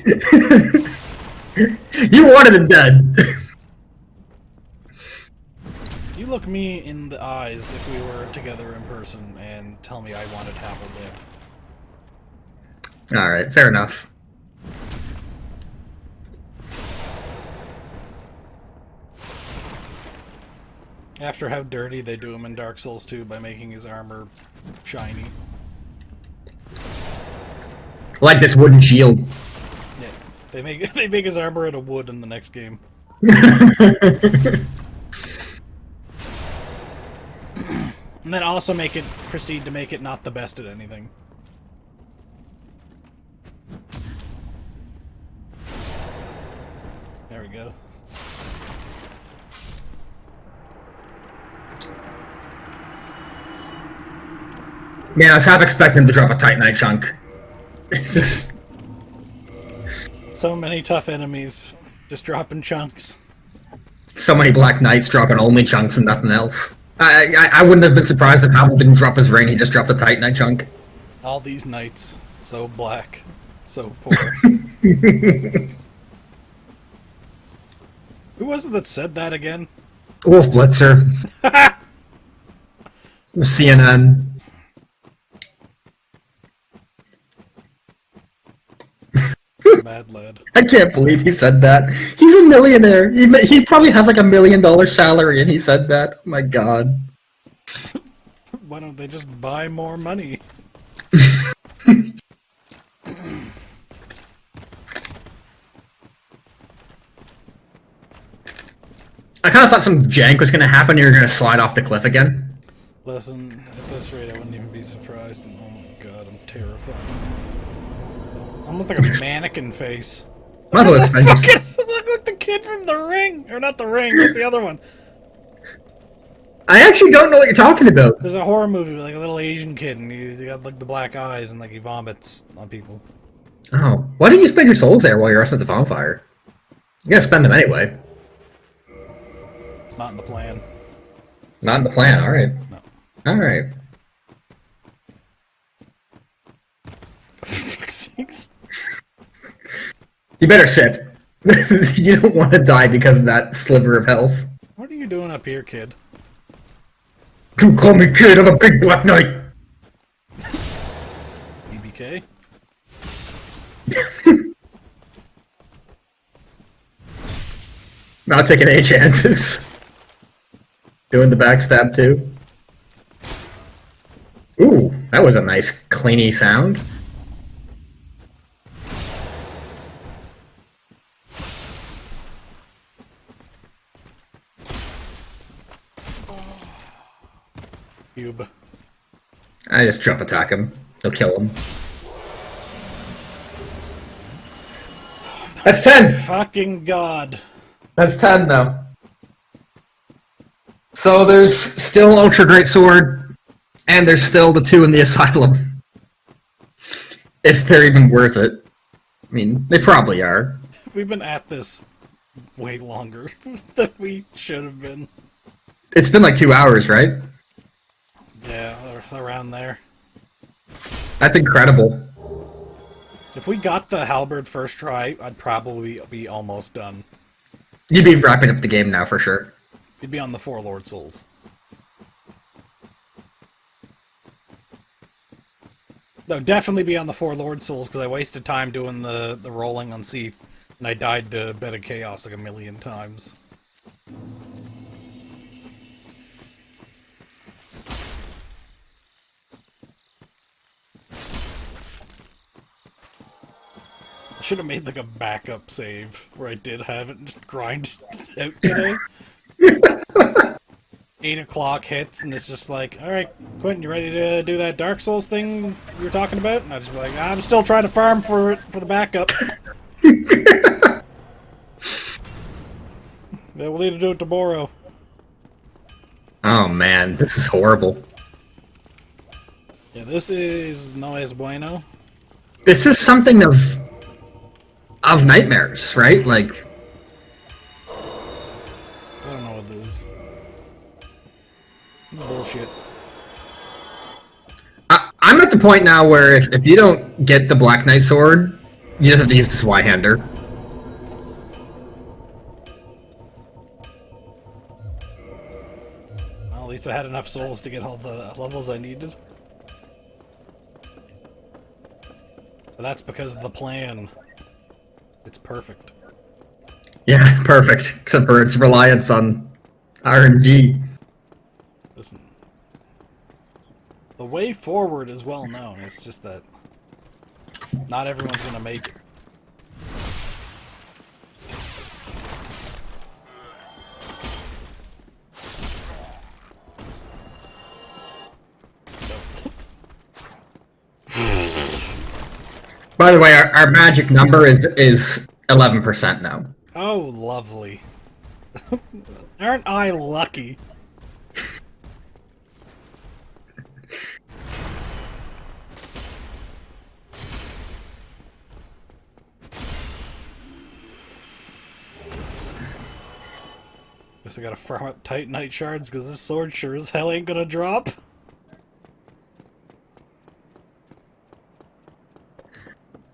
wanted it dead. You look me in the eyes if we were together in person and tell me I wanted Havel dead. Alright, fair enough. After how dirty they do him in Dark Souls 2 by making his armor shiny. Like this wooden shield. Yeah, they make his armor out of wood in the next game. And then also proceed to make it not the best at anything. There we go. Man, I was half expecting to drop a Titanite chunk. It's just... So many tough enemies, just dropping chunks. So many Black Knights dropping only chunks and nothing else. I wouldn't have been surprised if Howell didn't drop his ring, he just dropped a Titanite chunk. All these knights, so black, so poor. Who was it that said that again? Wolf Blitzer. CNN. Mad lad. I can't believe he said that. He's a millionaire. He probably has like $1 million salary and he said that. Oh my god. Why don't they just buy more money? I kind of thought some jank was going to happen and you were going to slide off the cliff again. Listen, at this rate I wouldn't even be surprised. Oh my god, I'm terrified. Almost like a mannequin face. Might as well explain this. Look like the kid from The Ring! Or not The Ring, it's the other one. I actually don't know what you're talking about. There's a horror movie with like a little Asian kid and he got like the black eyes and like he vomits on people. Oh. Why didn't you spend your souls there while you're resting at the bonfire? You're going to spend them anyway. It's not in the plan. Not in the plan, alright. No. Alright. For fuck's sakes. You better sit. You don't want to die because of that sliver of health. What are you doing up here, kid? Don't call me kid, I'm a big Black Knight! BBK? Not taking any chances. Doing the backstab too. Ooh, that was a nice cleany sound. Cube. I just jump attack him. He'll kill him. That's 10! Fucking god. That's 10 now. So there's still Ultra Great Sword, and there's still the 2 in the Asylum. If they're even worth it. I mean, they probably are. We've been at this way longer than we should have been. It's been like 2 hours, right? Yeah, around there. That's incredible. If we got the halberd first try, I'd probably be almost done. You'd be wrapping up the game now for sure. We'd be on the 4 Lord Souls. No, definitely be on the 4 Lord Souls, because I wasted time doing the rolling on Seath, and I died to Bed of Chaos like 1,000,000 times. I should have made like a backup save where I did have it and just grind it out today. 8 o'clock hits and it's just like, alright, Quentin, you ready to do that Dark Souls thing you were talking about? And I just be like, I'm still trying to farm for the backup. Yeah, we'll need to do it tomorrow. Oh man, this is horrible. Yeah, this is no es bueno. This is something of nightmares, right? Like, I don't know what it is. Bullshit. I'm at the point now where if you don't get the Black Knight sword, you just have to use the Zweihander. Well, at least I had enough souls to get all the levels I needed. But that's because of the plan. It's perfect. Yeah, perfect. Except for its reliance on RNG. Listen. The way forward is well known. It's just that not everyone's gonna make it. By the way, our magic number is 11% now. Oh, lovely. Aren't I lucky? Guess I gotta farm up Titanite shards because this sword sure as hell ain't gonna drop.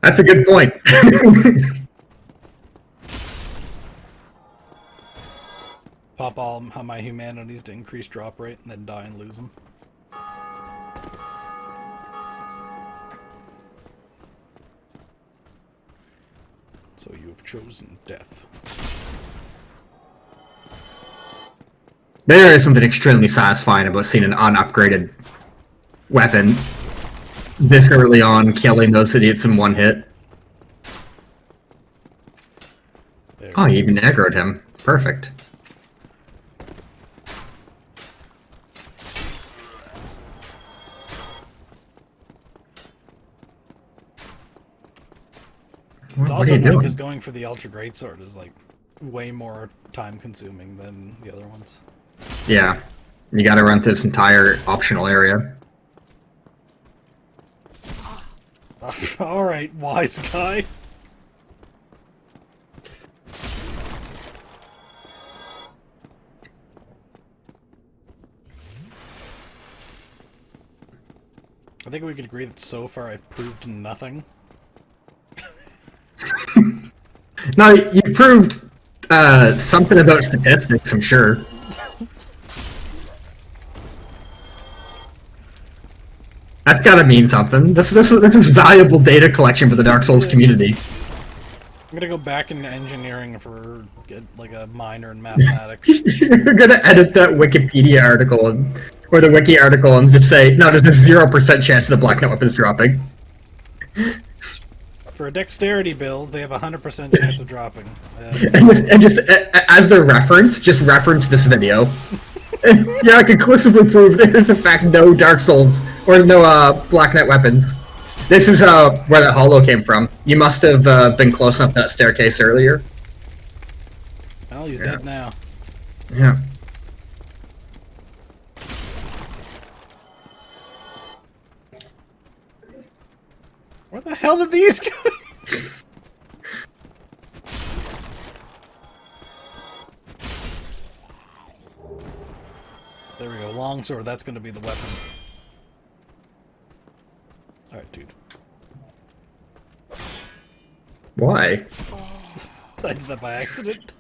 That's a good point. Pop all my humanities to increase drop rate and then die and lose them. So you have chosen death. There is something extremely satisfying about seeing an unupgraded weapon this early on, killing those idiots in one hit. There Oh, you even is. aggroed him. Perfect. It's What are also you annoying doing? because going for the Ultra Greatsword is like way more time consuming than the other ones. Yeah. You gotta run through this entire optional area. Alright, wise guy. I think we could agree that so far I've proved nothing. No, you proved something about statistics, I'm sure. That's gotta mean something. This is valuable data collection for the Dark Souls community. I'm gonna go back into engineering for like a minor in mathematics. You're gonna edit that Wikipedia article or the wiki article and just say, no, there's a 0% chance the Black Knight weapon is dropping. For a dexterity build, they have a 100% chance of dropping. And just as their reference, just reference this video. Yeah, I conclusively prove there's in fact no Dark Souls or no Black Knight weapons. This is where that hollow came from. You must have been close enough to that staircase earlier. Well, he's dead now. Yeah. Where the hell did these go? There we go, longsword, that's gonna be the weapon. Alright, dude. Why? I did that by accident.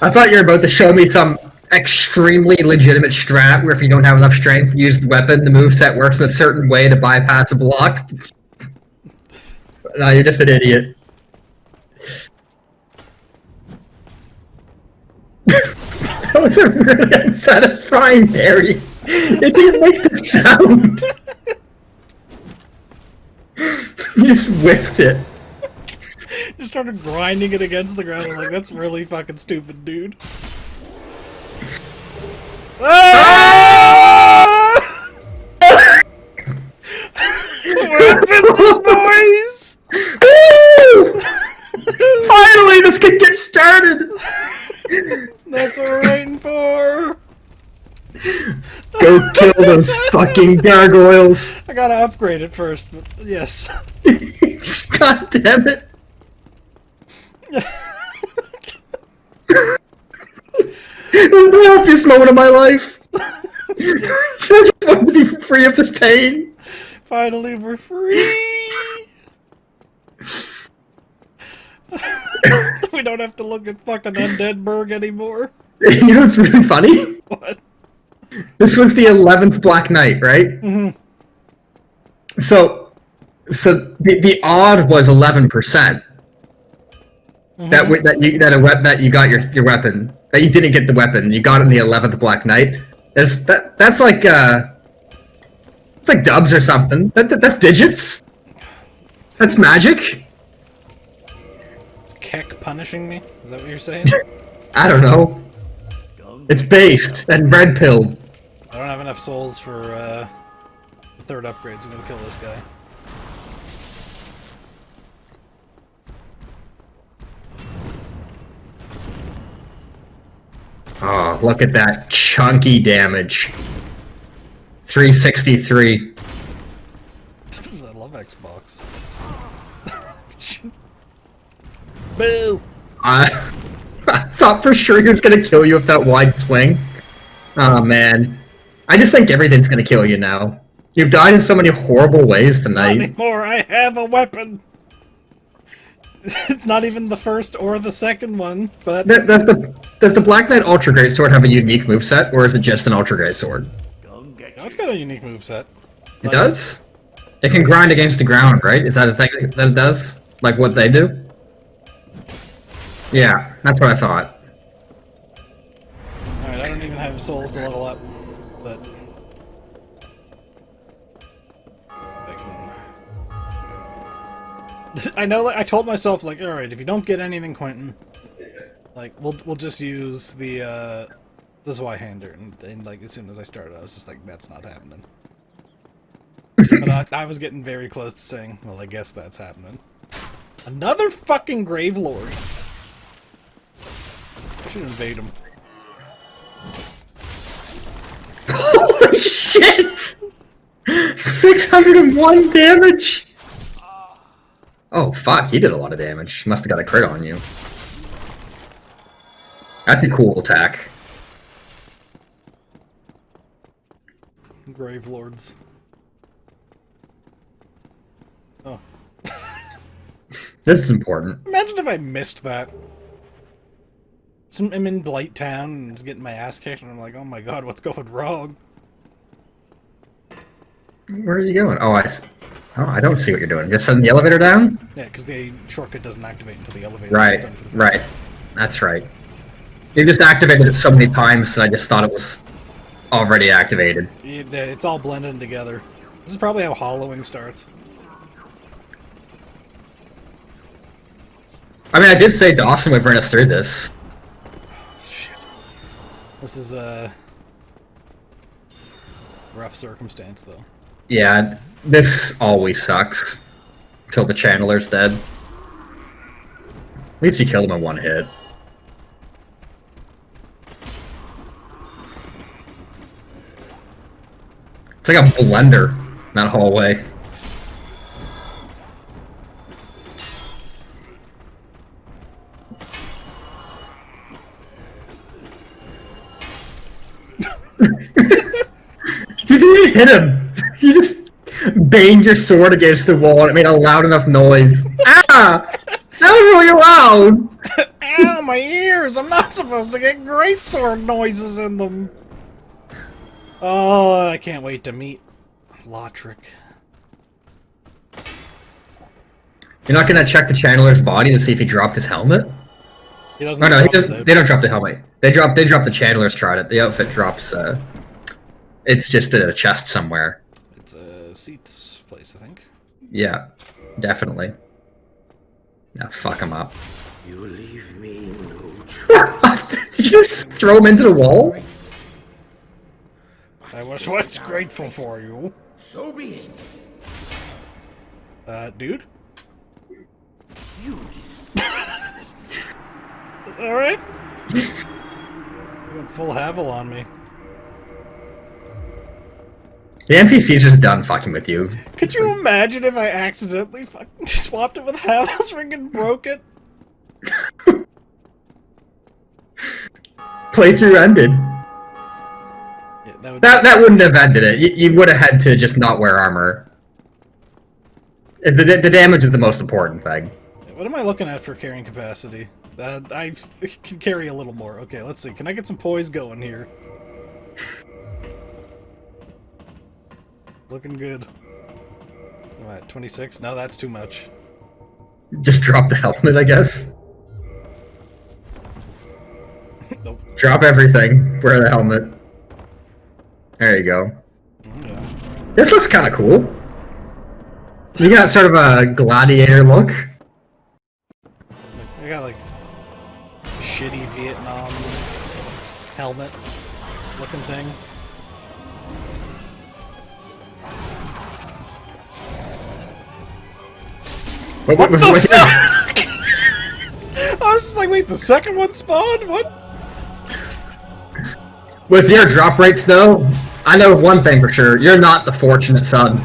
I thought you were about to show me some extremely legitimate strat where if you don't have enough strength to use the weapon, the moveset works in a certain way to bypass a block. No, you're just an idiot. That was a really unsatisfying parry. It didn't make the sound. You just whipped it. Just started grinding it against the ground. I'm like, that's really fucking stupid, dude. Ah! We're business boys! Woo! Finally, this can get started! That's what we're waiting for! Go kill those fucking gargoyles! I gotta upgrade it first, but yes. God damn it! It was the happiest moment of my life! I just wanted to be free of this pain! Finally, we're free! We don't have to look at fucking Undeadburg anymore. You know what's really funny? What? This was the 11th Black Knight, right? Mm-hmm. So the odd was 11%. Mm-hmm. That you got your weapon. That you didn't get the weapon. You got it in the 11th Black Knight. That's like it's like dubs or something. That's digits. That's magic. Is Keck punishing me? Is that what you're saying? I don't know. It's based and red pilled. I don't have enough souls for the third upgrade, so I'm gonna kill this guy. Oh, look at that chunky damage. 363. I love Xbox. Boo! I thought for sure he was gonna kill you with that wide swing. Oh man. I just think everything's gonna kill you now. You've died in so many horrible ways Not tonight. anymore, I have a weapon! It's not even the first or the second one, but... Does the Black Knight Ultra Great Sword have a unique moveset, or is it just an Ultra Great Sword? No, it's got a unique moveset. It does? It can grind against the ground, right? Is that a thing that it does? Like what they do? Yeah, that's what I thought. Alright, I don't even have souls to level up, but... I know, like, I told myself, like, alright, if you don't get anything, Quentin, like, we'll just use the Zweihander, and, like, as soon as I started, I was just like, that's not happening. But I was getting very close to saying, well, I guess that's happening. Another fucking Gravelord! I should invade him. Holy shit! 601 damage! Oh fuck, he did a lot of damage. He must have got a crit on you. That's a cool attack. Gravelords. Oh. This is important. Imagine if I missed that. I'm in Blight Town and just getting my ass kicked, and I'm like, oh my god, what's going wrong? Where are you going? Oh, I don't see what you're doing. Just sending the elevator down? Yeah, because the shortcut doesn't activate until the elevator Right, is done for the right. That's right. You just activated it so many times that I just thought it was already activated. It's all blended together. This is probably how hollowing starts. I mean, I did say Dawson would bring us through this. Shit. This is a rough circumstance, though. Yeah, this always sucks. Till the Channeler's dead. At least you killed him in one hit. It's like a blender in that hallway. You didn't even hit him! You just banged your sword against the wall and it made a loud enough noise. Ah! That was really loud! Ow, my ears! I'm not supposed to get greatsword noises in them! Oh, I can't wait to meet Lotric. You're not gonna check the Channeler's body to see if he dropped his helmet? He doesn't. Oh no, he doesn't. They don't drop the helmet. They drop the Chandler's trident. The outfit drops. It's just in a chest somewhere. It's a Seat's place, I think. Yeah, definitely. Now fuck him up. You leave me no choice. Did you just throw him into the wall? I was once grateful for you. So be it. Dude? You decide. Alright. You went full Havel on me. The NPC's just done fucking with you. Could you imagine if I accidentally fucking swapped it with Havel's ring and broke it? Playthrough ended. Yeah, That wouldn't have ended it. You would have had to just not wear armor. The damage is the most important thing. What am I looking at for carrying capacity? I can carry a little more. Okay, let's see. Can I get some poise going here? Looking good. I'm at 26. No, that's too much. Just drop the helmet, I guess. Nope. Drop everything. Wear the helmet. There you go. Yeah. This looks kind of cool. You got sort of a gladiator look. I got like shitty Vietnam helmet looking thing. What the fuck? I was just like, wait, the second one spawned? What? With your drop rates, though, I know one thing for sure. You're not the fortunate son.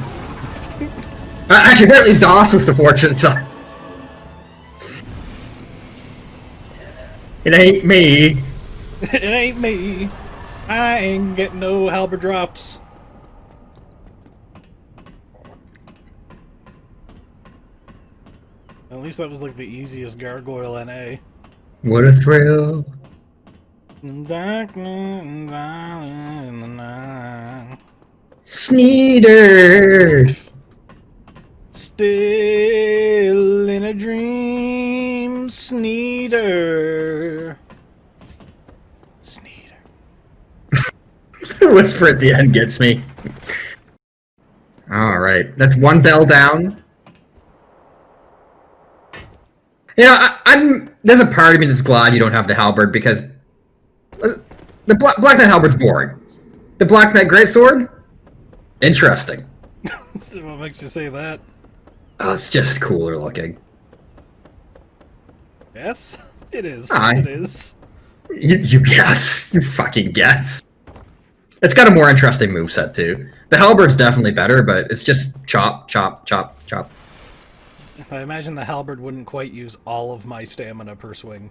Actually, apparently DOS was the fortunate son. It ain't me. It ain't me. I ain't getting no halberd drops. At least that was like the easiest gargoyle NA. What a thrill. Darkness in the night. Sneeder. Still in a dream, Sneeder. Sneeder. The whisper at the end gets me. Alright, that's one bell down. I'm. There's a part of me that's glad you don't have the halberd because the Black Knight halberd's boring. The Black Knight Greatsword, interesting. What makes you say that? Oh, it's just cooler looking. Yes, it is. Aye. It is. You guess. You fucking guess. It's got a more interesting moveset too. The halberd's definitely better, but it's just chop, chop, chop, chop. I imagine the halberd wouldn't quite use all of my stamina per swing.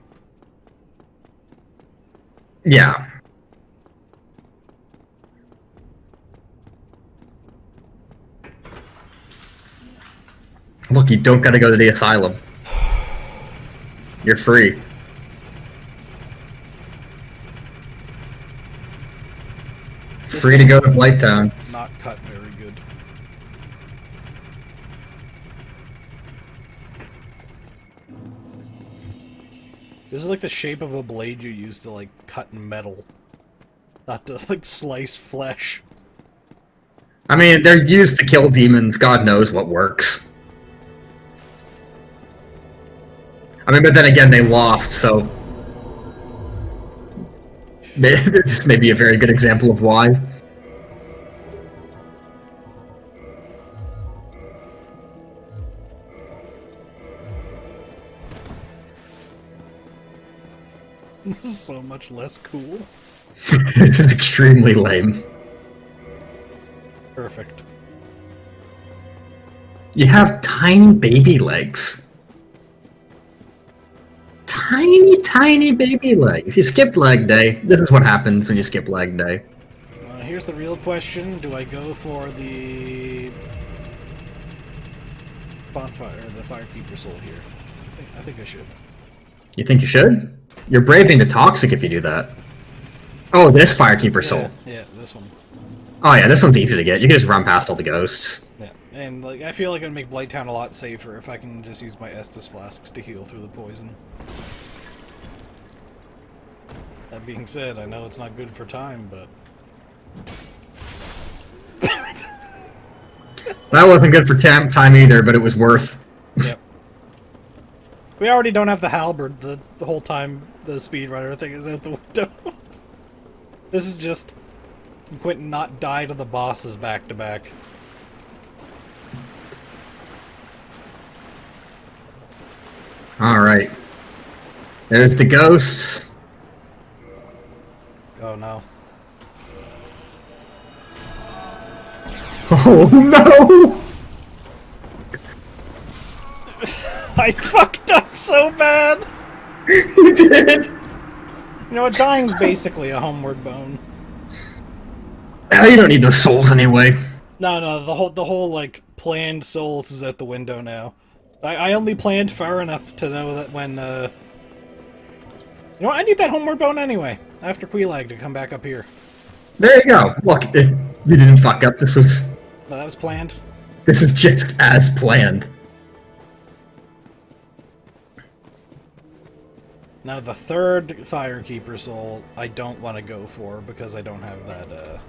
Yeah. Look, you don't gotta go to the asylum. You're free. Free to go to Blighttown. Not cut very good. This is like the shape of a blade you use to like cut metal, not to like slice flesh. I mean, they're used to kill demons. God knows what works. I mean, but then again, they lost, so this may be a very good example of why. This is so much less cool. This is extremely lame. Perfect. You have tiny baby legs. Tiny, tiny baby legs. You skipped leg day. This is what happens when you skip leg day. Here's the real question. Do I go for the bonfire, the firekeeper soul here? I think I should. You think you should? You're braving the toxic if you do that. Oh, this firekeeper soul. Yeah, this one. Oh yeah, this one's easy to get. You can just run past all the ghosts. Yeah, and like I feel like it'd make Blighttown a lot safer if I can just use my Estus flasks to heal through the poison. That being said, I know it's not good for time, but That wasn't good for time either, but it was worth. yep. We already don't have the halberd the whole time the speedrunner thing is out the window. This is just Quentin not die to the bosses back to back. Alright. There's the ghosts. Oh no. Oh no! I fucked up so bad! You did! You know what, dying's basically a homeward bone. Oh, you don't need those souls anyway. No, the whole like planned souls is out the window now. I only planned far enough to know that when you know what, I need that homeward bone anyway. After Quelaag to come back up here. There you go. Look, if you didn't fuck up. This was No, that was planned. This is just as planned. Now the third Firekeeper soul I don't want to go for because I don't have that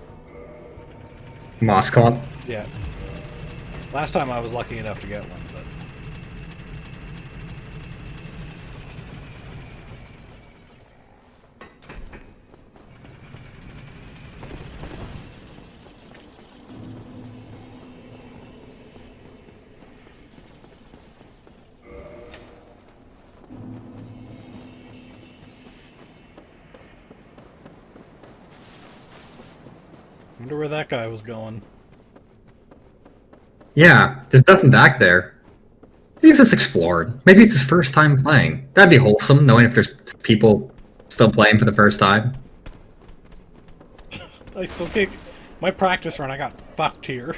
Moss Clump. yeah. Last time I was lucky enough to get one, but wonder where that guy was going. Yeah, there's nothing back there. He's just explored. Maybe it's his first time playing. That'd be wholesome, knowing if there's people Still playing for the first time. I still can't... My practice run, I got fucked here.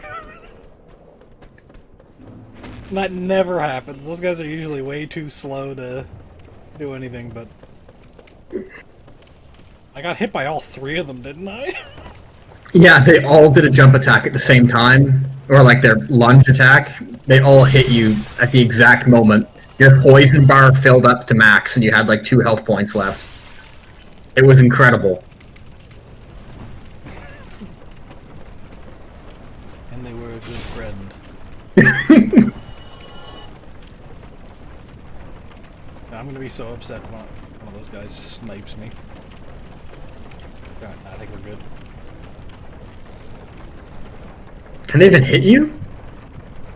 That never happens. Those guys are usually way too slow to do anything, but... I got hit by all 3 of them, didn't I? Yeah, they all did a jump attack at the same time, or like their lunge attack. They all hit you at the exact moment. Your poison bar filled up to max, and you had like 2 health points left. It was incredible. And they were a good friend. I'm gonna be so upset when one of those guys snipes me. Alright, I think we're good. Can they even hit you?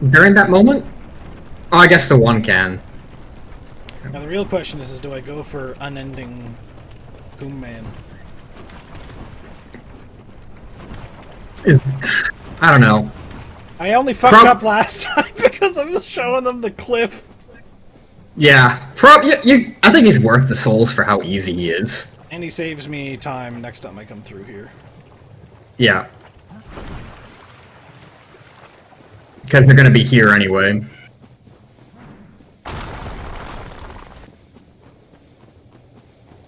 During that moment? Oh, I guess the one can. Now the real question is do I go for unending Boom Man? I don't know. I only fucked up last time because I was showing them the cliff. Yeah, I think he's worth the souls for how easy he is. And he saves me time next time I come through here. Yeah. Because they're gonna be here anyway.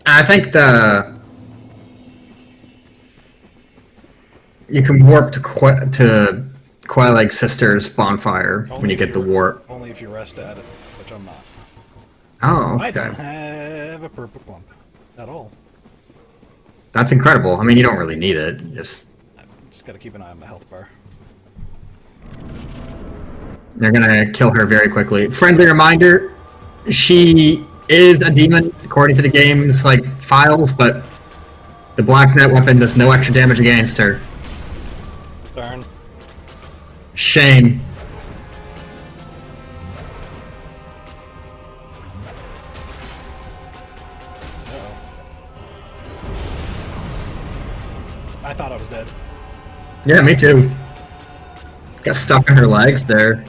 I think you can warp to Quailag Sister's bonfire when you get the warp. Only if you rest at it, which I'm not. Oh, okay. I don't have a purple clump at all. That's incredible. I mean, you don't really need it. Just gotta keep an eye on my health bar. They're gonna kill her very quickly. Friendly reminder, she is a demon according to the game's like files, but the Black Knight weapon does no extra damage against her. Darn. Shame. I thought I was dead. Yeah, me too. Got stuck in her legs there.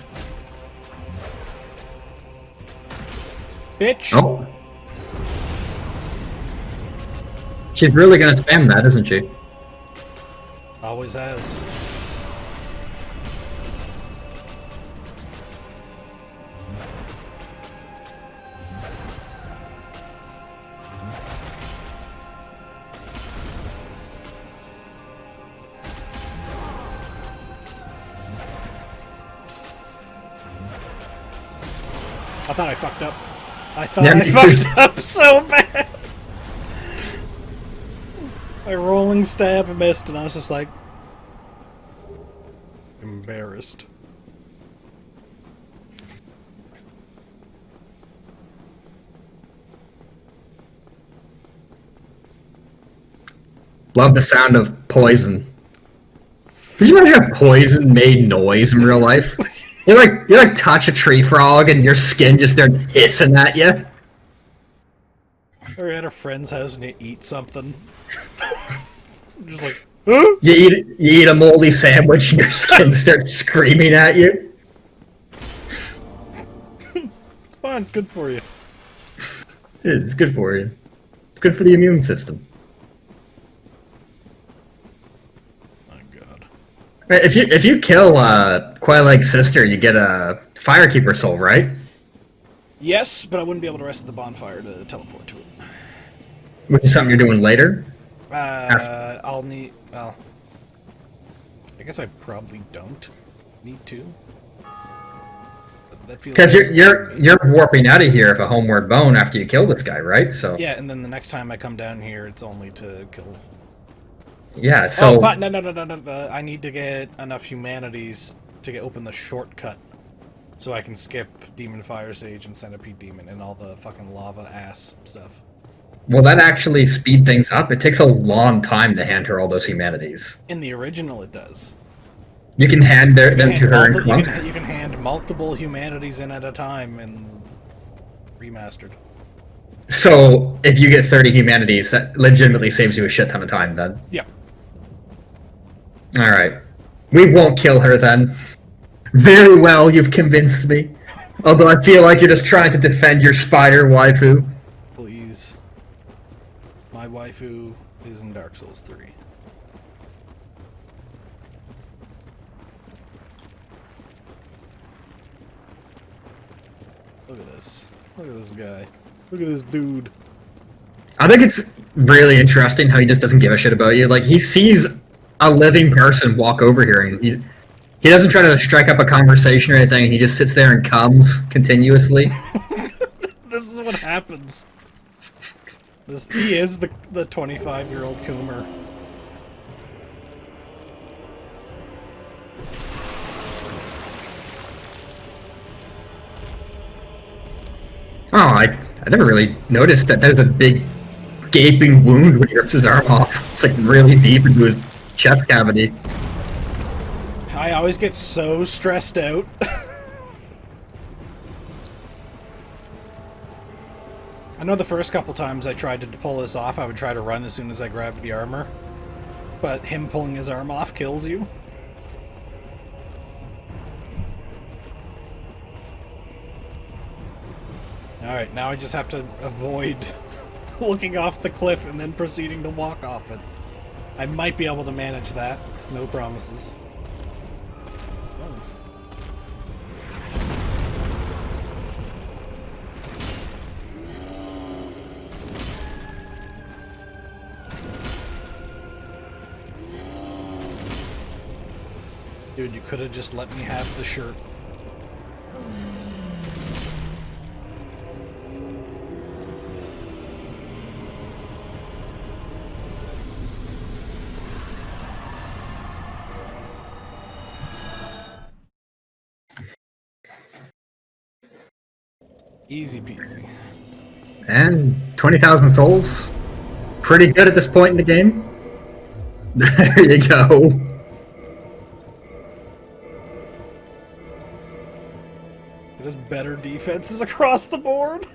Bitch! Oh. She's really gonna spam that, isn't she? Always has. I thought I fucked up. I thought I fucked up so bad. My rolling stab missed, and I was just like embarrassed. Love the sound of poison. Could you imagine if poison made noise in real life? You like touch a tree frog and your skin just starts hissing at you. Or you're at a friend's house and you eat something. Just like, huh? You eat a moldy sandwich and your skin starts screaming at you. It's fine, it's good for you. It's good for you. It's good for the immune system. My god. If you kill Quailag Sister, you get a Firekeeper soul, right? Yes, but I wouldn't be able to rest at the bonfire to teleport to it. Which is something you're doing later? I'll need... well... I guess I probably don't need to. Because you're warping out of here with a homeward bone after you kill this guy, right? So yeah, and then the next time I come down here, it's only to kill... yeah, so... Oh, but no. I need to get enough humanities to open the shortcut. So I can skip Demon Fire Sage and Centipede Demon and all the fucking lava ass stuff. Will that actually speed things up? It takes a long time to hand her all those humanities. In the original, it does. You can hand them to her in you can hand multiple humanities in at a time in Remastered. So, if you get 30 humanities, that legitimately saves you a shit ton of time, then? Yeah. Alright. We won't kill her, then. Very well, you've convinced me. Although I feel like you're just trying to defend your spider waifu. Please. waifu is in Dark Souls 3. Look at this. Look at this guy. Look at this dude. I think it's really interesting how he just doesn't give a shit about you. Like, he sees a living person walk over here, and he doesn't try to strike up a conversation or anything. He just sits there and comes continuously. This is what happens. He is the 25-year-old Coomer. Oh, I never really noticed that there's a big gaping wound when he rips his arm off. It's like really deep into his chest cavity. I always get so stressed out. I know the first couple times I tried to pull this off, I would try to run as soon as I grabbed the armor. But him pulling his arm off kills you. Alright, now I just have to avoid looking off the cliff and then proceeding to walk off it. I might be able to manage that. No promises. Oh. Dude, you could have just let me have the shirt. Easy peasy. And 20,000 souls. Pretty good at this point in the game. There you go. It has better defenses across the board.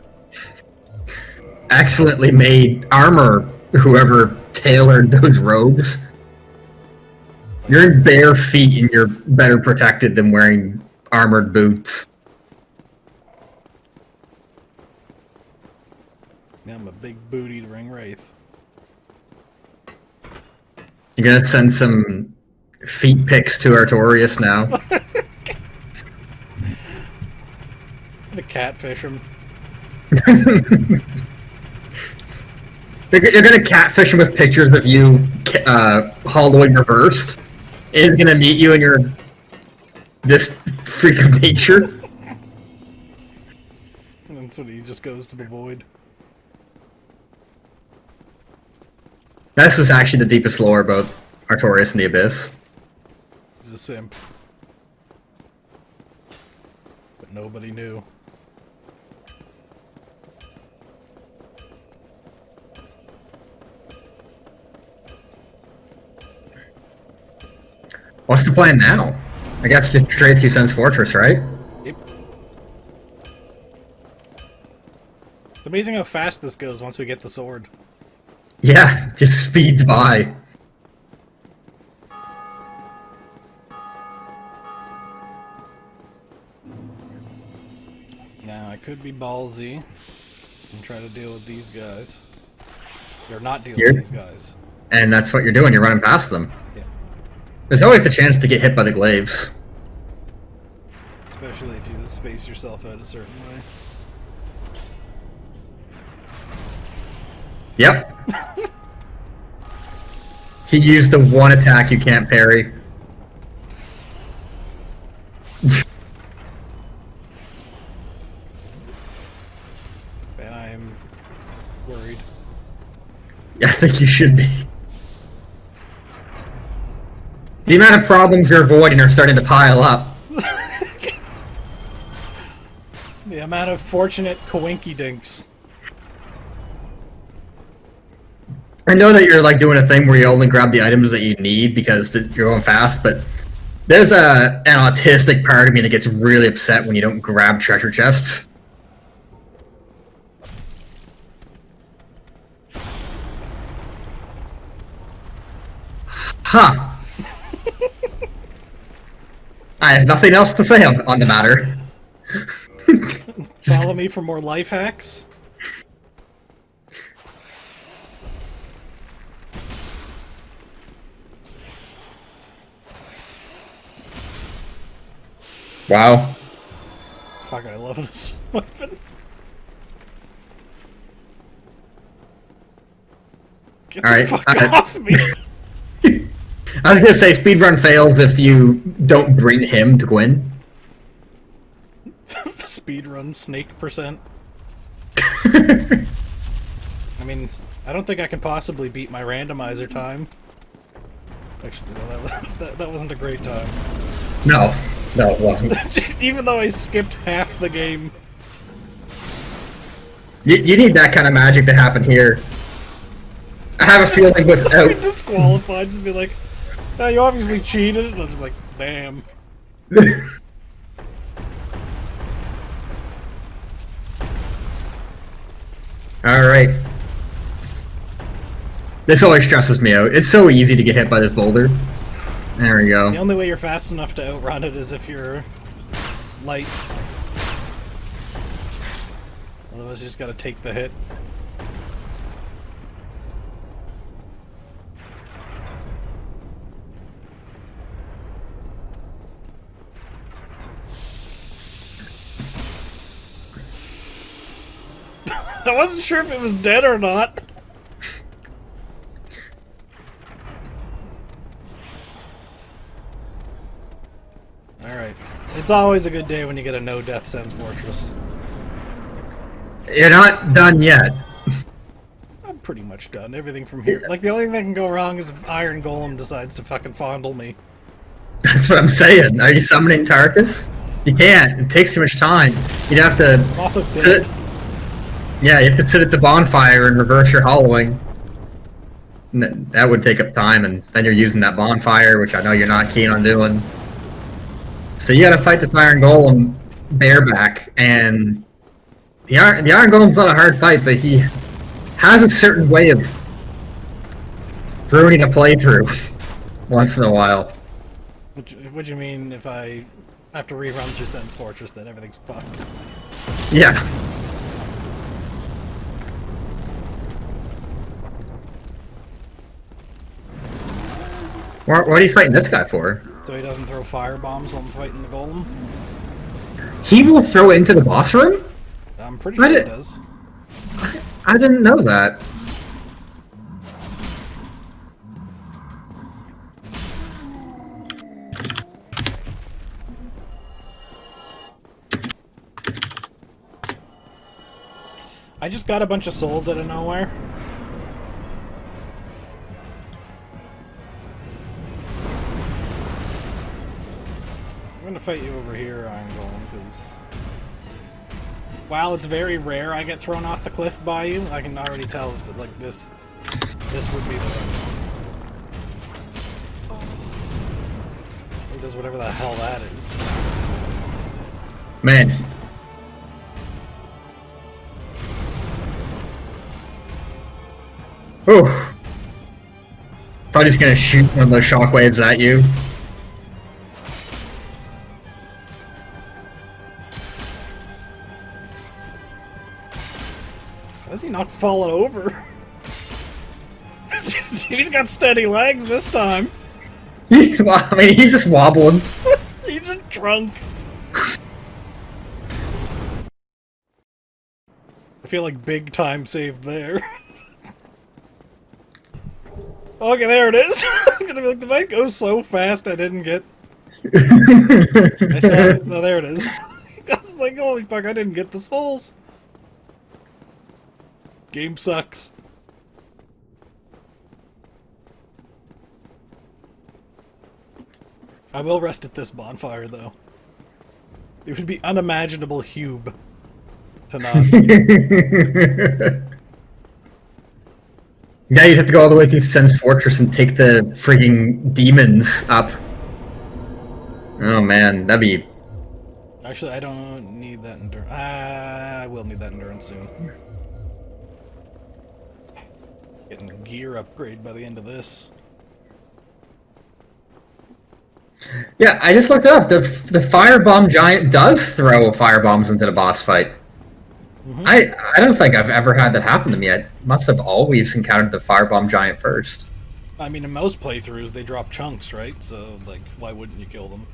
Excellently made armor, whoever tailored those robes. You're in bare feet and you're better protected than wearing armored boots. Yeah, I'm a big booty to ring wraith. You're gonna send some feet pics to Artorias now. I'm gonna catfish him. You're gonna catfish him with pictures of you hollowing reversed. He's gonna meet you and you're this freak of nature. And that's when he just goes to the void. This is actually the deepest lore about Artorias and the Abyss. He's a simp. But nobody knew. What's the plan now? I guess just trade through Sen's Fortress, right? Yep. It's amazing how fast this goes once we get the sword. Yeah, just speeds by. Now, I could be ballsy and try to deal with these guys. Or not deal with these guys. And that's what you're doing, you're running past them. Yeah. There's always the chance to get hit by the glaives. Especially if you space yourself out a certain way. Yep. He used the one attack you can't parry. And I am worried. Yeah, I think you should be. The amount of problems you're avoiding are starting to pile up. The amount of fortunate coinky dinks. I know that you're like doing a thing where you only grab the items that you need because you're going fast, but there's an autistic part of me that gets really upset when you don't grab treasure chests. Huh. I have nothing else to say on the matter. Follow me for more life hacks. Wow. Fuck, I love this weapon. Get the Alright, fuck off me! I was gonna say speedrun fails if you don't bring him to win. Speedrun snake percent. I mean, I don't think I can possibly beat my randomizer time. Actually, no, that wasn't a great time. No, it wasn't. Even though I skipped half the game. You need that kind of magic to happen here. I have a feeling without... I'd disqualified, just be like, "Oh, you obviously cheated," and I was like, damn. Alright. This always stresses me out. It's so easy to get hit by this boulder. There we go. The only way you're fast enough to outrun it is if you're light. Otherwise, you just gotta take the hit. I wasn't sure if it was dead or not. Alright. It's always a good day when you get a no-death Sense Fortress. You're not done yet. I'm pretty much done. Everything from here. Like, the only thing that can go wrong is if Iron Golem decides to fucking fondle me. That's what I'm saying. Are you summoning Tarkus? You can't. It takes too much time. You'd have to... I'm also dead. Yeah, you have to sit at the bonfire and reverse your hollowing. And that would take up time, and then you're using that bonfire, which I know you're not keen on doing. So you gotta fight this Iron Golem bareback, and the Iron Golem's not a hard fight, but he has a certain way of ruining a playthrough once in a while. What do you mean if I have to rerun through Sense Fortress, then everything's fucked? Yeah. What are you fighting this guy for? So he doesn't throw fire bombs while I'm fighting the golem? He will throw into the boss room? I'm pretty sure he does. I didn't know that. I just got a bunch of souls out of nowhere. I'm gonna fight you over here, Iron Golem, because while it's very rare I get thrown off the cliff by you, I can already tell that, like, this would be the one. He does whatever the hell that is. Man. Oh. Thought he's gonna shoot one of those shockwaves at you. Why is he not falling over? He's got steady legs this time. Well, I mean, he's just wobbling. He's just drunk. I feel like big time saved there. Okay, there it is. I was gonna be like, did I go so fast I didn't get... I started... No, there it is. I was like, holy fuck, I didn't get the souls. Game sucks. I will rest at this bonfire, though. It would be unimaginable Hube to not. Yeah, you'd have to go all the way through Sense Fortress and take the frigging demons up. Oh man, that'd be... Actually, I don't need that endurance. I will need that endurance soon. Getting a gear upgrade by the end of this. Yeah, I just looked it up. The firebomb giant does throw firebombs into the boss fight. Mm-hmm. I don't think I've ever had that happen to me. I must have always encountered the firebomb giant first. I mean, in most playthroughs, they drop chunks, right? So, like, why wouldn't you kill them?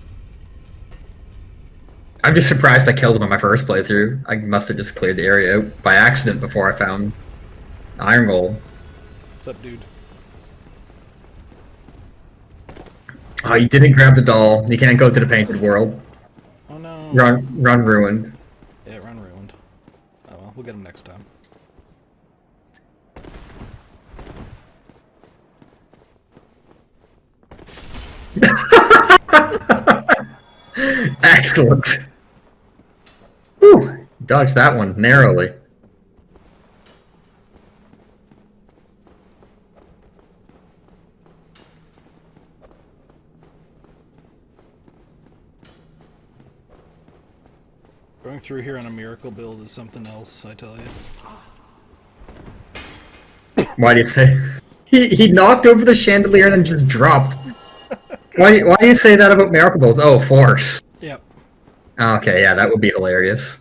I'm just surprised I killed him on my first playthrough. I must have just cleared the area out by accident before I found Iron Golem. What's up, dude? Oh, you didn't grab the doll. You can't go to the painted world. Oh no. Run ruined. Yeah, run ruined. Oh well, we'll get him next time. Excellent. Whew, dodged that one narrowly. Going through here on a miracle build is something else, I tell you. Why do you say? He knocked over the chandelier and then just dropped. Why do you say that about miracle builds? Oh, force. Yep. Okay, yeah, that would be hilarious.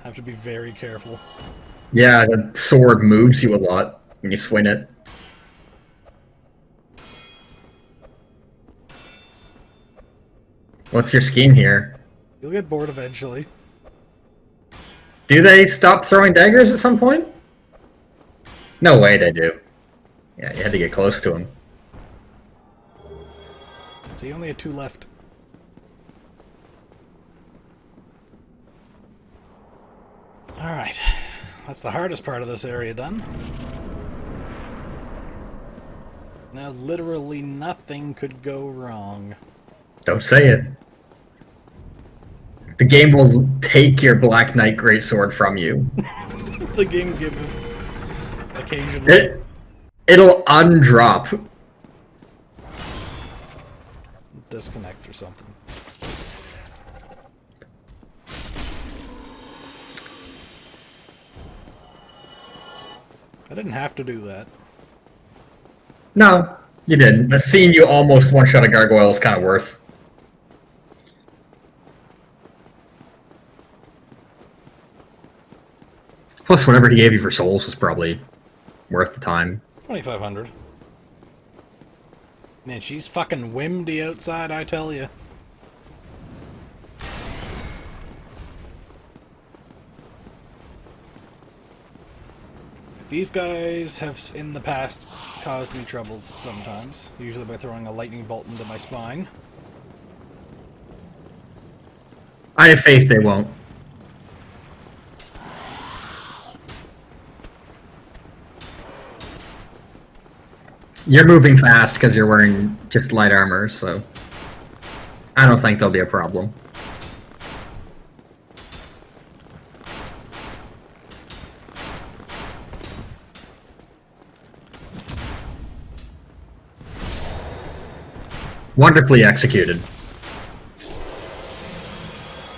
Have to be very careful. Yeah, the sword moves you a lot when you swing it. What's your scheme here? You'll get bored eventually. Do they stop throwing daggers at some point? No way they do. Yeah, you had to get close to him. So you only had 2 left. Alright. That's the hardest part of this area done. Now literally nothing could go wrong. Don't say it. The game will take your Black Knight Greatsword from you. The game gives occasionally. It'll undrop. Disconnect or something. I didn't have to do that. No, you didn't. The scene you almost one-shot a gargoyle is kind of worth. Plus, whatever he gave you for souls was probably worth the time. 2,500. Man, she's fucking windy outside, I tell you. These guys have, in the past, caused me troubles sometimes. Usually by throwing a lightning bolt into my spine. I have faith they won't. You're moving fast because you're wearing just light armor, so I don't think there'll be a problem. Wonderfully executed.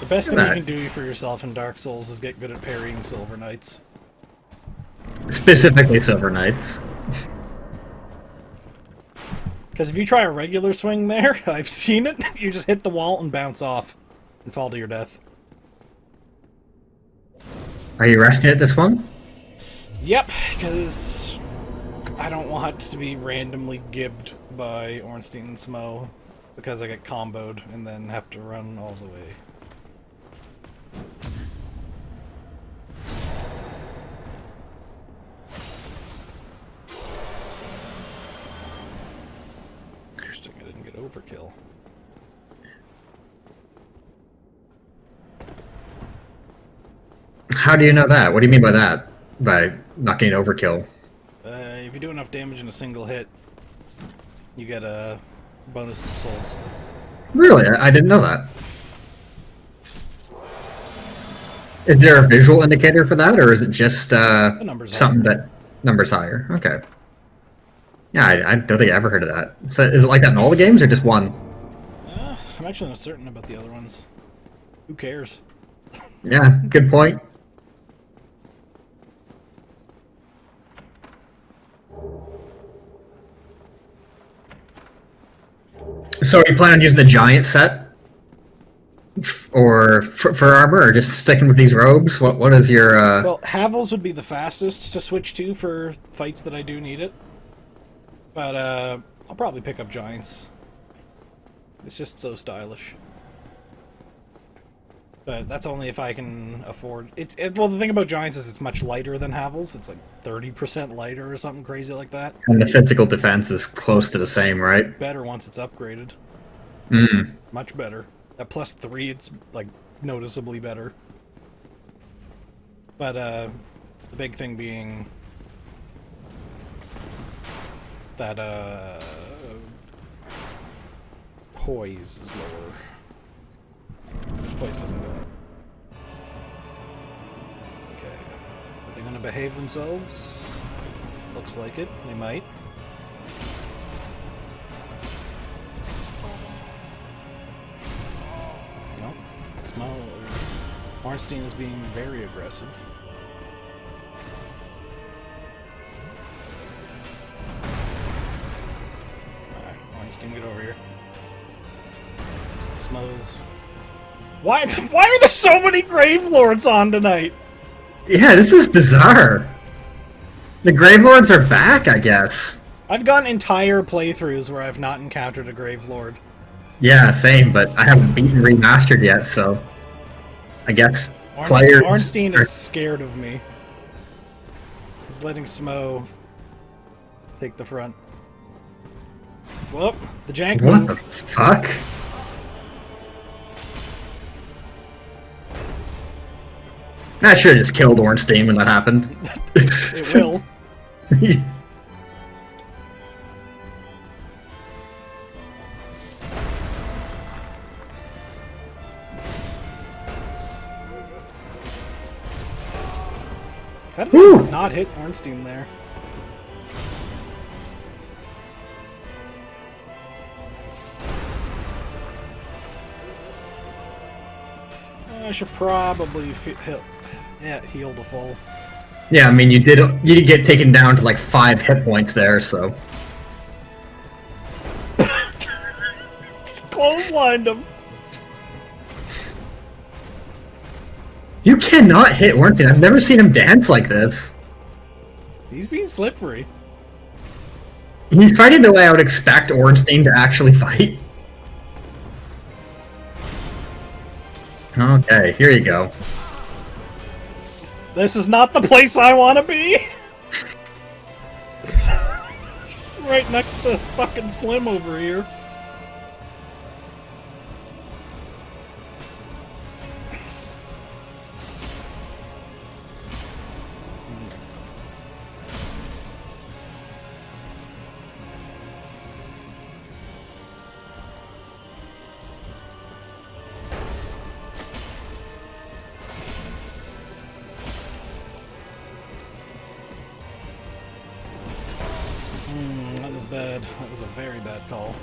The best thing you can do for yourself in Dark Souls is get good at parrying Silver Knights. Specifically Silver Knights. Because if you try a regular swing there, I've seen it, you just hit the wall and bounce off and fall to your death. Are you resting at this one? Yep, because I don't want to be randomly gibbed by Ornstein and Smo because I get comboed and then have to run all the way. Interesting, I didn't get overkill. How do you know that? What do you mean by that? By not getting overkill? If you do enough damage in a single hit, you get a bonus souls. Really? I didn't know that. Is there a visual indicator for that, or is it just something that numbers higher? Okay. Yeah, I don't think I ever heard of that. So is it like that in all the games, or just one? I'm actually not certain about the other ones. Who cares? Yeah, good point. So are you planning on using the giant set? or for armor, or just sticking with these robes? What is your? Well, Havels would be the fastest to switch to for fights that I do need it. But I'll probably pick up Giants. It's just so stylish. But that's only if I can afford it. Well, the thing about Giants is it's much lighter than Havels. It's like 30% lighter or something crazy like that. And the physical defense is close to the same, right? Better once it's upgraded. Mm. Much better. At +3, it's like noticeably better. But the big thing being that poise is lower. Poise isn't good. Okay. Are they gonna behave themselves? Looks like it. They might. Nope. Smell. Ornstein is being very aggressive. Alright, Ornstein, get over here. Smells. Why are there so many Grave Lords on tonight? Yeah, this is bizarre. The Grave Lords are back, I guess. I've gotten entire playthroughs where I've not encountered a Grave Lord. Yeah, same, but I haven't beaten Remastered yet, so I guess players... Ornstein is scared of me. He's letting Smo take the front. Whoop, the jank What move. the fuck? I should have just killed Ornstein when that happened. It will. How did I not hit Ornstein there? I should probably heal the full. Yeah, I mean, you did get taken down to like 5 hit points there, so... Just clotheslined him. You cannot hit Ornstein. I've never seen him dance like this. He's being slippery. He's fighting the way I would expect Ornstein to actually fight. Okay, here you go. This is not the place I want to be! Right next to fucking Slim over here. That was bad. That was a very bad call.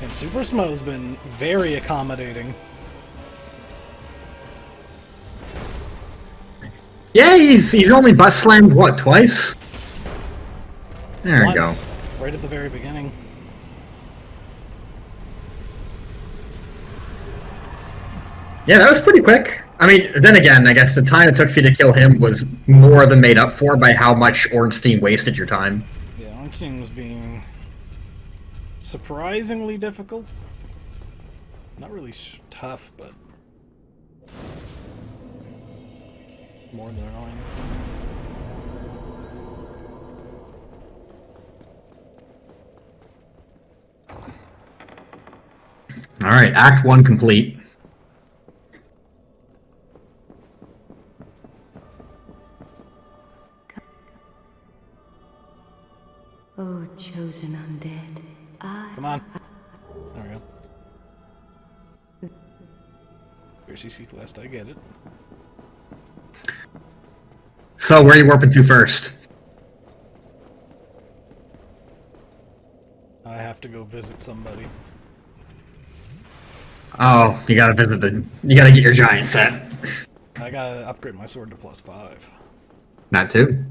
And Super Smo's been very accommodating. Yeah, he's only butt slammed, what, twice? There we go. Once, right at the very beginning. Yeah, that was pretty quick. I mean, then again, I guess the time it took for you to kill him was more than made up for by how much Ornstein wasted your time. Yeah, Ornstein was being surprisingly difficult. Not really tough, but more than annoying. Alright, Act 1 complete. Oh, chosen undead, Come on. There we go. Your CC Celeste, I get it. So, where are you warping to first? I have to go visit somebody. Oh, you gotta get your giant set. I gotta upgrade my sword to +5. That too.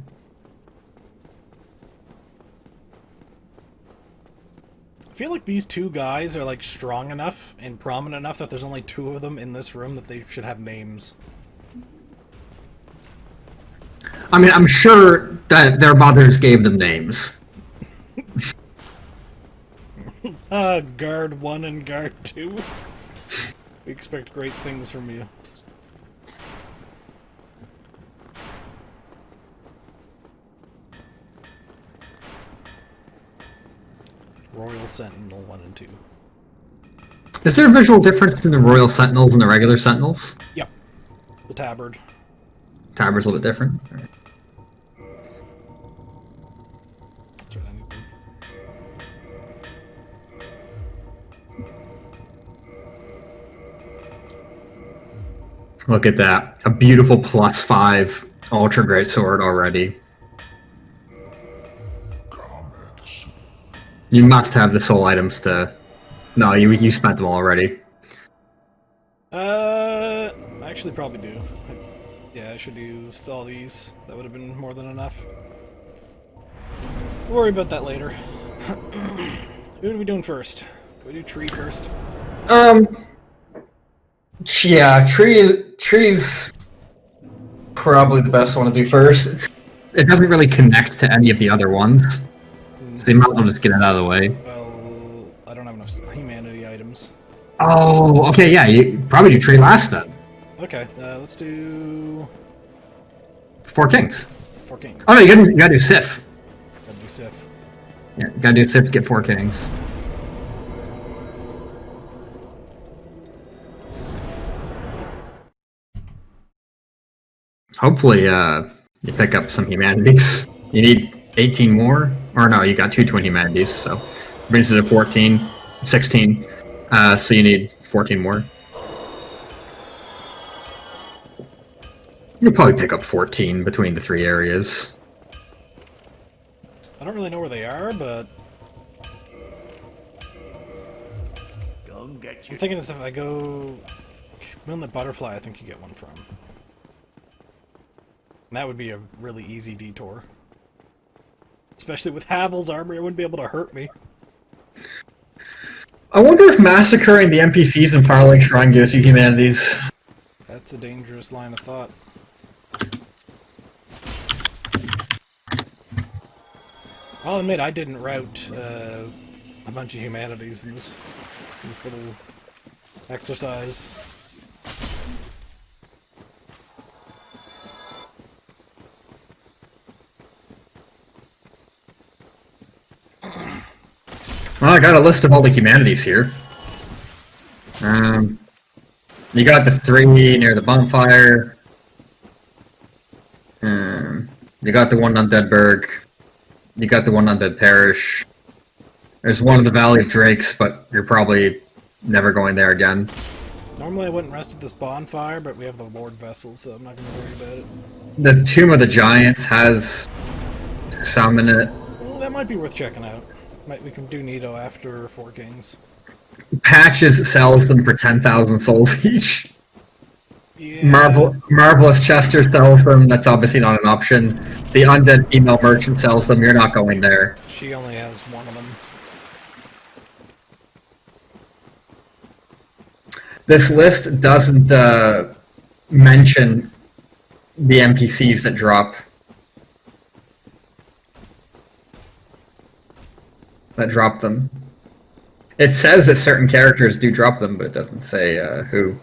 I feel like these two guys are like strong enough and prominent enough that there's only 2 of them in this room that they should have names. I mean, I'm sure that their mothers gave them names. Guard 1 and Guard 2. We expect great things from you. Royal Sentinel 1 and 2. Is there a visual difference between the Royal Sentinels and the regular Sentinels? Yep. The tabard. Tabard's a little bit different. That's right, I need them. Look at that. A beautiful +5 Ultra Great Sword already. You must have the soul items to... No, you spent them already. I actually probably do. Yeah, I should use all these. That would have been more than enough. We'll worry about that later. Who are we doing first? Do we do tree first? Yeah, tree's probably the best one to do first. It doesn't really connect to any of the other ones, so you might as well just get it out of the way. Well, I don't have enough humanity items. Oh, okay, yeah, you probably do tree last then. Okay, let's do 4 kings. 4 kings. Oh no, you gotta do Sif. Gotta do Sif. Yeah, you gotta do Sif to get 4 kings. Hopefully, you pick up some humanities. You need 18 more? Or no, you got 2 twin humanities, so brings it to 14, 16. So you need 14 more. You'll probably pick up 14 between the 3 areas. I don't really know where they are, but Don't get I'm thinking as if I go Moonlit Butterfly, I think you get one from. And that would be a really easy detour. Especially with Havel's armor, it wouldn't be able to hurt me. I wonder if massacring the NPCs in Firelink Shrine gives you humanities. That's a dangerous line of thought. I'll admit I didn't route a bunch of humanities in this little exercise. Well, I got a list of all the humanities here. You got the 3 near the bonfire. You got the one on Deadburg. You got the one on Dead Parish. There's one in the Valley of Drakes, but you're probably never going there again. Normally I wouldn't rest at this bonfire, but we have the Lord Vessel, so I'm not going to worry about it. The Tomb of the Giants has some in it. Well, that might be worth checking out. We can do Nito after 4 Kings. Patches sells them for 10,000 souls each. Yeah. Marvelous Chester sells them. That's obviously not an option. The Undead Female Merchant sells them. You're not going there. She only has one of them. This list doesn't mention the NPCs that drop. Them. It says that certain characters do drop them, but it doesn't say who.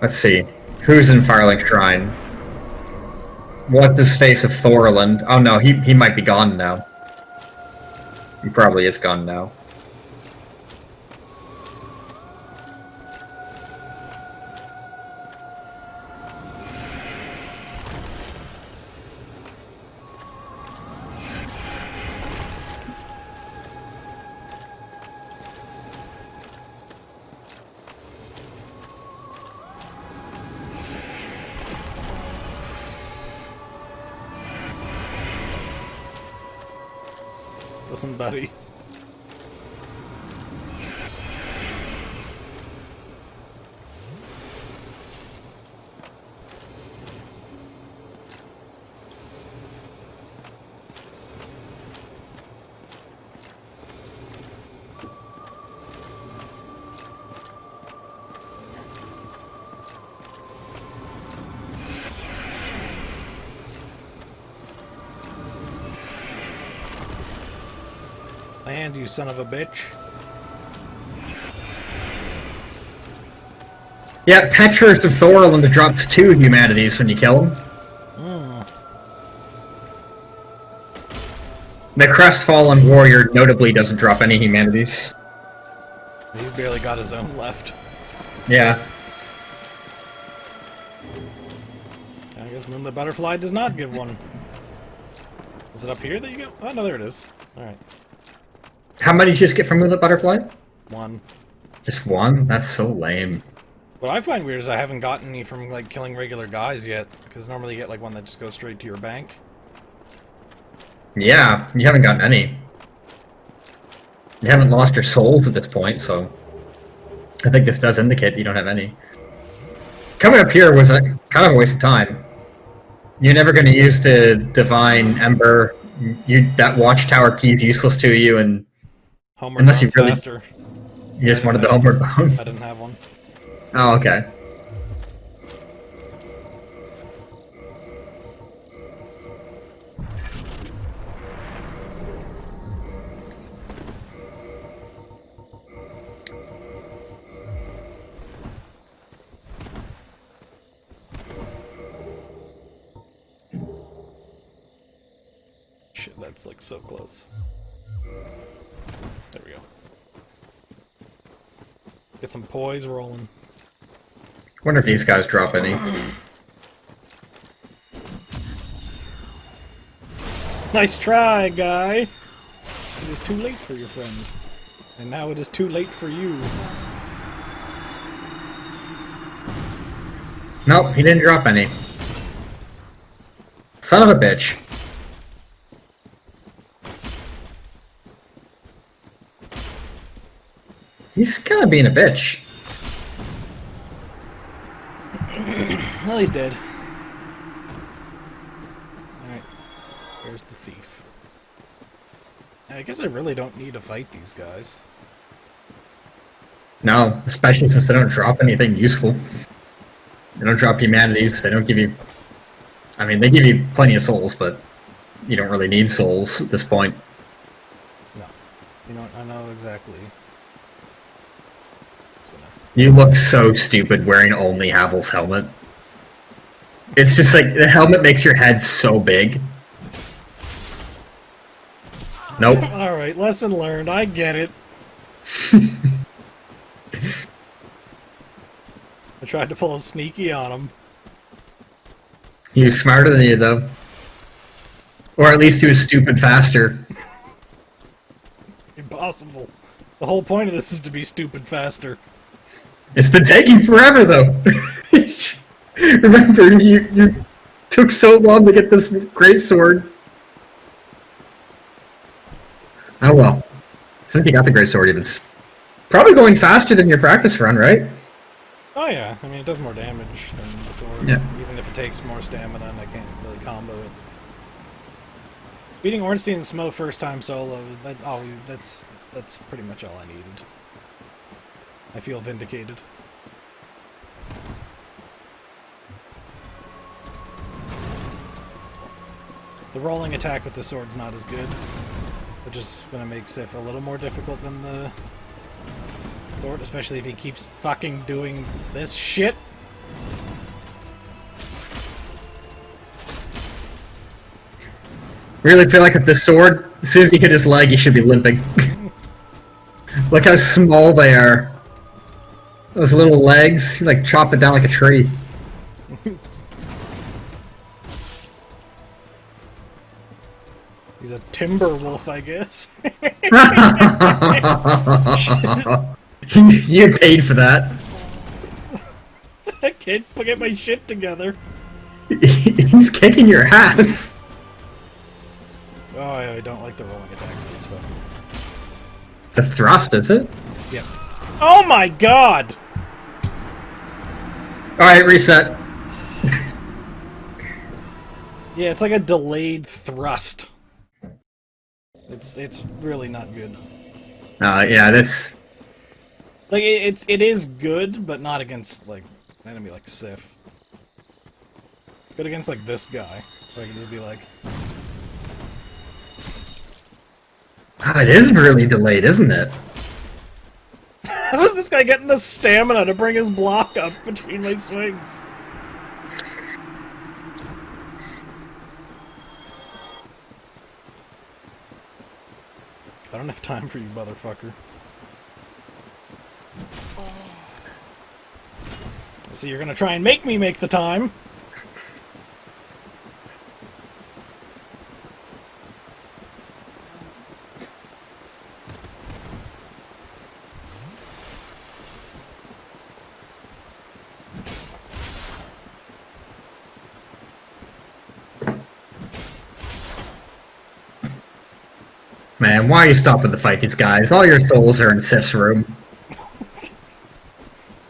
Let's see. Who's in Firelink Shrine? What's his face of Thorland? Oh no, he might be gone now. He probably is gone now. Listen, buddy. And you son of a bitch. Yeah, Petra's of Thorland drops 2 humanities when you kill him. The Crestfallen Warrior notably doesn't drop any humanities. He's barely got his own left. Yeah. I guess Moonlit Butterfly does not give one. Is it up here that you get? Oh, no, there it is. Alright. How many did you just get from Moonlit Butterfly? 1. Just 1? That's so lame. What I find weird is I haven't gotten any from, like, killing regular guys yet. Because normally you get, like, one that just goes straight to your bank. Yeah, you haven't gotten any. You haven't lost your souls at this point, so... I think this does indicate that you don't have any. Coming up here was a kind of a waste of time. You're never going to use the Divine Ember. That Watchtower key is useless to you, and... Homeward unless you bound's really... faster. You just wanted the Homeward Bound? I didn't have one. Oh, okay. Shit, that's like so close. There we go. Get some poise rolling. Wonder if these guys drop any. Nice try, guy! It is too late for your friend. And now it is too late for you. Nope, he didn't drop any. Son of a bitch. He's kind of being a bitch. Well, he's dead. Alright. Where's the thief? I guess I really don't need to fight these guys. No, especially since they don't drop anything useful. They don't drop humanities, they don't give you... I mean, they give you plenty of souls, but you don't really need souls at this point. No. You know what? I know exactly. You look so stupid wearing only Havel's helmet. It's just like, the helmet makes your head so big. Nope. Alright, lesson learned. I get it. I tried to pull a sneaky on him. He was smarter than you, though. Or at least he was stupid faster. Impossible. The whole point of this is to be stupid faster. It's been taking forever, though. Remember, you took so long to get this great sword. Oh well. Since you got the great sword, it's probably going faster than your practice run, right? Oh yeah, I mean it does more damage than the sword. Yeah. Even if it takes more stamina and I can't really combo it. Beating Ornstein and Smo first time solo, that's pretty much all I needed. I feel vindicated. The rolling attack with the sword's not as good, which is gonna make Sif a little more difficult than the sword, especially if he keeps fucking doing this shit. Really feel like if the sword, as soon as you hit his leg, you should be limping. Look how small they are. Those little legs, you like chop it down like a tree. He's a timber wolf, I guess. You paid for that. I can't get my shit together. He's kicking your ass. Oh, I don't like the rolling attack for this weapon. It's a thrust, is it? Yep. Oh my god! Alright, reset. Yeah, it's like a delayed thrust. It's really not good. Yeah, this... Like, it is good, but not against, like, an enemy like Sif. It's good against, like, this guy. So I can just be like... God, it is really delayed, isn't it? How is this guy getting the stamina to bring his block up between my swings? I don't have time for you, motherfucker. So you're gonna try and make me make the time? Man, why are you stopping to fight these guys? All your souls are in Sif's room.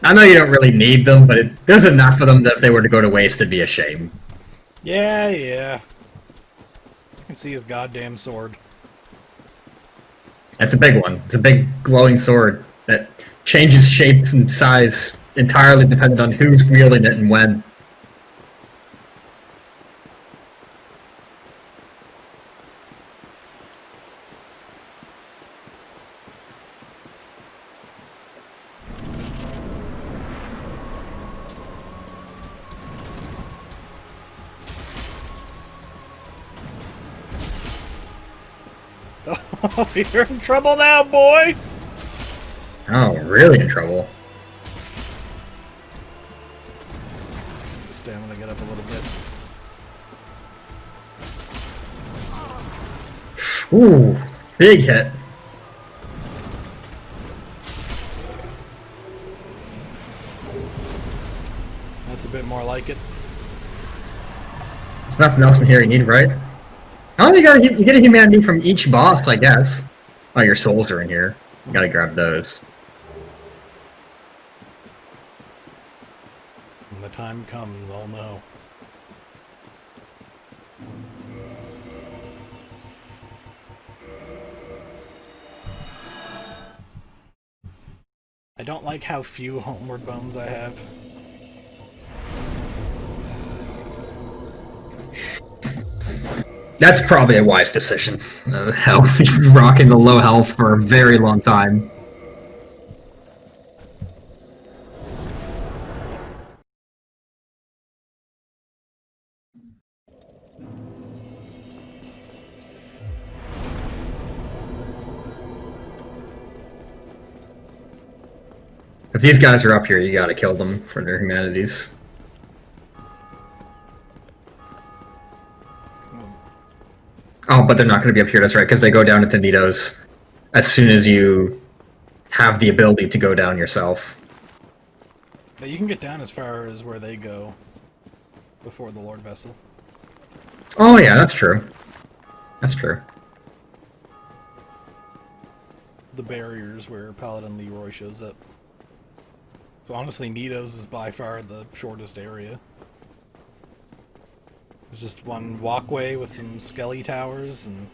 I know you don't really need them, but there's enough of them that if they were to go to waste, it'd be a shame. Yeah, yeah. I can see his goddamn sword. It's a big one. It's a big glowing sword that changes shape and size entirely depending on who's wielding it and when. Oh, you're in trouble now, boy! Oh, really in trouble. The stamina get up a little bit. Ooh, big hit. That's a bit more like it. There's nothing else in here you need, right? Oh, you get a humanity from each boss, I guess. Oh, your souls are in here. You gotta grab those. When the time comes, I'll know. I don't like how few homeward bones I have. That's probably a wise decision. Health, rocking the low health for a very long time. If these guys are up here, you gotta kill them for their humanities. Oh, but they're not going to be up here, that's right, because they go down into Nidos as soon as you have the ability to go down yourself. Yeah, you can get down as far as where they go before the Lord Vessel. Oh yeah, that's true. That's true. The barriers where Paladin Leroy shows up. So honestly, Nidos is by far the shortest area. There's just one walkway with some skelly towers and...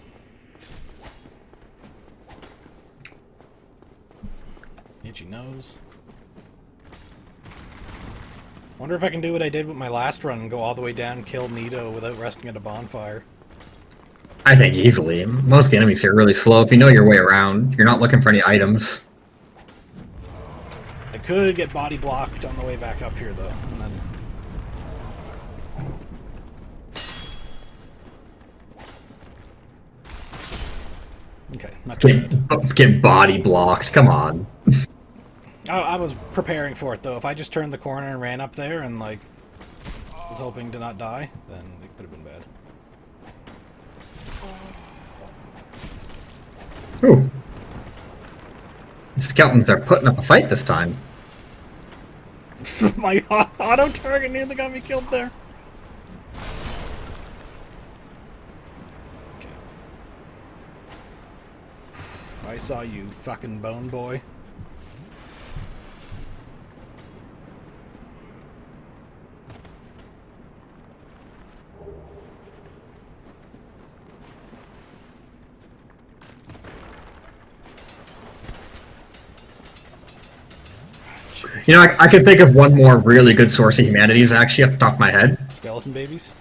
itchy nose. Wonder if I can do what I did with my last run and go all the way down and kill Nido without resting at a bonfire. I think easily. Most of the enemies here are really slow. If you know your way around, you're not looking for any items. I could get body blocked on the way back up here though, and then... Okay, not too bad. Get body blocked, come on. I was preparing for it though. If I just turned the corner and ran up there and like was hoping to not die, then it could have been bad. Ooh. The skeletons are putting up a fight this time. My auto target nearly got me killed there. Okay. I saw you, fucking bone boy. You know, I could think of one more really good source of humanities, actually, off the top of my head. Skeleton babies?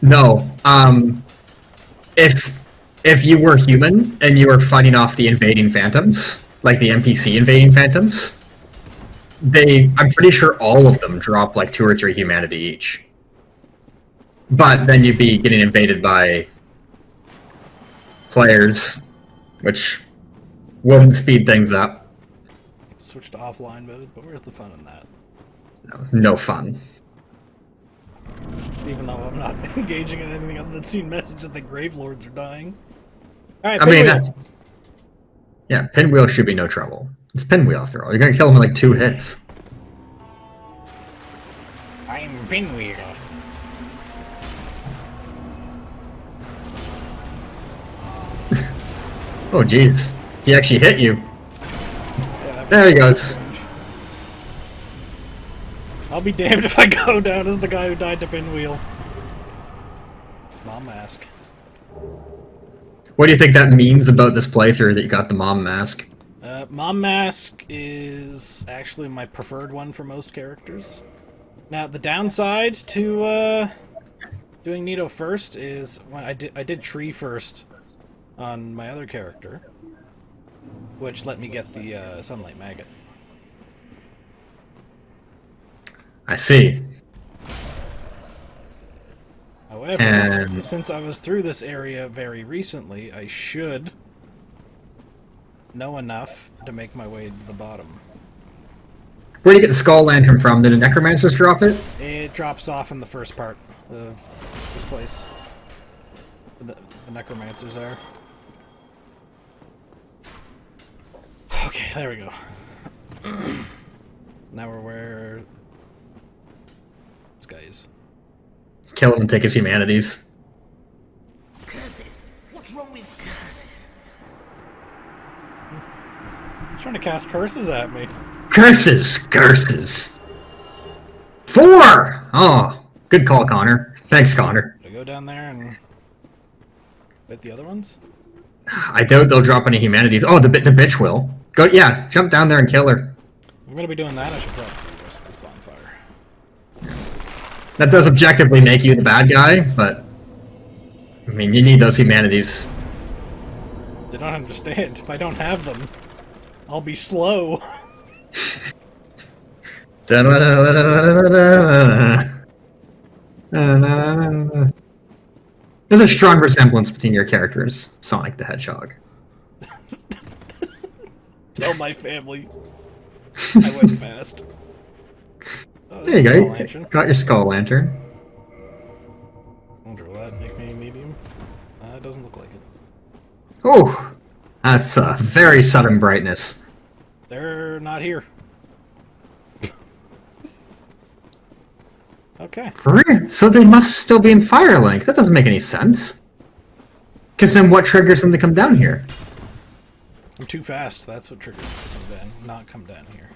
No. If if you were human and you were fighting off the invading phantoms, like the NPC invading phantoms, I'm pretty sure all of them drop like 2 or 3 humanity each. But then you'd be getting invaded by players, which wouldn't speed things up. Switch to offline mode, but where's the fun in that? No fun. Even though I'm not engaging in anything other than seeing messages that Grave Lords are dying. Alright, I mean, yeah, Pinwheel should be no trouble. It's Pinwheel after all. You're gonna kill him in like 2 hits. I'm Pinwheel. Oh jeez, he actually hit you. Yeah, There he goes. Strange. I'll be damned if I go down as the guy who died to Pinwheel. Mom mask. What do you think that means about this playthrough that you got the mom mask? Mom mask is actually my preferred one for most characters. Now, the downside to doing Nito first is when I did Tree first on my other character, which let me get the Sunlight Maggot. I see. However, since I was through this area very recently, I should know enough to make my way to the bottom. Where do you get the Skull Lantern from? Did the Necromancers drop it? It drops off in the first part of this place. The Necromancers are. Okay, there we go. Now we're where this guy is. Kill him and take his humanities. Curses! What's wrong with curses? He's trying to cast curses at me. Curses! Curses! 4! Oh, good call, Connor. Thanks, Connor. Do I go down there and hit the other ones? I doubt they'll drop any humanities. Oh, the bitch will. Go, yeah, jump down there and kill her. If I'm gonna be doing that, I should probably do the rest of this bonfire. That does objectively make you the bad guy, but I mean, you need those humanities. They don't understand. If I don't have them, I'll be slow. There's a strong resemblance between your characters, Sonic the Hedgehog. Tell my family. I went fast. Oh, There you this is a go. lantern. Got your Skull Lantern. Wonder will that make me medium? It doesn't look like it. Oh, that's a very sudden brightness. They're not here. Okay. So they must still be in Firelink. That doesn't make any sense. Because then what triggers them to come down here? I'm too fast. That's what triggers me to come down. Not come down here.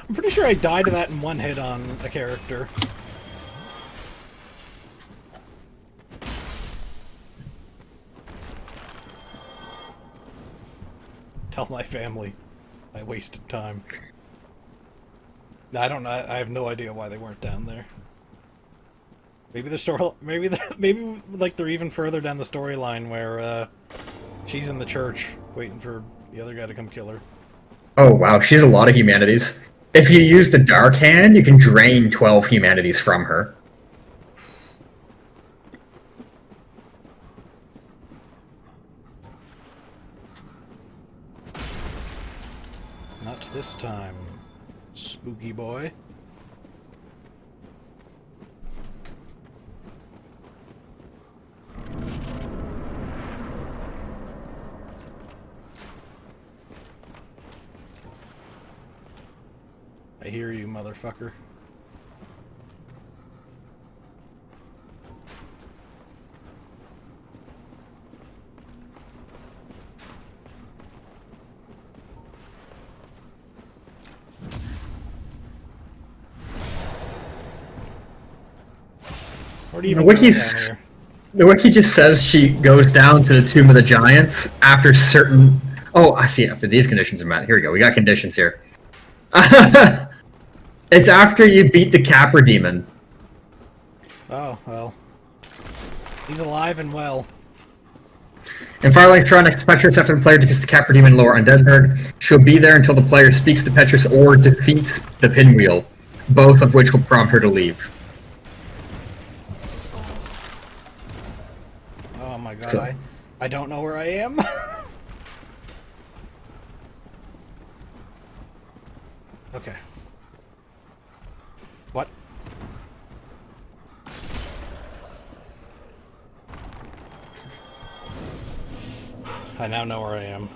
I'm pretty sure I died to that in one hit on a character. Tell my family I wasted time. I don't know. I have no idea why they weren't down there. Maybe maybe like they're even further down the storyline where she's in the church waiting for the other guy to come kill her. Oh wow, she's a lot of humanities. If you use the Dark Hand, you can drain 12 humanities from her. Not this time, spooky boy. I hear you, motherfucker. Where do you even go down here? The wiki just says she goes down to the Tomb of the Giants after certain... Oh, I see. After these conditions are met. Here we go. We got conditions here. It's after you beat the Capra Demon. Oh, well. He's alive and well. In Fire Electronics, Petrus, after the player defeats the Capra Demon Lore on Deadberg, she'll be there until the player speaks to Petrus or defeats the Pinwheel, both of which will prompt her to leave. Oh my god, So- I don't know where I am. Okay. What? I now know where I am.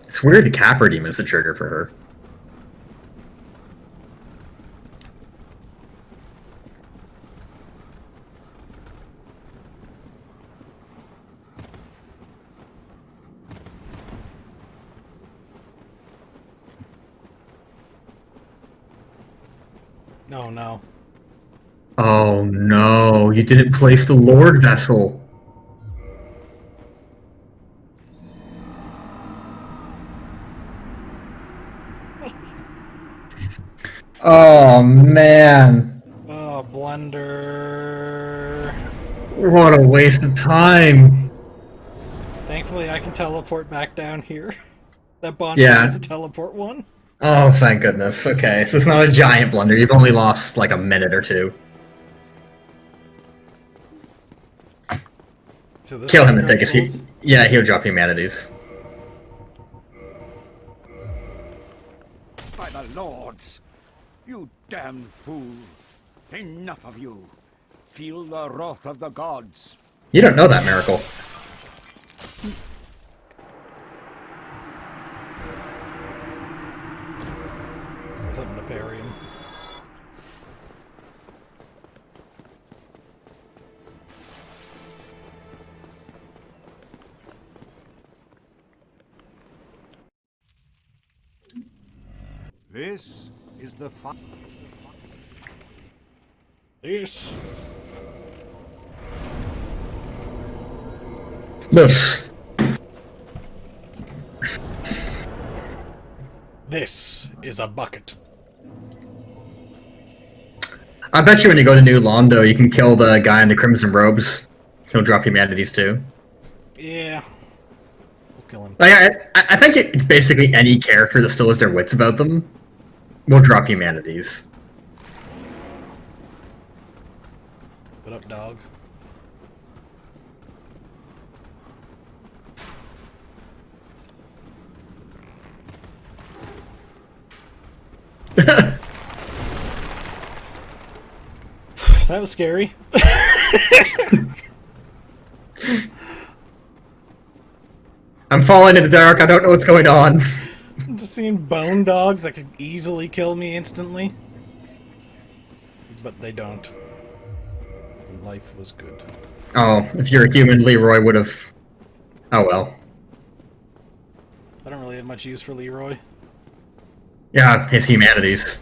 It's weird the Capra Demon is the trigger for her. Oh no. Oh no, you didn't place the Lord Vessel. Oh man, Oh, blunder. what a waste of time. Thankfully, I can teleport back down here. That bonfire Yeah. is a teleport one. Oh, thank goodness. Okay, so it's not a giant blunder. You've only lost like a minute or two. So this Kill him and one take a drops seat. Yeah, he'll drop humanities. By the lords! You damned fool! Enough of you! Feel the wrath of the gods! You don't know that, Miracle. something to parry him. This is the fun. Yes. This. This is a bucket. I bet you when you go to New Londo, you can kill the guy in the Crimson Robes. He'll drop humanities too. Yeah. We'll kill him. Like, I think it's basically any character that still has their wits about them will drop humanities. What up, dog? That was scary. I'm falling in the dark, I don't know what's going on. I'm just seeing bone dogs that could easily kill me instantly. But they don't. Life was good. Oh, if you're a human, Leroy would have... Oh well. I don't really have much use for Leroy. Yeah, his humanities.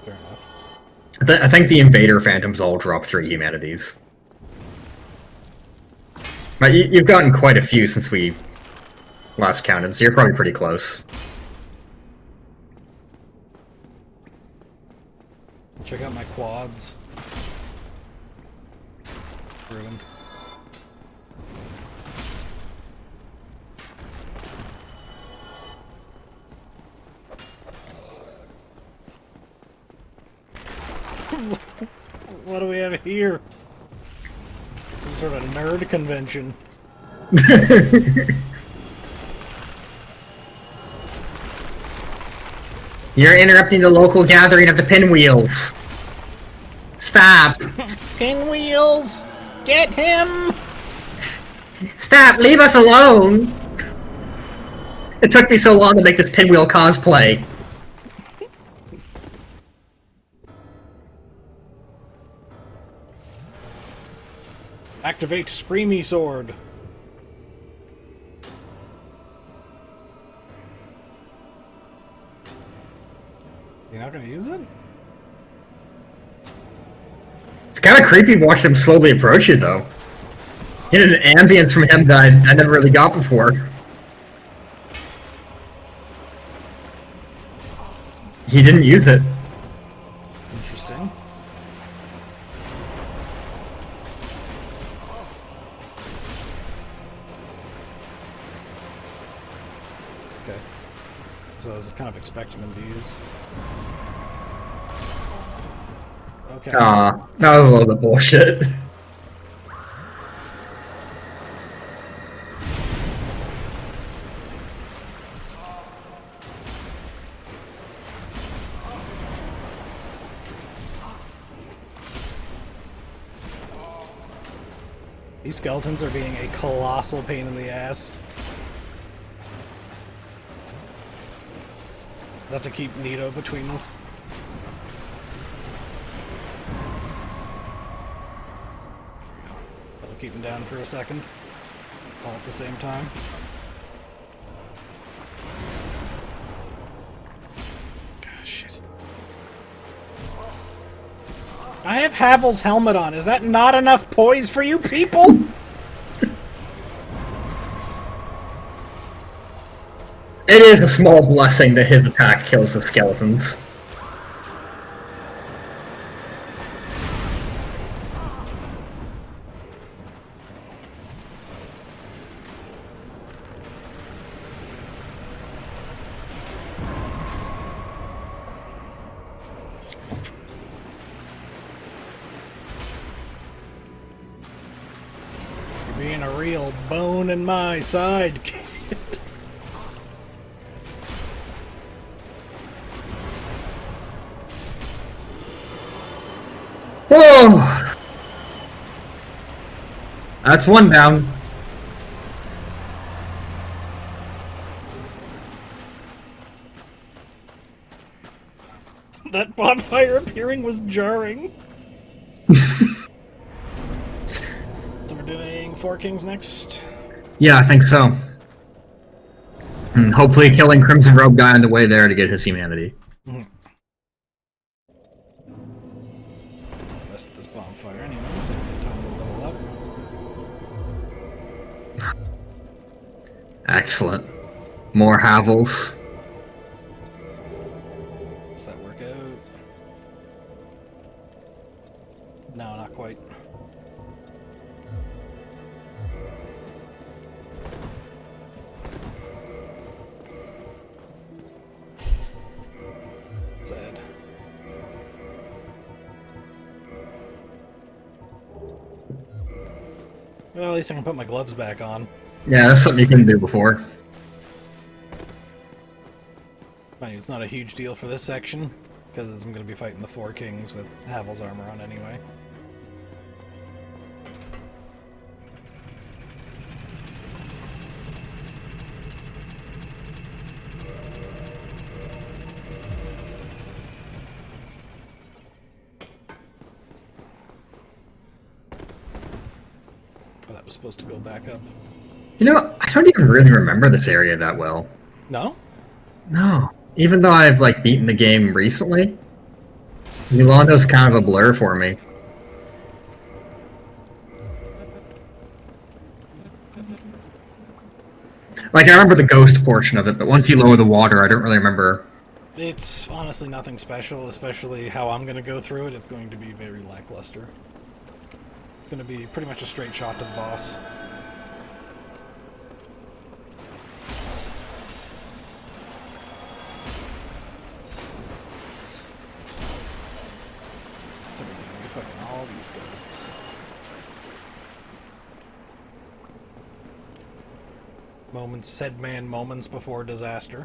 Fair enough. I think the Invader Phantoms all drop 3 humanities. But you've gotten quite a few since we last counted, so you're probably pretty close. Check out my quads. Ruined. What do we have here? Some sort of nerd convention. You're interrupting the local gathering of the pinwheels. Stop! Pinwheels! Get him! Stop! Leave us alone! It took me so long to make this pinwheel cosplay. Activate Screamy Sword. You're not gonna use it? It's kind of creepy watching him slowly approach you, though. You get an ambience from him that I never really got before. He didn't use it. Interesting. Okay. So I was kind of expecting him to use. Okay. Aw, that was a little bit bullshit. These skeletons are being a colossal pain in the ass. I'll have to keep Nito between us. That'll keep him down for a second. All at the same time. Ah, shit. I have Havel's helmet on. Is that not enough poise for you people? It is a small blessing that his attack kills the skeletons. You're being a real bone in my side, kid. Whoa! That's one down. That bonfire appearing was jarring. So we're doing 4 kings next. Yeah, I think so. And hopefully killing Crimson Robe guy on the way there to get his humanity. Rest of this bonfire anyway, so time to level up. Excellent. More Havels. Does that work out? No, not quite. Sad. Well, at least I can put my gloves back on. Yeah, that's something you couldn't do before. Mind you, it's not a huge deal for this section, because I'm going to be fighting the 4 kings with Havel's armor on anyway. Oh, that was supposed to go back up. You know, I don't even really remember this area that well. No? No. Even though I've, like, beaten the game recently, Milando's kind of a blur for me. Like, I remember the ghost portion of it, but once you lower the water, I don't really remember. It's honestly nothing special, especially how I'm going to go through it. It's going to be very lackluster. It's going to be pretty much a straight shot to the boss. So we're going to be fighting all these ghosts. Moments, said man, moments before disaster.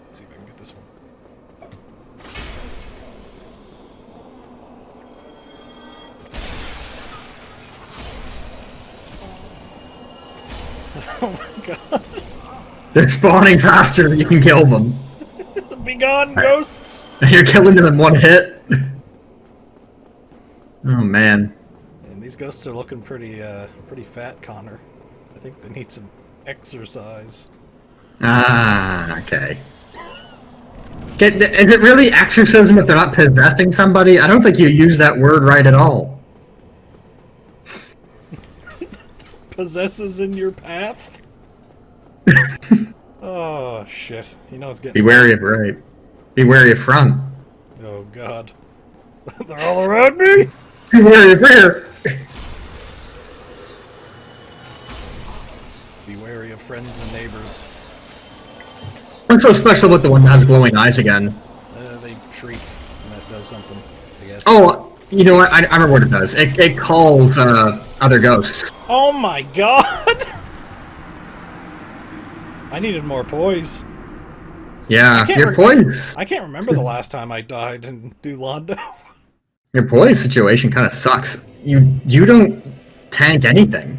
Let's see if I can get this one. Oh my god. They're spawning faster than you can kill them. Be gone, ghosts! You're killing them in one hit. Oh man. And these ghosts are looking pretty fat, Connor. I think they need some exercise. Ah, okay. Is it really exorcism if they're not possessing somebody? I don't think you use that word right at all. possesses in your path? Oh, shit. You know it's getting... Be wary of right. Be wary of front. Oh, God. They're all around me? Be wary of rear. Be wary of friends and neighbors. What's so special about the one that has glowing eyes again? They shriek, and that does something, I guess. Oh, you know what? I remember what it does. It calls other ghosts. Oh my god! I needed more poise. Yeah, your poise. I can't remember the last time I died in Dulando. Your poise situation kind of sucks. You don't tank anything.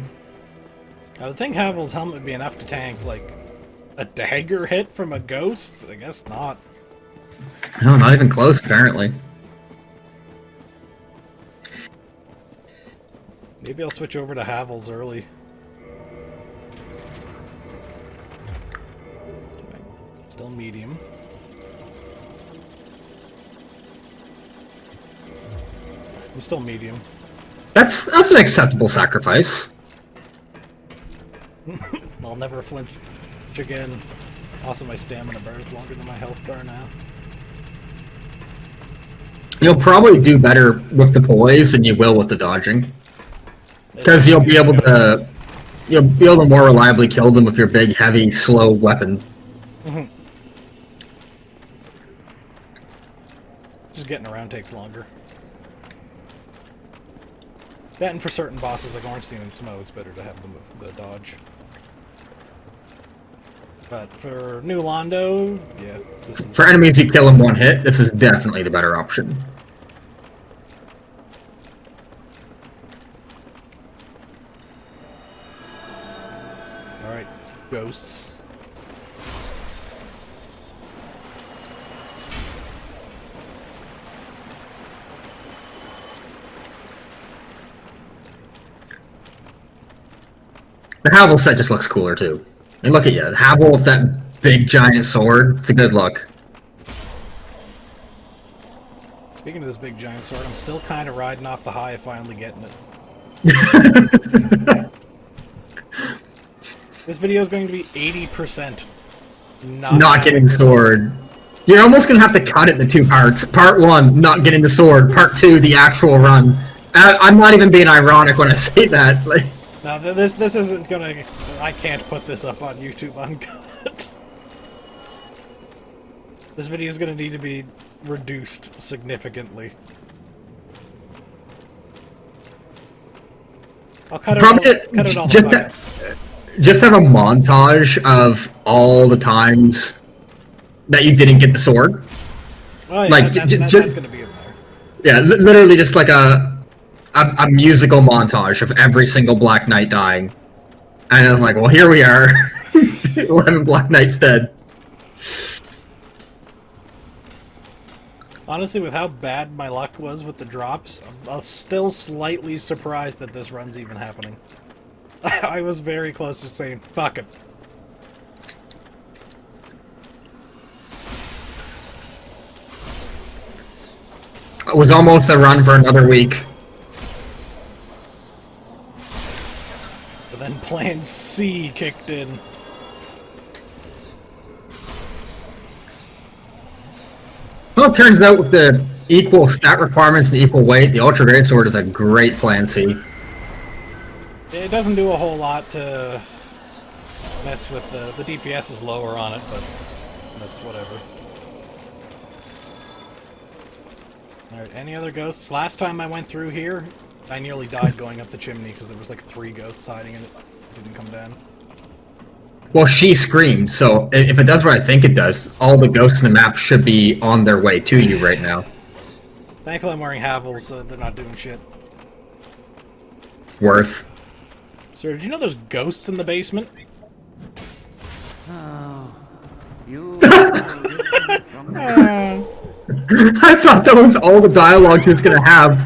I would think Havel's helmet would be enough to tank, like, a dagger hit from a ghost, but I guess not. No, not even close, apparently. Maybe I'll switch over to Havel's early. Still medium. I'm still medium. That's an acceptable sacrifice. I'll never flinch again. Also, my stamina bar is longer than my health bar now. You'll probably do better with the poise than you will with the dodging, because you'll be able to more reliably kill them with your big, heavy, slow weapon. Just getting around takes longer. That, and for certain bosses like Ornstein and Smo, it's better to have the dodge. But for New Londo, yeah, this is... For enemies you kill in one hit, this is definitely the better option. Alright, ghosts. The Havel set just looks cooler too. And look at you, Havel with that big giant sword. It's a good look. Speaking of this big giant sword, I'm still kind of riding off the high of finally getting it. This video is going to be 80% not getting the sword. You're almost going to have to cut it into two parts. Part 1, not getting the sword. Part 2, the actual run. I'm not even being ironic when I say that. Like, now, this isn't gonna... I can't put this up on YouTube uncut. This video is gonna need to be reduced significantly. I'll cut it all just have a montage of all the times that you didn't get the sword. Oh, yeah, like, that's gonna be in there. Yeah, literally just like a musical montage of every single Black Knight dying. And I'm like, well, here we are. 11 Black Knights dead. Honestly, with how bad my luck was with the drops, I'm still slightly surprised that this run's even happening. I was very close to saying, fuck it. It was almost a run for another week. But then Plan C kicked in. Well, it turns out with the equal stat requirements and equal weight, the Ultra Greatsword is a great Plan C. It doesn't do a whole lot to mess with the DPS is lower on it, but that's whatever. Alright, any other ghosts? Last time I went through here, I nearly died going up the chimney because there was like 3 ghosts hiding and it didn't come down. Well, she screamed, so if it does what I think it does, all the ghosts in the map should be on their way to you right now. Thankfully I'm wearing Havels, so they're not doing shit. Worth. Sir, did you know there's ghosts in the basement? Oh, you. I thought that was all the dialogue he was gonna have.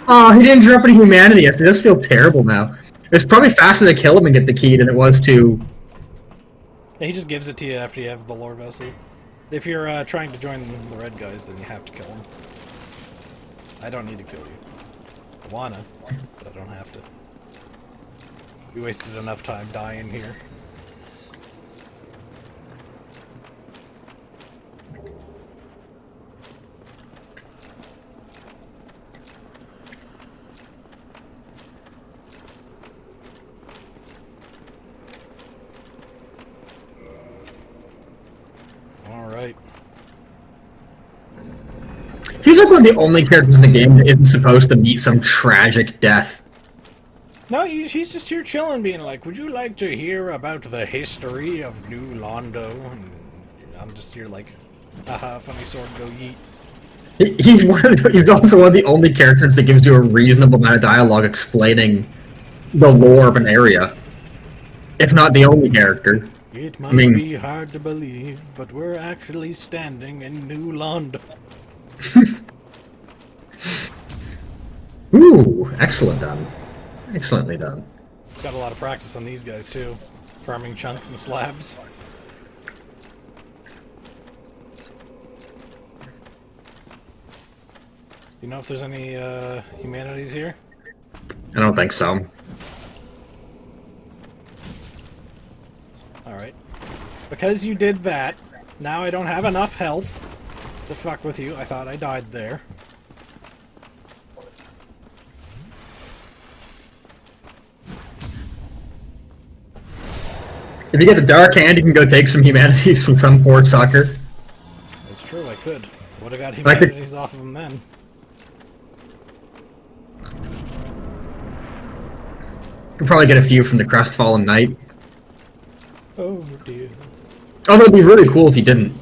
Oh, he didn't drop any humanity. I just feel terrible now. It's probably faster to kill him and get the key than it was to... Yeah, he just gives it to you after you have the lore vessel. If you're trying to join the red guys, then you have to kill him. I don't need to kill you. I wanna, but I don't have to. We wasted enough time dying here. Alright. He's like one of the only characters in the game that isn't supposed to meet some tragic death. No, he's just here chilling, being like, would you like to hear about the history of New Londo? And I'm just here like, haha, funny sword, go yeet. He's also one of the only characters that gives you a reasonable amount of dialogue explaining the lore of an area. If not the only character. It might be hard to believe, but we're actually standing in New Londo. Ooh, excellent done. Excellently done. Got a lot of practice on these guys too. Farming chunks and slabs. You know if there's any humanities here? I don't think so. Alright. Because you did that, now I don't have enough health to fuck with you. I thought I died there. If you get the Dark Hand, you can go take some humanities from some poor sucker. It's true, I could. Would have got Like the- humanities off of him then. You can probably get a few from the Crestfallen Knight. Oh dear. Although it'd be really cool if you didn't.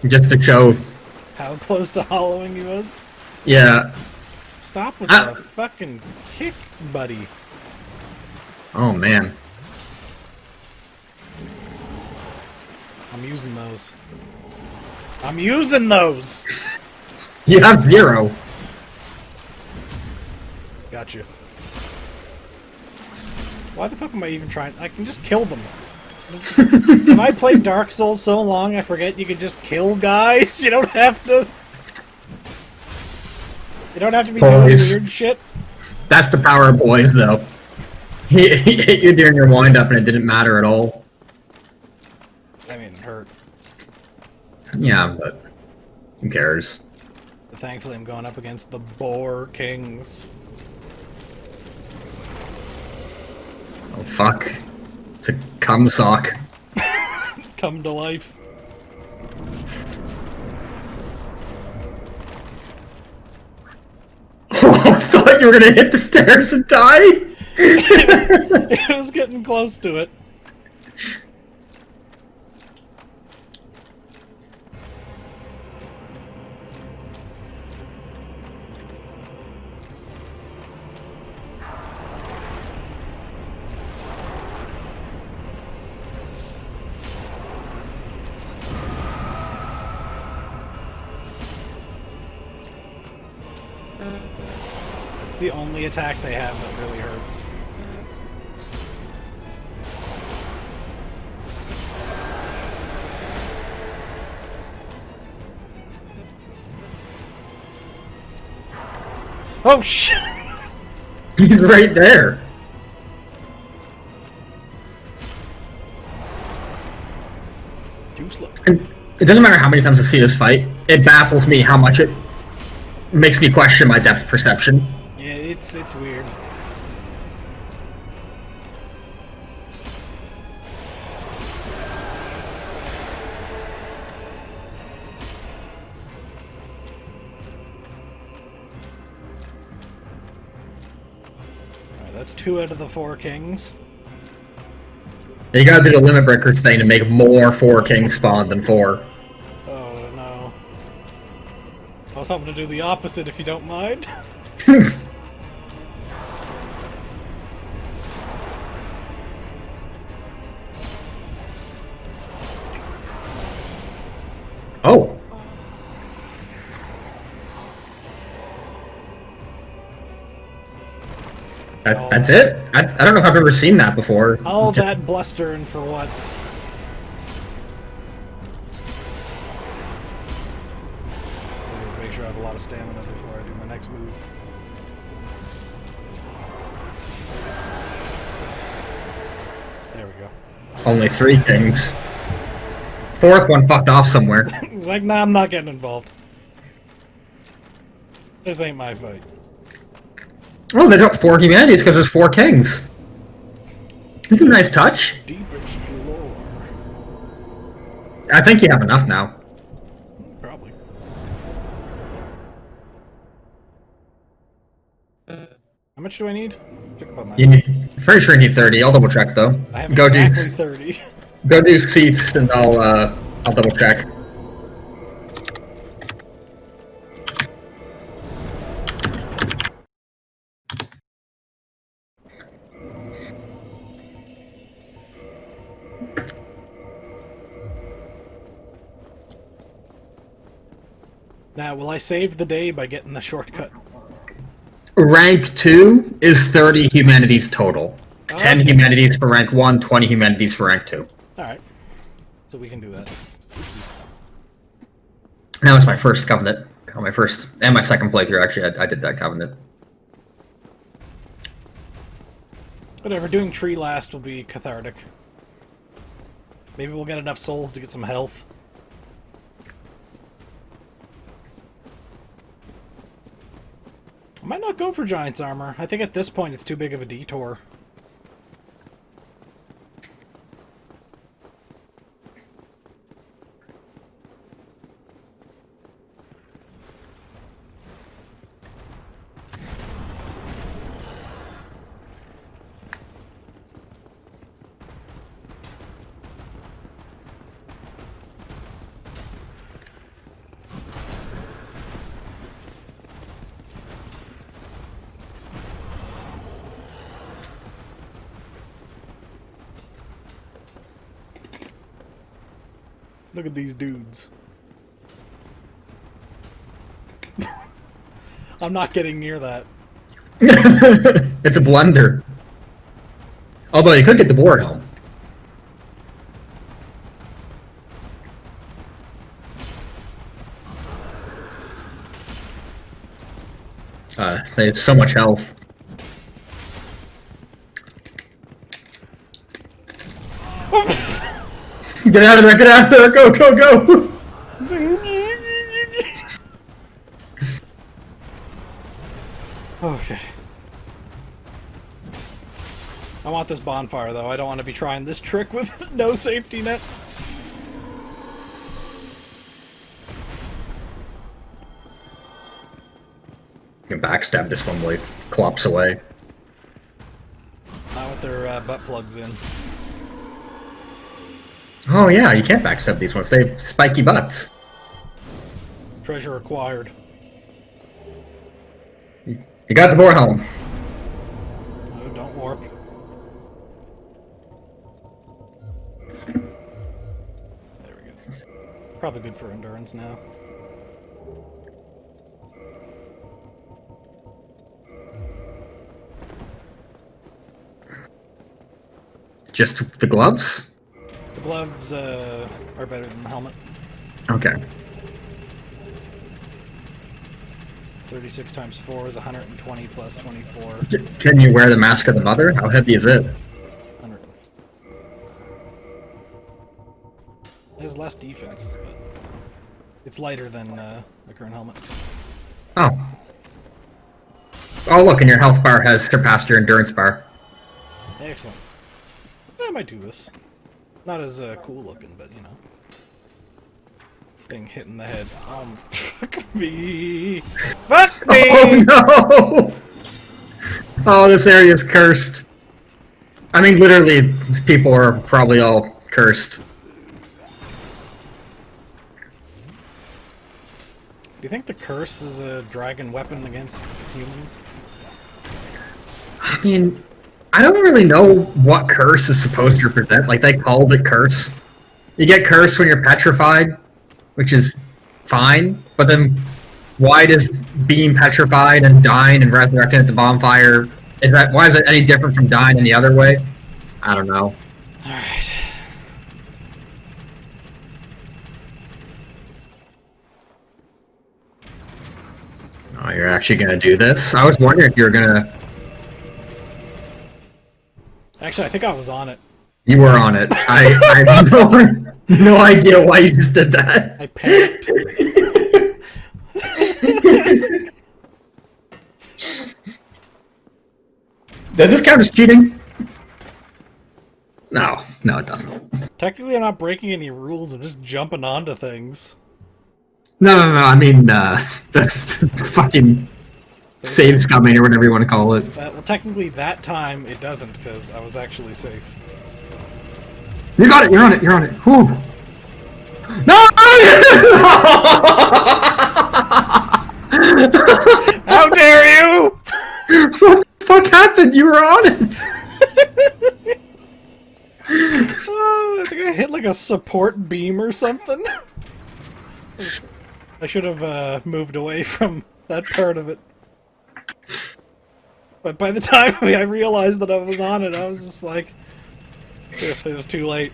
Just to show... How close to hollowing he was? Yeah. Stop with the fucking kick, buddy. Oh, man. I'm using those. I'm using those! You have 0. Gotcha. Why the fuck am I even trying? I can just kill them. Have I played Dark Souls so long I forget you can just kill guys? You don't have to... You don't have to be doing weird shit. That's the power of boys, though. He hit you during your wind-up and it didn't matter at all. I mean, it hurt. Yeah, but... who cares? But thankfully I'm going up against the Boar Kings. Oh, fuck. It's a cum sock. Come to life. Oh, I thought you were gonna hit the stairs and die! It was getting close to it. It's the only attack they have that really hurts. Oh shit! He's right there. Too slow. And it doesn't matter how many times I see this fight, it baffles me how much it makes me question my depth perception. Yeah, it's weird. Alright, that's 2 out of the 4 kings. You gotta do the limit breakers thing to make more 4 kings spawn than 4. Oh no. I was hoping to do the opposite if you don't mind. Oh. That's it? I don't know if I've ever seen that before. All that blustering for what? I need to make sure I have a lot of stamina before I do my next move. Only 3 kings. 4th one fucked off somewhere. Like, nah, I'm not getting involved. This ain't my fight. Oh, they dropped 4 humanities because there's 4 kings. It's a nice touch. Deepest lore. I think you have enough now. Probably. How much do I need? Check about that. You need, pretty sure you need 30. I'll double check though. I have Go exactly do 30. go do seats and I'll double check. Now, will I save the day by getting the shortcut? Rank 2 is 30 humanities total. It's 10 Okay. humanities for rank 1, 20 humanities for rank 2. Alright. So we can do that. Oopsies. That was my first covenant. Oh, my first and my second playthrough, actually, I did that covenant. Whatever, doing tree last will be cathartic. Maybe we'll get enough souls to get some health. I might not go for Giant's Armor. I think at this point it's too big of a detour. Look at these dudes. I'm not getting near that. It's a blunder. Although you could get the board home. They have so much health. Get out of there, get out of there, go, go, go! Okay. I want this bonfire, though. I don't want to be trying this trick with no safety net. You can backstab this one while he clops away. Not with their butt plugs in. Oh yeah, you can't backstab these ones. They have spiky butts. Treasure acquired. You got the board home. Oh, don't warp. There we go. Probably good for endurance now. Just the gloves? The gloves are better than the helmet. Okay. 36 times 4 is 120 plus 24. Can you wear the Mask of the Mother? How heavy is it? 100. It has less defenses, but it's lighter than the current helmet. Oh. Oh look, and your health bar has surpassed your endurance bar. Excellent. I might do this. Not as cool looking, but you know. Thing hitting the head. Fuck me! Fuck me! Oh no! Oh, this area is cursed. I mean, literally, these people are probably all cursed. Do you think the curse is a dragon weapon against humans? I mean, I don't really know what curse is supposed to represent. Like, they called it curse. You get cursed when you're petrified, which is fine, but then why does being petrified and dying and resurrecting at the bonfire, why is it any different from dying any other way? I don't know. Alright. Oh, you're actually gonna do this? I was wondering if you were gonna... Actually, I think I was on it. You were on it. I have no idea why you just did that. I panicked. Does this count as cheating? No, it doesn't. Technically, I'm not breaking any rules. I'm just jumping onto things. No. I mean, the fucking save scumming or whatever you want to call it. Well, technically, that time it doesn't because I was actually safe. You got it. You're on it. Whew. No! How dare you! What the fuck happened? You were on it. Oh, I think I hit like a support beam or something. I should have moved away from that part of it. But by the time I realized that I was on it, I was just like, it was too late.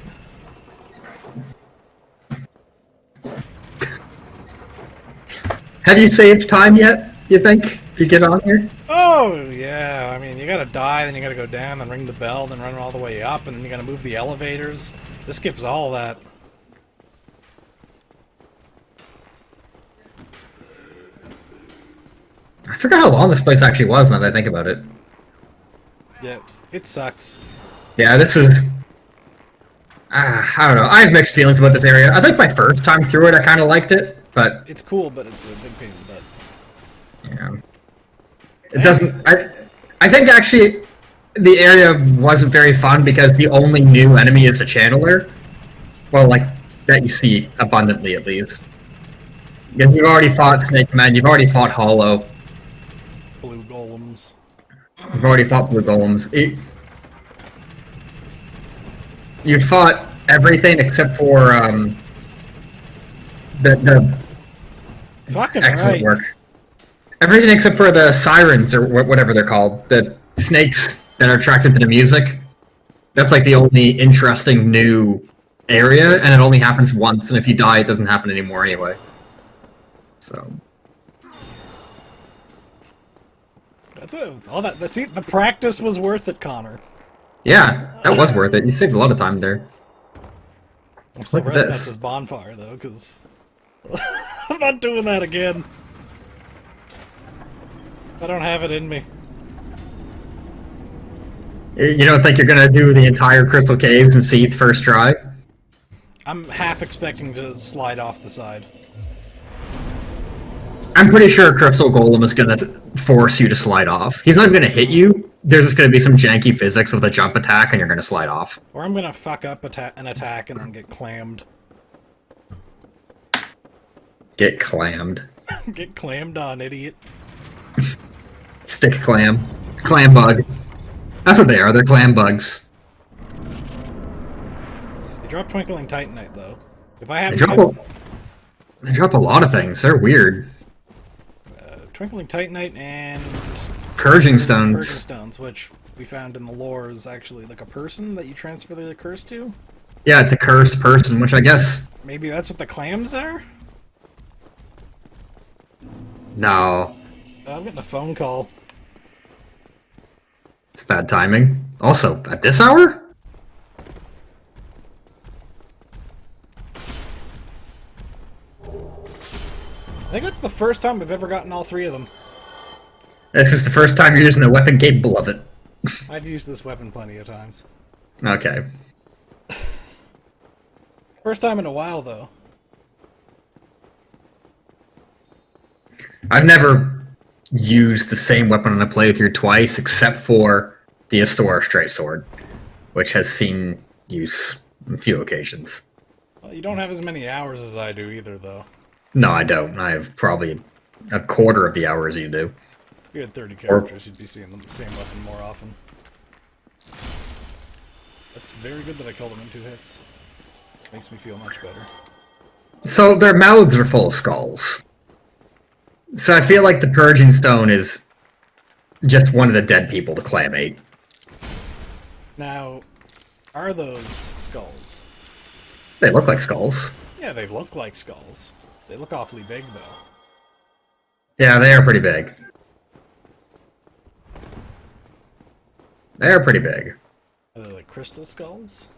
Have you saved time yet, you think, if you get on here? Oh, yeah, I mean, you gotta die, then you gotta go down, then ring the bell, then run all the way up, and then you gotta move the elevators. This skips all that. I forgot how long this place actually was now that I think about it. Yeah, it sucks. Yeah, this is... I don't know. I have mixed feelings about this area. I think my first time through it, I kind of liked it, but... It's cool, but it's a big pain in the butt. Yeah. It doesn't... I think, actually, the area wasn't very fun because the only new enemy is the Channeler. Well, like, that you see abundantly, at least. Because you've already fought Snake Man, you've already fought Hollow. Blue golems. You've already fought Blue Golems. You fought everything except for the Fucking excellent right. work. Everything except for the sirens or whatever they're called, the snakes that are attracted to the music. That's like the only interesting new area, and it only happens once. And if you die, it doesn't happen anymore anyway. So. That's it. All that. See, the practice was worth it, Connor. Yeah, that was worth it. You saved a lot of time there. I'm still Look at resting at this. this bonfire, though, because I'm not doing that again. I don't have it in me. You don't think you're gonna do the entire Crystal Caves and Seath first try? I'm half expecting to slide off the side. I'm pretty sure Crystal Golem is gonna force you to slide off. He's not even gonna hit you. There's just gonna be some janky physics with a jump attack, and you're gonna slide off. Or I'm gonna fuck up an attack and then get clammed. Get clammed. Get clammed on, idiot. Stick clam. Clam bug. That's what they are. They're clam bugs. They drop Twinkling Titanite, though. If I They haven't... drop a lot of things. They're weird. Twinkling Titanite and... Purging stones. Purging stones, which we found in the lore is actually like a person that you transfer the curse to. Yeah, it's a cursed person, which I guess... Maybe that's what the clams are? No. I'm getting a phone call. It's bad timing. Also, at this hour? I think that's the first time we've ever gotten all three of them. This is the first time you're using a weapon capable of it. I've used this weapon plenty of times. Okay. First time in a while, though. I've never used the same weapon on a playthrough twice, except for the Astora Straight Sword, which has seen use on a few occasions. Well, you don't have as many hours as I do either, though. No, I don't. I have probably a quarter of the hours you do. If you had 30 characters, you'd be seeing the same weapon more often. That's very good that I killed him in 2 hits. Makes me feel much better. So their mouths are full of skulls. So I feel like the Purging Stone is just one of the dead people the clam ate. Now, are those skulls? They look like skulls. Yeah, they look like skulls. They look awfully big, though. Yeah, they are pretty big. They are pretty big. Are they like crystal skulls?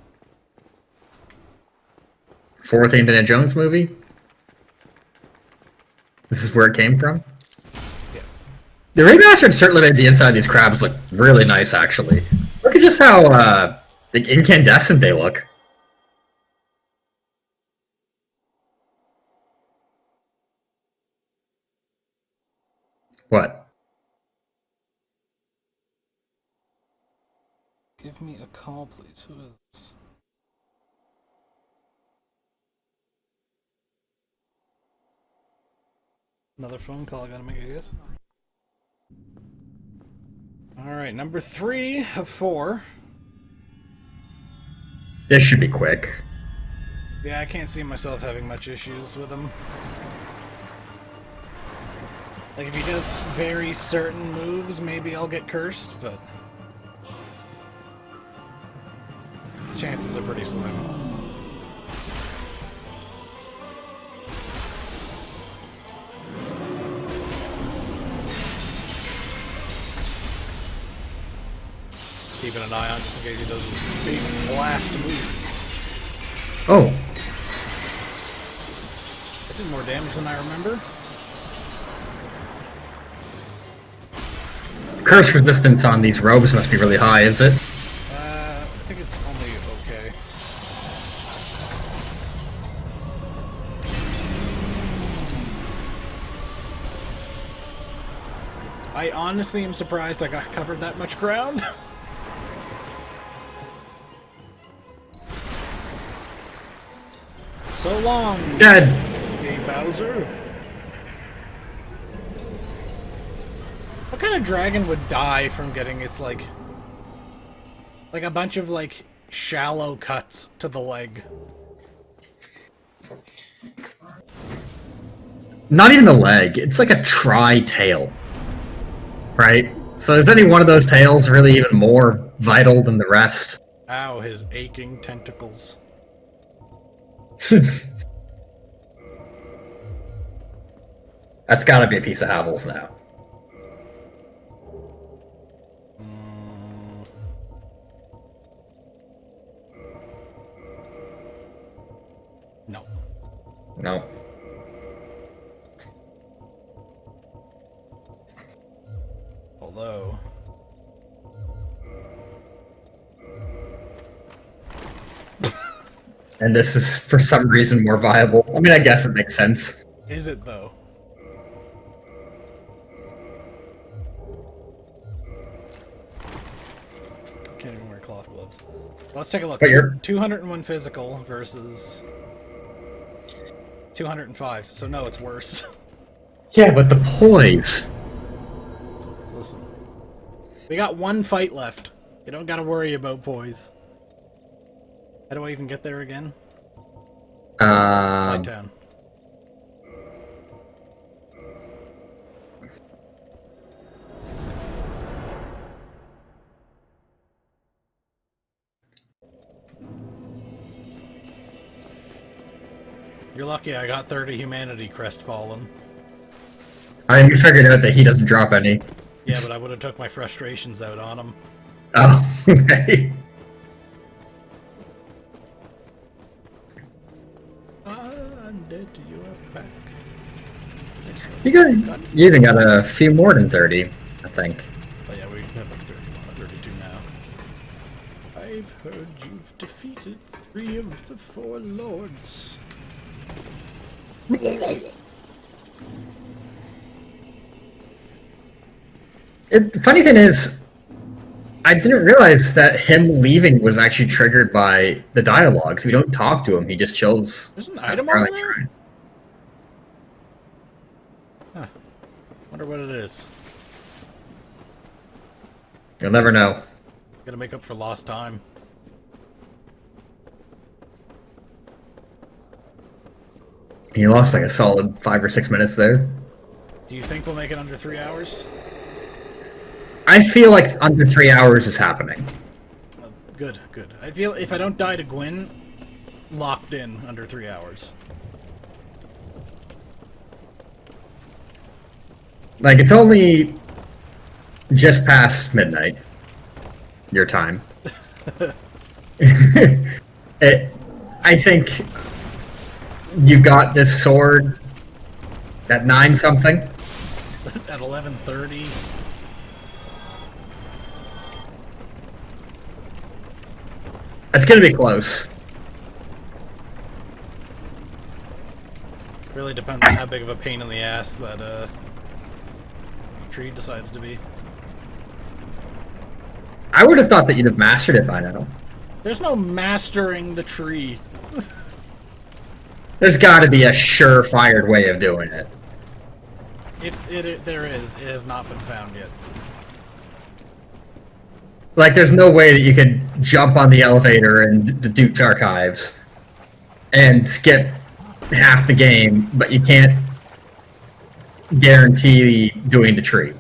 fourth Indiana Jones movie. This is where it came from. Yeah. The remastered certainly made the inside of these crabs look really nice, actually. Look at just how like, incandescent they look. What? Give me a call, please. Who is this? Another phone call I gotta make, I guess. Alright, number 3 of 4. This should be quick. Yeah, I can't see myself having much issues with him. Like, if he does very certain moves, maybe I'll get cursed, but... chances are pretty slim. Keeping an eye on just in case he does a big blast move. Oh. That did more damage than I remember. Curse resistance on these robes must be really high, is it? I think it's only okay. I honestly am surprised I got covered that much ground. So long, Dead. Hey Bowser. What kind of dragon would die from getting its, like a bunch of, like, shallow cuts to the leg? Not even the leg. It's like a tri-tail. Right? So is any one of those tails really even more vital than the rest? Ow, his aching tentacles. That's gotta be a piece of Havel's now. No. No. Although... And this is, for some reason, more viable. I mean, I guess it makes sense. Is it, though? Can't even wear cloth gloves. Let's take a look. But you're... 201 physical versus 205. So no, it's worse. Yeah, but the poise. Listen. We got one fight left. You don't gotta worry about poise. How do I even get there again? Light Town. You're lucky I got 30 humanity crestfallen. I mean, we figured out that he doesn't drop any. Yeah, but I would have took my frustrations out on him. Oh, okay. I'm dead, you're back. You even got a few more than 30, I think. Oh yeah, we have like 31 or 32 now. I've heard you've defeated 3 of the 4 lords. The funny thing is, I didn't realize that him leaving was actually triggered by the dialogues. We don't talk to him; he just chills. There's an item over there? Huh. Wonder what it is. You'll never know. Gotta make up for lost time. You lost like a solid 5 or 6 minutes there. Do you think we'll make it under 3 hours? I feel like under 3 hours is happening. Good, good. I feel if I don't die to Gwyn, locked in under 3 hours. Like, it's only just past midnight. Your time. I think you got this sword at 9 something. At 11:30. It's gonna be close. Really depends on how big of a pain in the ass that tree decides to be. I would have thought that you'd have mastered it by now. There's no mastering the tree. There's got to be a surefire way of doing it. If there is, it has not been found yet. Like, there's no way that you could jump on the elevator in the Duke's Archives and skip half the game, but you can't guarantee doing the tree.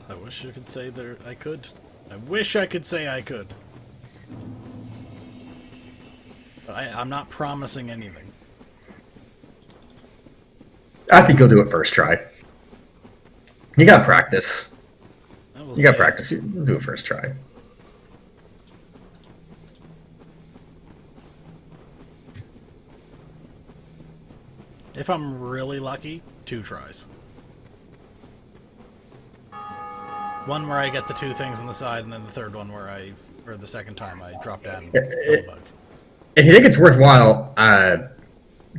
I wish I could say there I could. I wish I could say I could. But I'm not promising anything. I think you'll do it first try. You gotta practice. You gotta practice. You'll do it first try. If I'm really lucky, 2 tries. One where I get the 2 things on the side, and then the third one where or the second time I drop down and kill a bug. If you think it's worthwhile,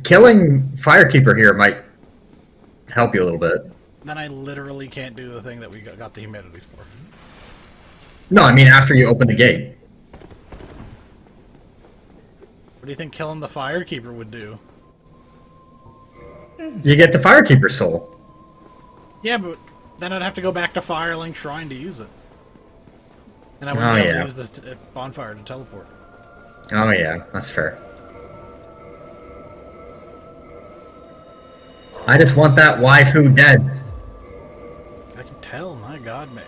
killing Firekeeper here might help you a little bit. Then I literally can't do the thing that we got the humanities for. No, I mean after you open the gate. What do you think killing the Firekeeper would do? You get the Firekeeper soul. Yeah, but then I'd have to go back to Firelink Shrine to use it. And I wouldn't be able to use this bonfire to teleport. Oh yeah, that's fair. I just want that waifu dead. I can tell, my god, man.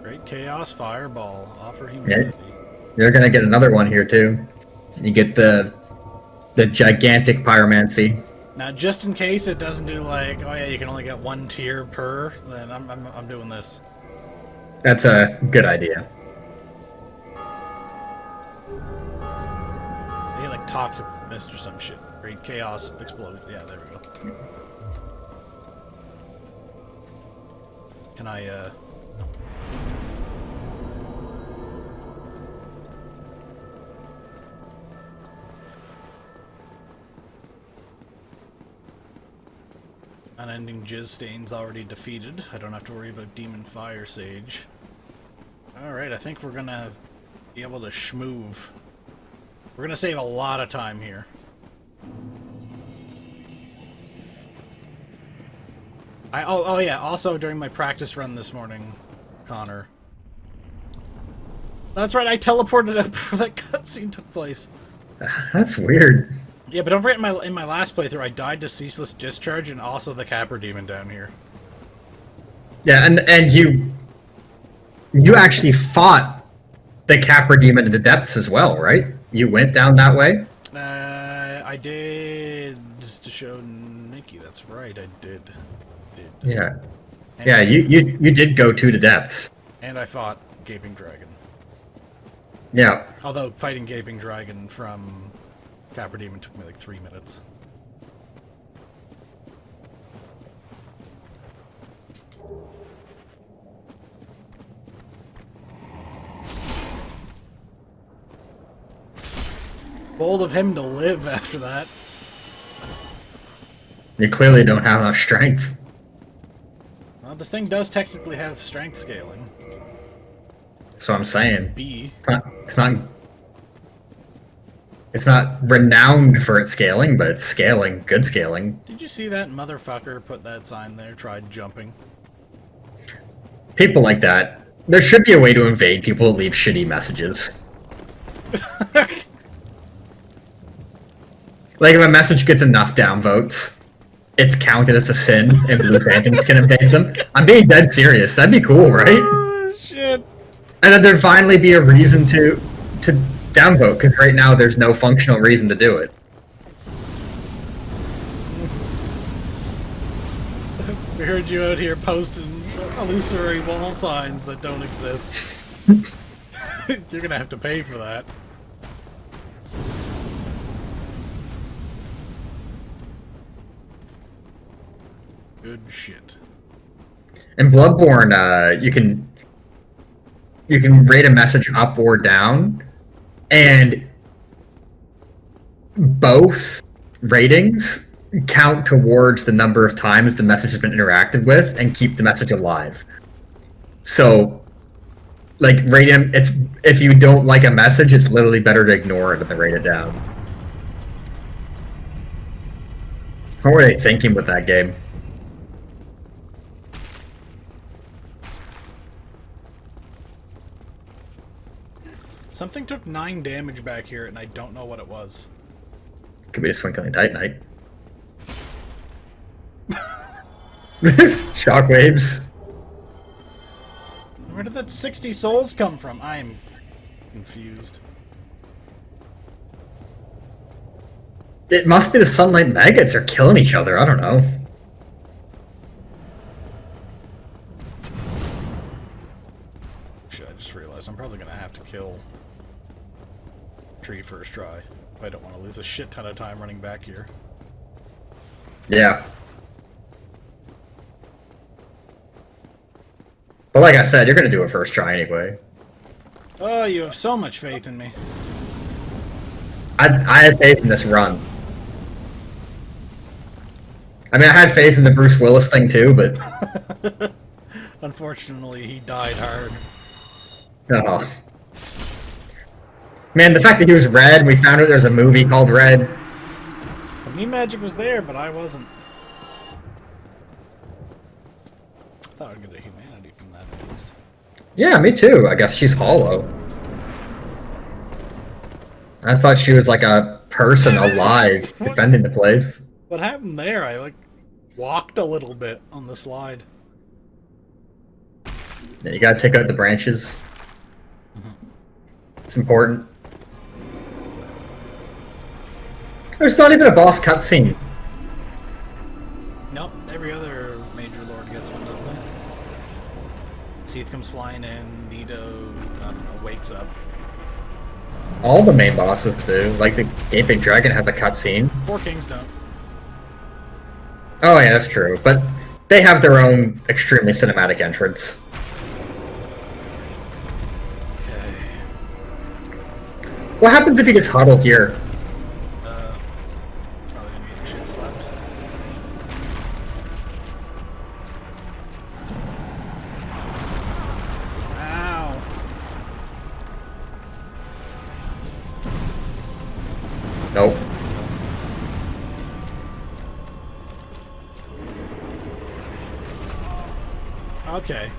Great Chaos Fireball. Offer humanity. Yeah, you're gonna get another one here too. You get the gigantic pyromancy. Now, just in case it doesn't do like, oh yeah, you can only get 1 tier per, then I'm doing this. That's a good idea. I get like Toxic Mist or some shit. Great Chaos Explosion. Yeah, there we go. Can I, Unending Jizz Stain's already defeated. I don't have to worry about Demon Fire Sage. Alright, I think we're gonna be able to schmoove. We're gonna save a lot of time here. Oh yeah, also during my practice run this morning, Connor. That's right, I teleported out before that cutscene took place. That's weird. Yeah, but don't forget in my last playthrough, I died to Ceaseless Discharge and also the Capra Demon down here. Yeah, and you actually fought the Capra Demon in the depths as well, right? You went down that way? I did to show Nikki, that's right, I did. Yeah. And yeah, you did go to the depths. And I fought Gaping Dragon. Yeah. Although fighting Gaping Dragon from Capra Demon took me like 3 minutes. Bold of him to live after that. You clearly don't have enough strength. Well, this thing does technically have strength scaling. That's what I'm saying. B. It's not renowned for its scaling, but it's scaling. Good scaling. Did you see that motherfucker put that sign there, tried jumping? People like that. There should be a way to invade people who leave shitty messages. Like, if a message gets enough downvotes, it's counted as a sin, and Blue Phantoms can invade them. I'm being dead serious. That'd be cool, right? Oh, shit. And then there'd finally be a reason to downvote, because right now there's no functional reason to do it. I heard you out here posting illusory wall signs that don't exist. You're gonna have to pay for that. Good shit. In Bloodborne, you can rate a message up or down, and both ratings count towards the number of times the message has been interacted with and keep the message alive. So, like, rate him. It's if you don't like a message, it's literally better to ignore it than rate it down. What were they thinking with that game? Something took 9 damage back here, and I don't know what it was. Could be a Twinkling Titanite. Shockwaves. Where did that 60 souls come from? I'm confused. It must be the Sunlight Maggots are killing each other. I don't know. Shit, I just realized I'm probably gonna have to kill Tree first try if I don't want to lose a shit ton of time running back here. Yeah. But like I said, you're gonna do it first try anyway. Oh, you have so much faith in me. I have faith in this run. I mean, I had faith in the Bruce Willis thing too, but... Unfortunately, he died hard. Oh. Man, the fact that he was red, we found out there's a movie called Red. The meme magic was there, but I wasn't. I thought I'd get a humanity from that at least. Yeah, me too. I guess she's hollow. I thought she was like a person alive defending the place. What happened there? I, like, walked a little bit on the slide. Yeah, you gotta take out the branches. It's important. There's not even a boss cutscene. Nope, every other major lord gets one, don't they? Seath comes flying in, Nito, I don't know, wakes up. All the main bosses do. Like the Gaping Dragon has a cutscene. 4 kings don't. Oh yeah, that's true. But they have their own extremely cinematic entrance. Okay. What happens if he gets huddled here? Probably gonna get your shit slapped. Ow. Nope. Okay.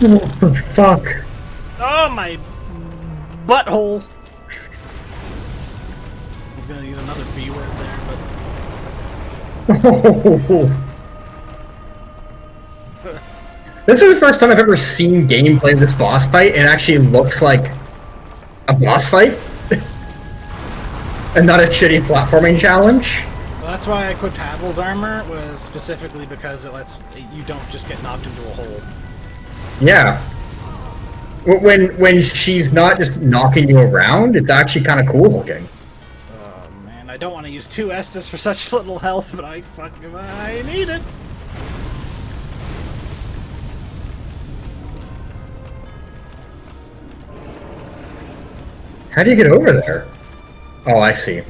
What the fuck? Oh, my butthole! I was gonna use another B word there, but... This is the first time I've ever seen gameplay of this boss fight, and it actually looks like a boss fight. And not a shitty platforming challenge. Well, that's why I equipped Havel's armor, was specifically because it lets... you don't just get knocked into a hole. Yeah. When she's not just knocking you around, it's actually kind of cool looking. Oh, man, I don't want to use 2 Estus for such little health, but I need it! How do you get over there? Oh, I see.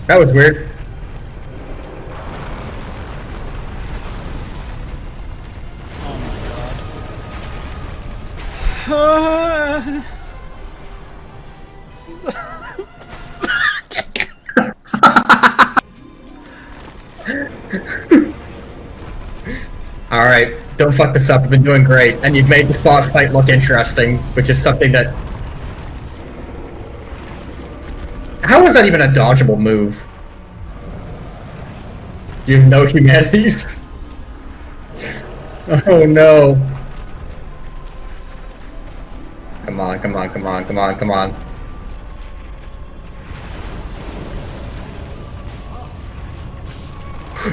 That was weird. Oh Alright. Don't fuck this up. You've been doing great, and you've made this boss fight look interesting, which is something that... How is that even a dodgeable move? You have no humanities? Oh no. Come on, come on, come on, come on, come on.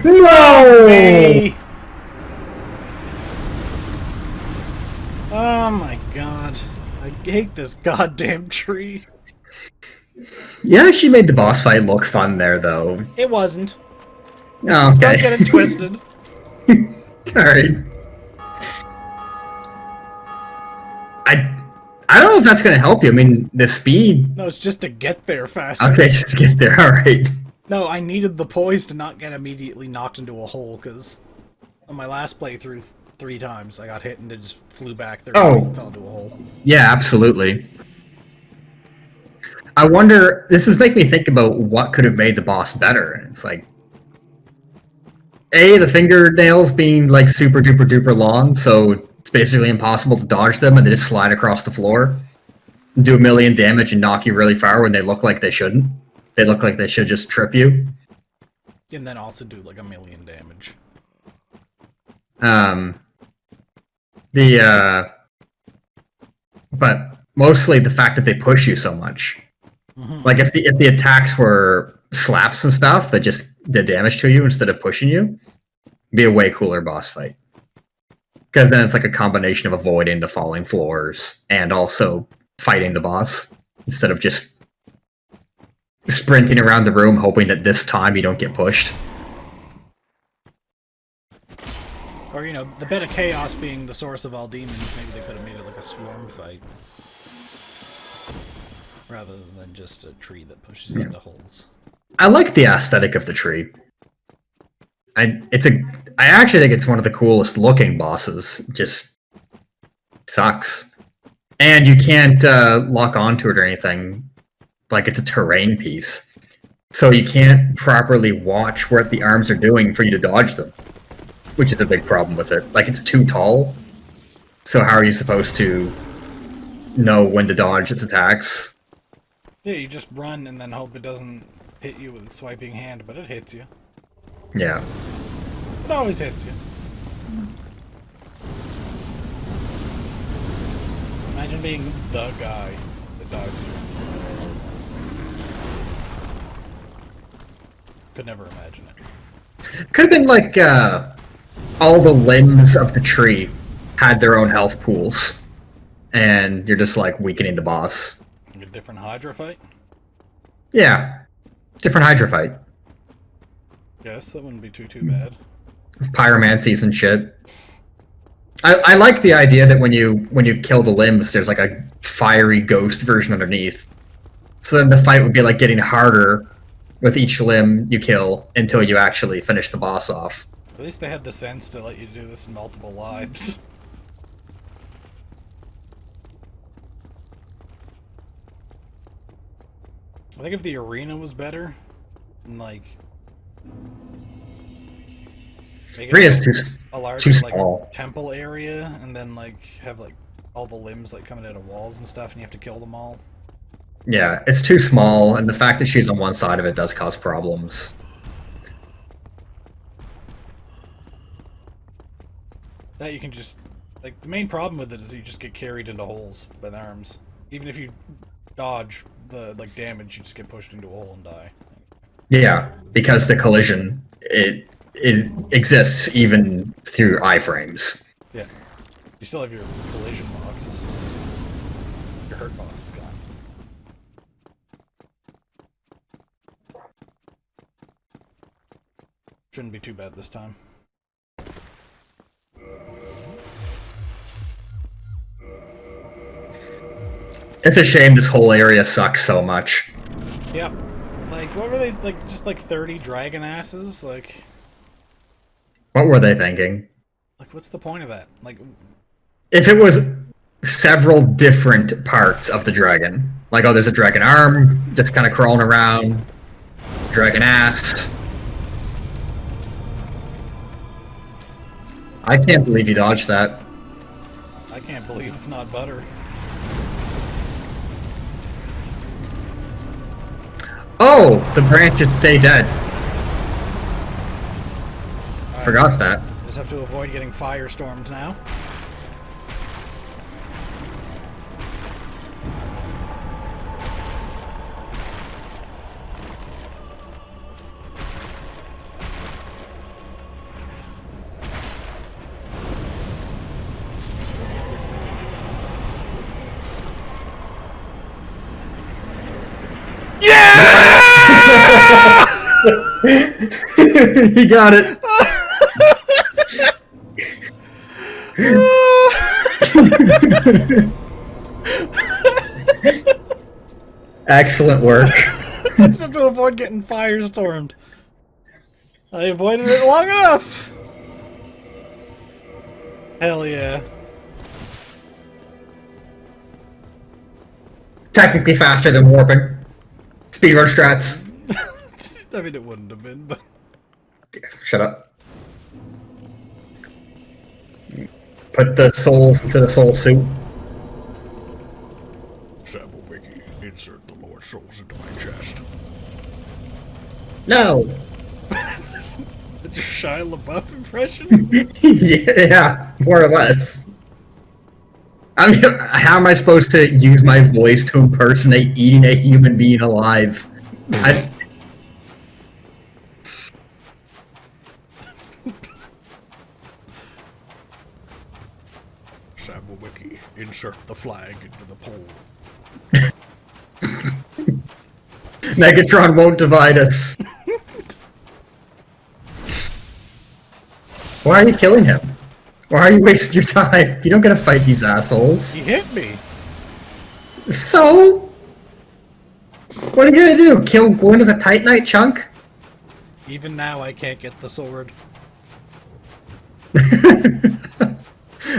No! Hey! Oh my god. I hate this goddamn tree. Yeah, she made the boss fight look fun there, though. It wasn't. Oh, okay. Don't get it twisted. Alright. I don't know if that's gonna help you. I mean, the speed... No, it's just to get there faster. Okay, just get there, alright. No, I needed the poise to not get immediately knocked into a hole, because on my last playthrough 3 times, I got hit and it just flew back 30 feet and fell into a hole. Yeah, absolutely. I wonder... This is making me think about what could have made the boss better. It's like... A, the fingernails being, like, super duper duper long, so it's basically impossible to dodge them, and they just slide across the floor, do a million damage and knock you really far when they look like they shouldn't. They look like they should just trip you. And then also do like 1,000,000 damage. But mostly the fact that they push you so much. Mm-hmm. Like if the attacks were slaps and stuff that just did damage to you instead of pushing you, it'd be a way cooler boss fight. Because then it's like a combination of avoiding the falling floors and also fighting the boss instead of just sprinting around the room hoping that this time you don't get pushed. Or, you know, the bed of chaos being the source of all demons, maybe they could have made it like a swarm fight. Rather than just a tree that pushes into holes. I like the aesthetic of the tree. I actually think it's one of the coolest looking bosses. Just sucks. And you can't lock onto it or anything. Like it's a terrain piece. So you can't properly watch what the arms are doing for you to dodge them. Which is a big problem with it. Like it's too tall. So how are you supposed to know when to dodge its attacks? Yeah, you just run and then hope it doesn't hit you with a swiping hand, but it hits you. Yeah. It always hits you. Imagine being the guy that dies here. Could never imagine it. Could have been like all the limbs of the tree had their own health pools. And you're just like weakening the boss. Like a different Hydra fight? Yeah. Different Hydra fight. Yes, that wouldn't be too bad. Pyromancies and shit. I like the idea that when you kill the limbs, there's like a fiery ghost version underneath. So then the fight would be like getting harder with each limb you kill until you actually finish the boss off. At least they had the sense to let you do this in multiple lives. I think if the arena was better, and like... Arena's too a larger like small. temple area, and then like have like all the limbs like coming out of walls and stuff, and you have to kill them all. Yeah, it's too small, and the fact that she's on one side of it does cause problems. That you can just like the main problem with it is you just get carried into holes by the arms. Even if you dodge the like damage, you just get pushed into a hole and die. Yeah, because the collision it exists even through iframes. Yeah. You still have your collision box, it's just your hurt box is gone. Shouldn't be too bad this time. It's a shame this whole area sucks so much. Yep. Like, what were they, like, just like 30 dragon asses? Like, What were they thinking? what's the point of that? Like, If it was several different parts of the dragon, like, oh, there's a dragon arm just kind of crawling around, dragon ass. I can't believe you dodged that. I can't believe it's not butter. Oh, the branches stay dead. Forgot that. Just have to avoid getting firestormed now. You got it. Excellent work. I just have to avoid getting firestormed. I avoided it long enough. Hell yeah. Technically faster than warping. Speedrun strats. I mean, it wouldn't have been, but... Shut up. Put the souls into the soul suit. Sample Wiki, insert the Lord's souls into my chest. No! That's your Shia LaBeouf impression? Yeah, more or less. I mean, how am I supposed to use my voice to impersonate eating a human being alive? Sample Wiki, insert the flag into the pole. Megatron won't divide us. Why are you killing him? Why are you wasting your time? You don't gotta fight these assholes. He hit me. So? What are you gonna do? Go into the Titanite chunk? Even now, I can't get the sword.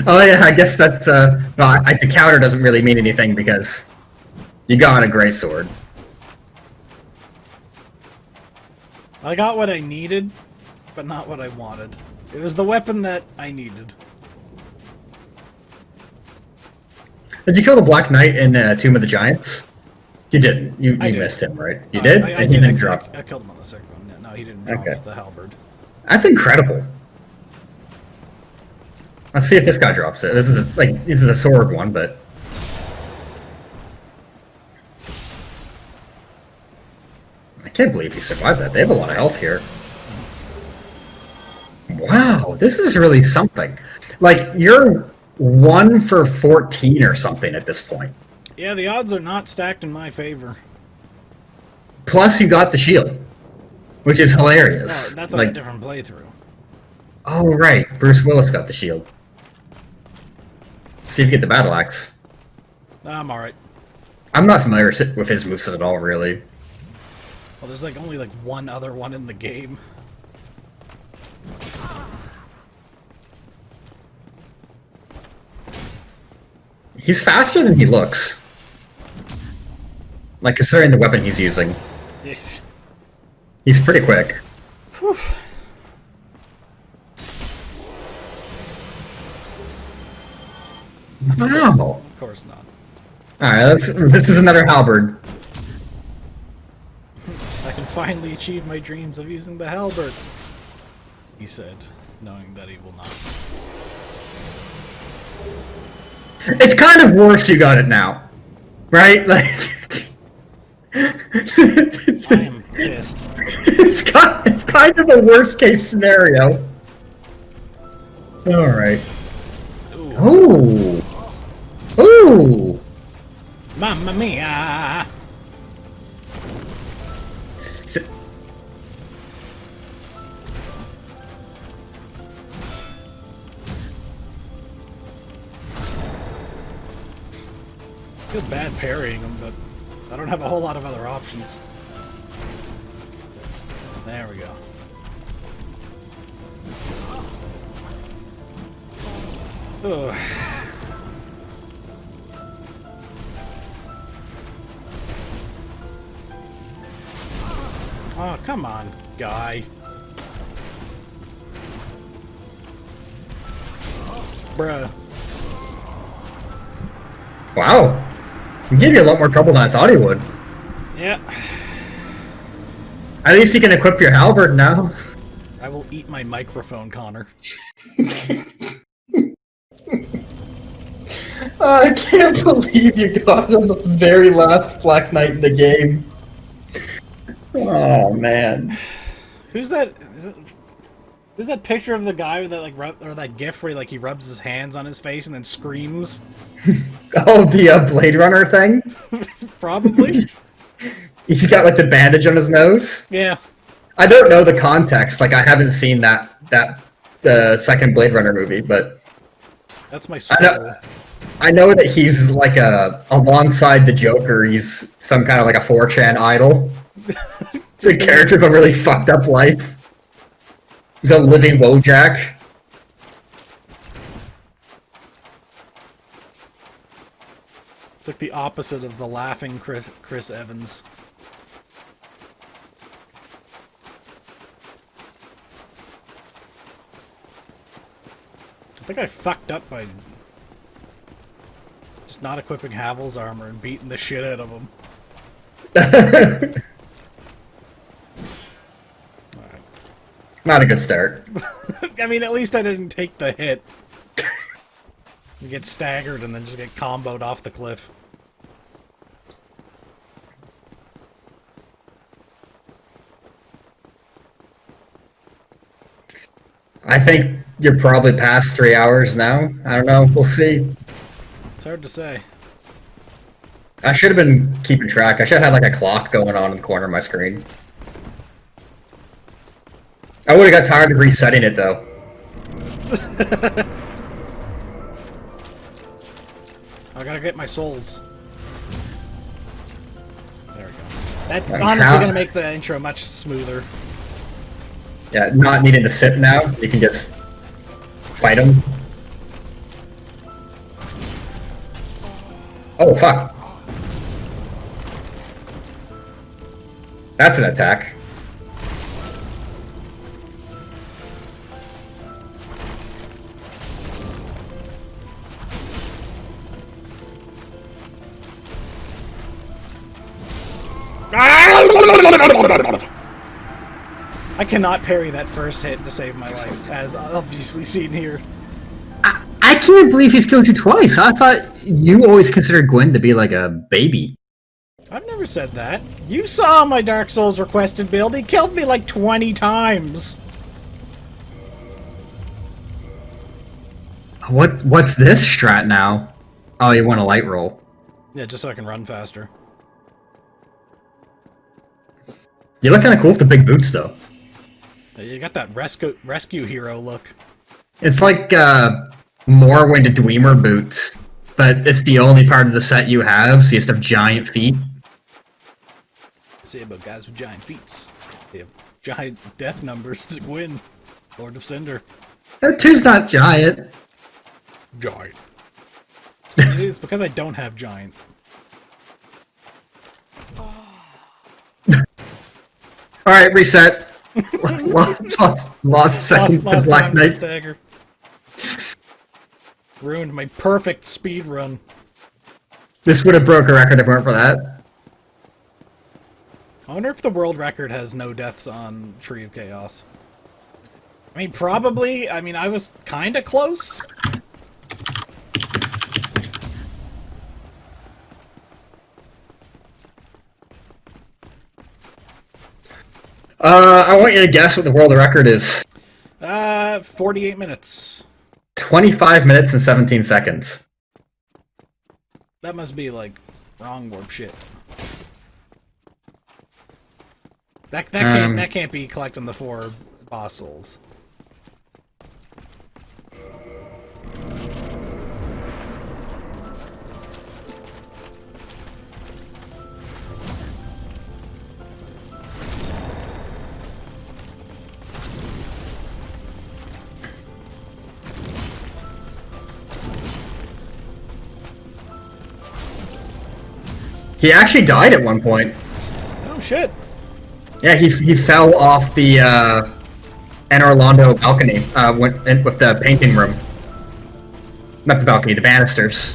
Oh yeah, I guess that's, well, the counter doesn't really mean anything because you got a gray sword. I got what I needed, but not what I wanted. It was the weapon that I needed. Did you kill the Black Knight in Tomb of the Giants? You didn't. You did. missed him, right? You did? And he didn't drop. I killed him on the second one. No, he didn't drop Okay. the halberd. That's incredible. Let's see if this guy drops it. This is a sword one, but I can't believe he survived that. They have a lot of health here. Wow, this is really something. Like, you're 1 for 14 or something at this point. Yeah, the odds are not stacked in my favor. Plus, you got the shield, which is hilarious. Oh, that's on a different playthrough. Oh, right. Bruce Willis got the shield. See if you get the battle axe. I'm alright. I'm not familiar with his moveset at all, really. Well, there's only one other one in the game. He's faster than he looks. Like, considering the weapon he's using. He's pretty quick. Whew. Wow. Of course not. Alright, this is another halberd. I can finally achieve my dreams of using the halberd, he said, knowing that he will not. It's kind of worse you got it now. Right? Like... I am pissed. It's kind of a worst case scenario. Alright. Ooh. Ooh! Ooh! Mamma mia! I feel bad parrying them, but I don't have a whole lot of other options. There we go. Ugh. Oh, come on, guy. Bruh. Wow. He gave you a lot more trouble than I thought he would. Yeah. At least you can equip your halberd now. I will eat my microphone, Connor. I can't believe you got on the very last Black Knight in the game. Oh man. Who's that? Who's that picture of the guy that like or that GIF where he rubs his hands on his face and then screams? Oh, the Blade Runner thing? Probably. He's got like the bandage on his nose. Yeah. I don't know the context. Like I haven't seen that second Blade Runner movie, but that's my soul. I know that he's like alongside the Joker. He's some kind of like a 4chan idol. It's a character with a really fucked up life. He's a living Wojak. It's like the opposite of the laughing Chris Evans. I think I fucked up by just not equipping Havel's armor and beating the shit out of him. Alright. Not a good start. I mean, at least I didn't take the hit. You get staggered and then just get comboed off the cliff. I think you're probably past 3 hours now. I don't know. We'll see. It's hard to say. I should have been keeping track. I should have had like a clock going on in the corner of my screen. I would have got tired of resetting it though. I gotta get my souls. There we go. That's honestly gonna make the intro much smoother. Yeah, not needing to sit now. You can just fight him. Oh, fuck. That's an attack. I cannot parry that first hit to save my life, as obviously seen here. I can't believe he's killed you twice. I thought you always considered Gwen to be like a baby. I've never said that. You saw my Dark Souls requested build. He killed me like 20 times. What's this strat now? Oh, you want a light roll. Yeah, just so I can run faster. You look kind of cool with the big boots, though. You got that rescue hero look. It's like Morrowind Dwemer boots, but it's the only part of the set you have, so you just have giant feet. Say about guys with giant feet. They have giant death numbers to win. Lord of Cinder. That two's not giant. Giant. It's because I don't have giant. Alright, reset. lost second to Black Knight. Stagger. Ruined my perfect speed run. This would have broke a record if it weren't for that. I wonder if the world record has no deaths on Tree of Chaos. I mean, probably. I mean, I was kind of close. I want you to guess what the world record is. 48 minutes. 25 minutes and 17 seconds. That must be, like, wrong warp shit. That can't be collecting the 4 boss souls. He actually died at one point. Oh shit. Yeah, he fell off the Anne Orlando balcony with the painting room. Not the balcony, the banisters.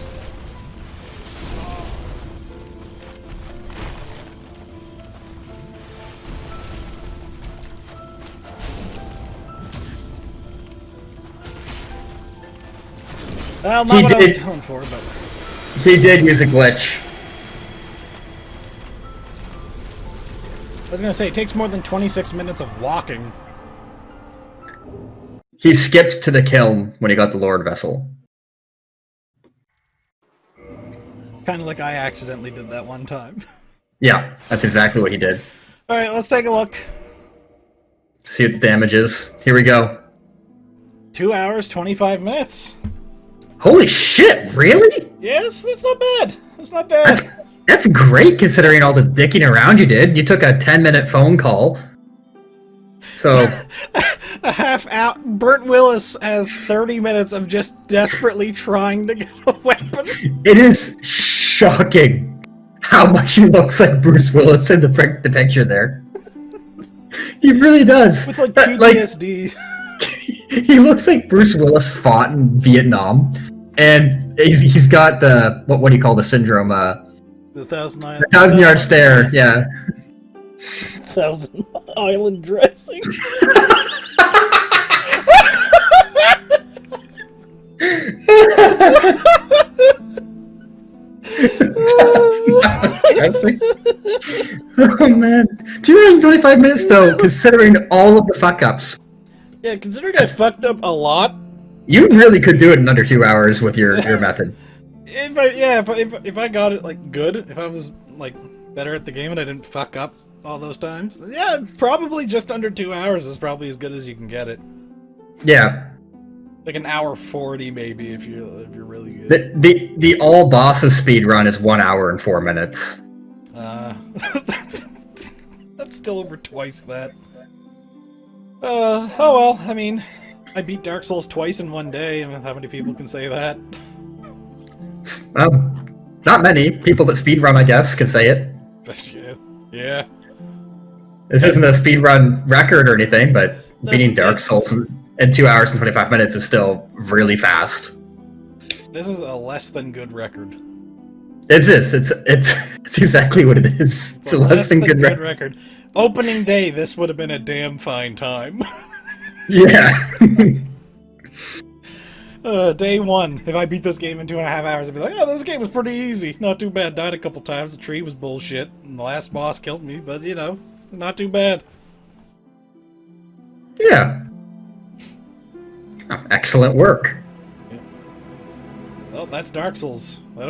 Well, not He what I was did. going for, but... He did use a glitch. I was gonna say, it takes more than 26 minutes of walking. He skipped to the kiln when he got the Lord Vessel. Kind of like I accidentally did that one time. Yeah, that's exactly what he did. Alright, let's take a look. See what the damage is. Here we go. 2 hours, 25 minutes. Holy shit, really? Yes, that's not bad. That's not bad. That's great considering all the dicking around you did. You took a 10-minute phone call. So... A half out. Burnt Willis has 30 minutes of just desperately trying to get a weapon. It is shocking how much he looks like Bruce Willis in the picture there. He really does. With like PTSD. He looks like Bruce Willis fought in Vietnam, and he's got the what do you call the syndrome? The thousand yard stare. Yeah. 1,000 island dressing. Oh man, 2 hours and 25 minutes though, considering all of the fuck ups. Yeah, considering I fucked up a lot. You really could do it in under 2 hours with your method. If I got it like good, if I was like better at the game and I didn't fuck up all those times, yeah, probably just under 2 hours is probably as good as you can get it. Yeah. Like an hour 40 maybe if you're really good. The all bosses speed run is 1 hour and 4 minutes. That's still over twice that. Oh well, I mean, I beat Dark Souls twice in one day. I mean, how many people can say that? Not many people that speedrun, I guess, can say it. But yeah. This isn't a speedrun record or anything, but beating Dark Souls in 2 hours and 25 minutes is still really fast. This is a less than good record. It's exactly what it is. It's a less than good record. Opening day, this would have been a damn fine time. Yeah. Day one, if I beat this game in 2.5 hours, I'd be like, oh, this game was pretty easy. Not too bad. Died a couple times. The tree was bullshit. And the last boss killed me, but, you know, not too bad. Yeah. Oh, excellent work. Yeah. Well, that's Dark Souls. I don't